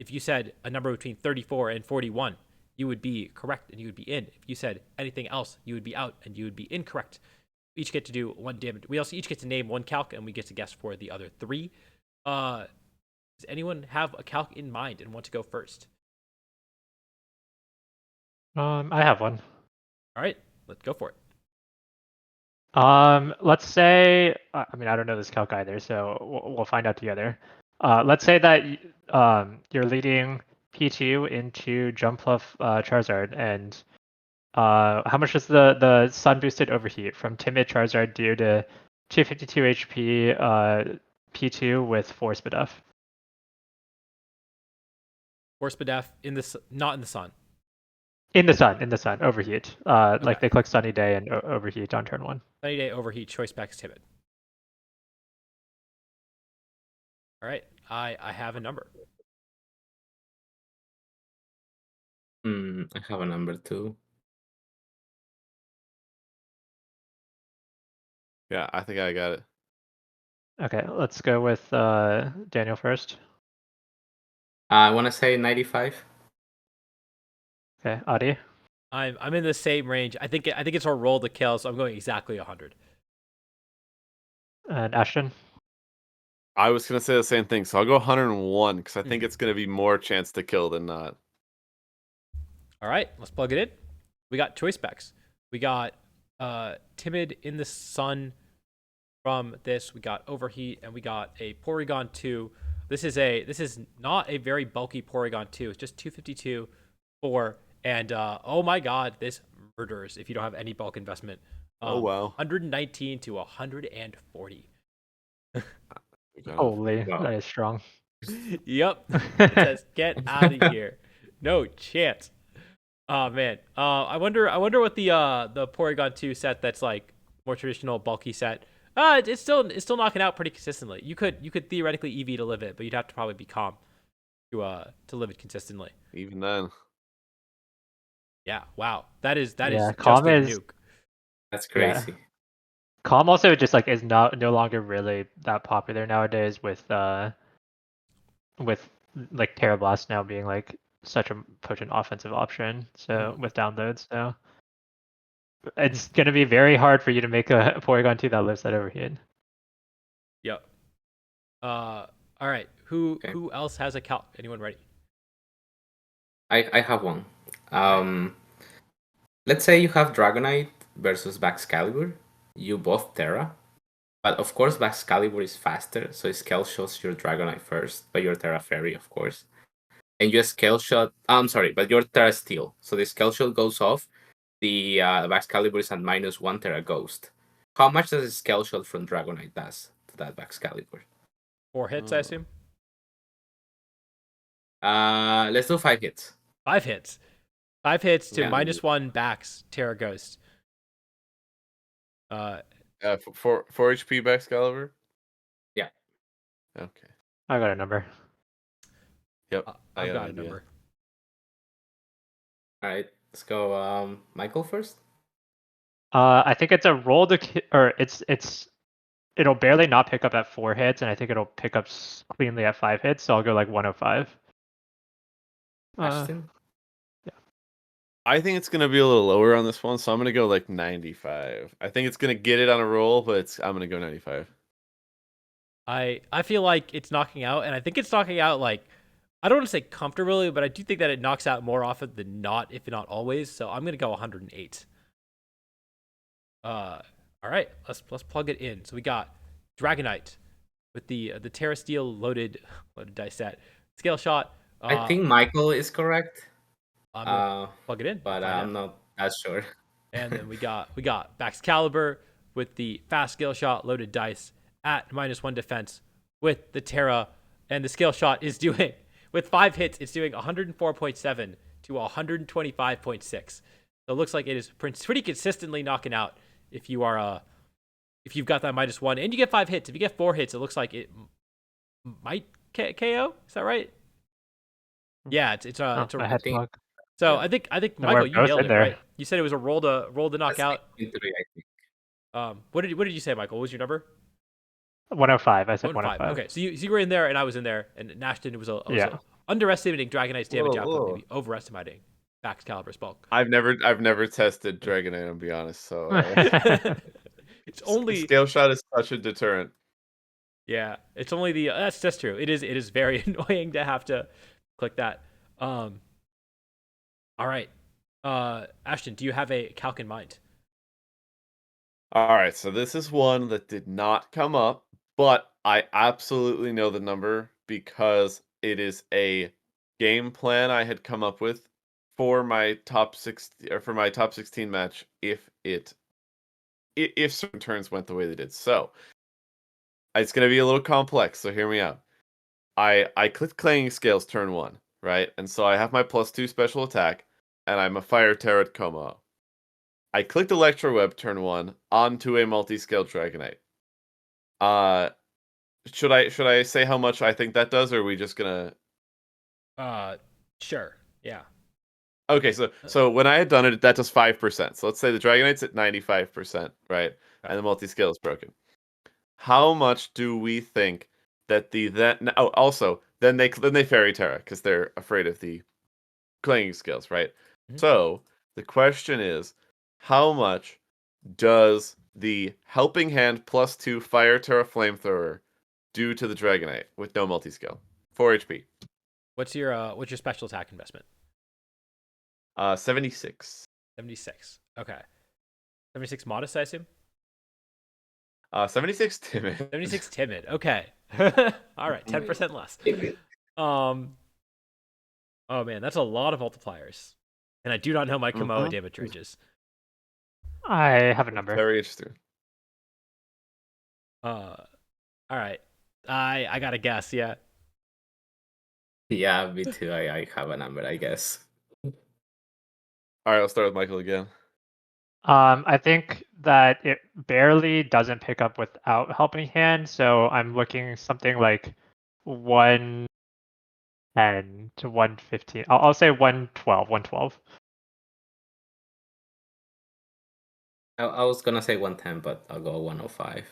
if you said a number between 34 and 41, you would be correct and you would be in. If you said anything else, you would be out and you would be incorrect. We each get to do one damage. We also each get to name one calc and we get to guess for the other 3. Does anyone have a calc in mind and want to go first? I have one. All right, let's go for it. Let's say, I mean, I don't know this calc either, so we'll find out together. Let's say that you're leading P2 into Jump Fluff Charizard, and how much does the Sun boosted overheat from Timid Charizard do to 252 HP P2 with Force Buff? Force Badef not in the sun. In the sun, overheat. Like Okay. they click Sunny Day and overheat on turn 1. Sunny Day, overheat, choice specs, timid. All right, I have a number. I have a number too. Yeah, I think I got it. Okay, let's go with Daniel first. I want to say 95. Okay, Adi. I'm in the same range. I think it's our roll to kill, so I'm going exactly 100. And Ashton. I was gonna say the same thing, so I'll go 101 because I think it's gonna be more chance to kill than not. All right, let's plug it in. We got choice specs. We got timid in the sun from this. We got overheat, and we got a Porygon 2. This is not a very bulky Porygon 2. It's just 252, 4, and oh my god, this murders if you don't have any bulk investment. Oh wow. 119 to 140. Holy, Wow. that is strong. Yep. It says get out of here. No chance. Oh man. I wonder what the Porygon 2 set that's like more traditional bulky set. It's still knocking out pretty consistently. You could theoretically EV to live it, but you'd have to probably be calm to live it consistently. Even then. Yeah. Wow. That is Yeah, just a calm is- nuke. That's crazy. Calm also just like is no longer really that popular nowadays with like Terra Blast now being like such a potent offensive option. So with downloads, so it's gonna be very hard for you to make a Porygon 2 that lives that overheat. Yep. All right. Who Okay. who else has a calc? Anyone ready? I have one. Let's say you have Dragonite versus Baxcalibur. You both Terra. But of course, Baxcalibur is faster, so Scale shots your Dragonite first, but your Terra Fairy, of course. And you Scale shot. I'm sorry, but your Terra Steel. So the Scale shot goes off. The Baxcalibur is at -1 Terra Ghost. How much does a Scale shot from Dragonite does to that Baxcalibur? 4 hits, I assume. Let's do 5 hits. 5 hits. 5 hits to Yeah. -1 Bax Terra Ghost. For 4 HP Baxcalibur? Yeah. Okay. I got a number. Yep. I've got a an idea. number. All right, let's go. Michael first. I think it's a roll to or it'll barely not pick up at 4 hits, and I think it'll pick up cleanly at 5 hits. So I'll go like 105. Ashton. I think it's gonna be a little lower on this one, so I'm gonna go like 95. I think it's gonna get it on a roll, but I'm gonna go 95. I feel like it's knocking out, and I think it's knocking out like, I don't want to say comfortably, but I do think that it knocks out more often than not, if not always. So I'm gonna go 108. All right, let's plug it in. So we got Dragonite with the Terra Steel loaded dice set. Scale shot. I think Michael is correct. I'm gonna plug it in, But I'm not that sure. And then we got Baxcalibur with the fast skill shot loaded dice at -1 defense with the Terra, and the skill shot is doing with 5 hits. It's doing 104.7 to 125.6. So it looks like it is pretty consistently knocking out. If you are if you've got that -1 and you get 5 hits, if you get 4 hits, it looks like it might KO. Is that right? Yeah, it's a I had think- plug. so Yeah. I think we're Michael, you both nailed in it, there. right? You said it was a roll to knock That's out. 63, I think. What did you say, Michael? What was your number? 105. I said 105. 105. Okay, so you were in there and I was in there, and Ashton was Yeah. underestimating Dragonite's damage Whoa, output, whoa. maybe overestimating. Max Caliber's bulk. I've never tested Dragonite, I'll be honest. So It's only scale shot is such a deterrent. yeah. It's only the that's true. It is very annoying to have to click that. All right. Ashton, do you have a calc in mind? All right, so this is one that did not come up, but I absolutely know the number because it is a game plan I had come up with for my top 60 or for my top 16 match if certain turns went the way they did. So, it's going to be a little complex, so hear me out. I clicked Clanging Scales turn 1, right? And so I have my +2 special attack and I'm a Fire Terror at Como. I clicked Electro Web turn 1 onto a multi-scale Dragonite. Uh, should I say how much I think that does, or are we just gonna? Sure. Yeah. Okay, so when I had done it, that does 5%. So let's say the Dragonite's at 95%, right? Okay. And the multi-scale is broken. How much do we think that also then they Fairy Terra because they're afraid of the Clanging Scales, right? Mhm. So the question is, how much does the Helping Hand +2 Fire Terra Flamethrower do to the Dragonite with no multi-scale? 4 HP. What's your special attack investment? 76. 76. Okay. 76 modest, I assume. 76 timid. 76 timid. Okay. All right. 10% less. Oh man, that's a lot of multipliers, and I do not know my Komoa damage ranges. I have a number. Very interesting. All right. I gotta guess. Yeah. Yeah, me too. I have a number, I guess. All right, I'll start with Michael again. I think that it barely doesn't pick up without Helping Hand, so I'm looking something like 110 to 115. I'll say 112, 112. I was gonna say 110, but I'll go 105.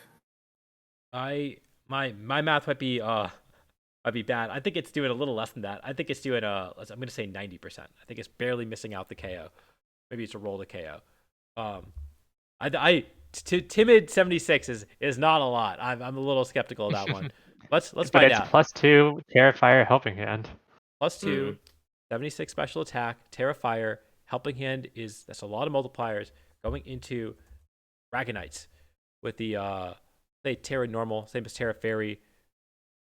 My math might be bad. I think it's doing a little less than that. I think it's doing I'm gonna say 90%. I think it's barely missing out the KO. Maybe it's a roll to KO. Timid 76 is not a lot. I'm a little skeptical of that one. Let's But find it's out. +2 Terrifier Helping Hand. +2, 76 special attack, Terrifier, Helping Hand that's a lot of multipliers going into Dragonites with the say Terra normal, same as Terra Fairy.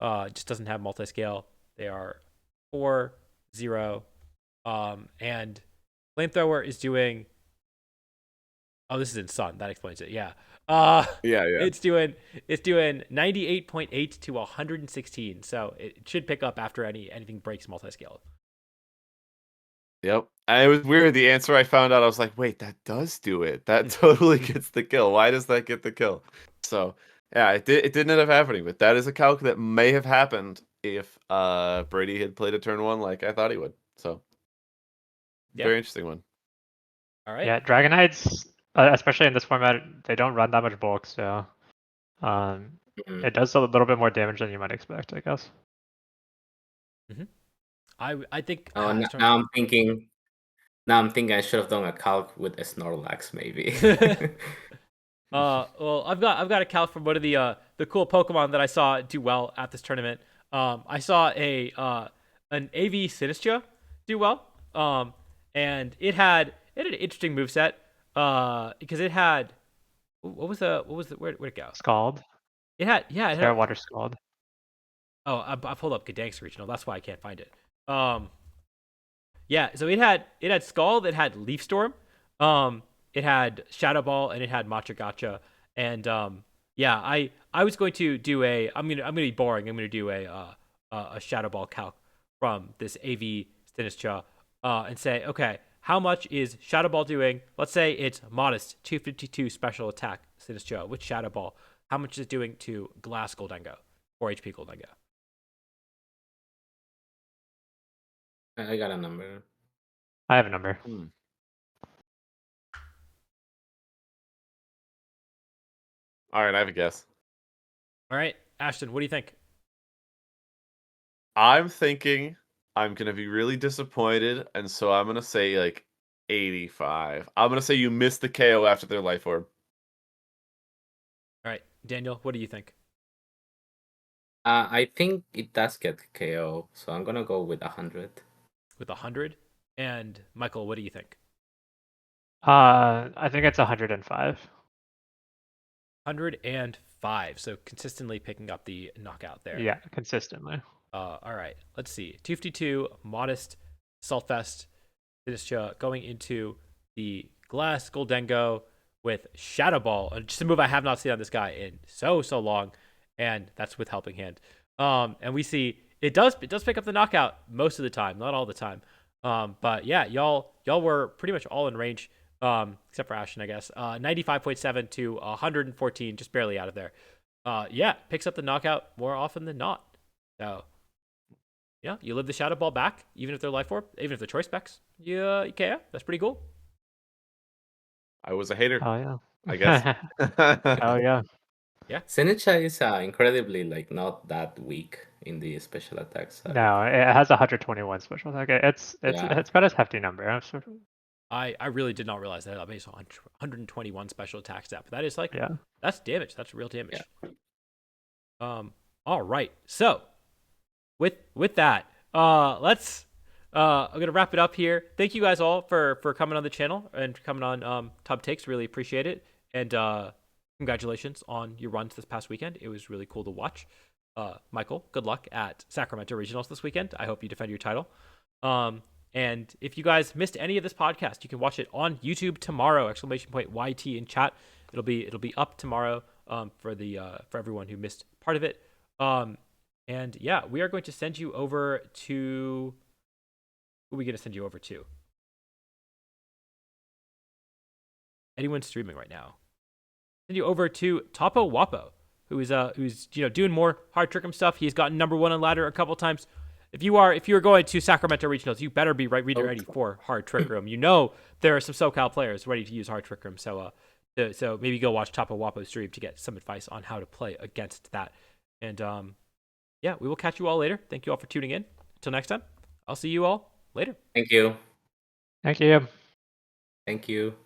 Just doesn't have multi-scale. They are 4, 0. And Flamethrower is doing this is in Sun. That explains it. Yeah. Yeah. It's doing 98.8 to 116. So it should pick up after anything breaks multi-scale. Yep. And it was weird. The answer I found out, I was like, wait, that does do it. That totally gets the kill. Why does that get the kill? So yeah, it didn't end up happening, but that is a calc that may have happened if Brady had played a turn 1 like I thought he would. So very interesting one. All right. Yeah, Dragonites, especially in this format, they don't run that much bulk, so it does a little bit more damage than you might expect, I guess. Mm-hmm. I think. Now I'm thinking. Now I'm thinking I should have done a calc with a Snorlax, maybe. Well, I've got a calc from one of the cool Pokemon that I saw do well at this tournament. I saw an AV Sinistcha do well. And it had an interesting moveset. Because it had where'd it go? Scald. It had Fairwater Scald. Oh, I pulled up Gdańsk Regional. That's why I can't find it. Yeah, so it had Scald, it had Leaf Storm, it had Shadow Ball, and it had Matcha Gotcha. And yeah, I was going to do I'm gonna be boring. I'm gonna do a Shadow Ball calc from this AV Sinistcha, and say, okay, how much is Shadow Ball doing? Let's say it's modest 252 special attack Sinistcha with Shadow Ball. How much is it doing to Glass Goldengo, 4 HP Goldengo? I got a number. I have a number. All right, I have a guess. All right, Ashton, what do you think? I'm thinking I'm gonna be really disappointed, and so I'm gonna say like 85. I'm gonna say you missed the KO after their life orb. All right, Daniel, what do you think? I think it does get KO, so I'm gonna go with 100. With 100? And Michael, what do you think? I think it's 105. 105. So consistently picking up the knockout there. Yeah, consistently. All right, let's see. 252, Modest, Saltfest, going into the Glass Goldengo with Shadow Ball, just a move I have not seen on this guy in so long, and that's with Helping Hand. And we see it does pick up the knockout most of the time, not all the time. But yeah, y'all were pretty much all in range, except for Ashton, I guess. 95.7 to 114, just barely out of there. Yeah, picks up the knockout more often than not. So yeah, you live the Shadow Ball back, even if they're Life Orb, even if they're choice specs. Yeah, okay, that's pretty cool. I was a hater, Oh yeah. I guess. Oh yeah. Yeah. Seneca is incredibly like not that weak in the special attack side. No, it has 121 special attack. It's got a hefty number. I really did not realize that. I mean, it's 121 special attack stat, but that is like, Yeah. that's damage. That's real damage. Yeah. All right. So with that, let's I'm gonna wrap it up here. Thank you guys all for coming on the channel and coming on Top Takes. Really appreciate it. And congratulations on your runs this past weekend. It was really cool to watch. Michael, good luck at Sacramento Regionals this weekend. I hope you defend your title. And if you guys missed any of this podcast, you can watch it on YouTube tomorrow. !YT in chat. It'll be up tomorrow for everyone who missed part of it. And yeah, we are going to send you over to. Who are we going to send you over to? Anyone streaming right now? Send you over to Topo Wapo, who's doing more hard trick'em stuff. He's gotten #1 on ladder a couple times. If you're going to Sacramento Regionals, you better be ready for hard trick room. You know there are some SoCal players ready to use hard trick room, so maybe go watch Topo Wapo's stream to get some advice on how to play against that. And yeah, we will catch you all later. Thank you all for tuning in. Until next time, I'll see you all later. Thank you. Thank you. Thank you.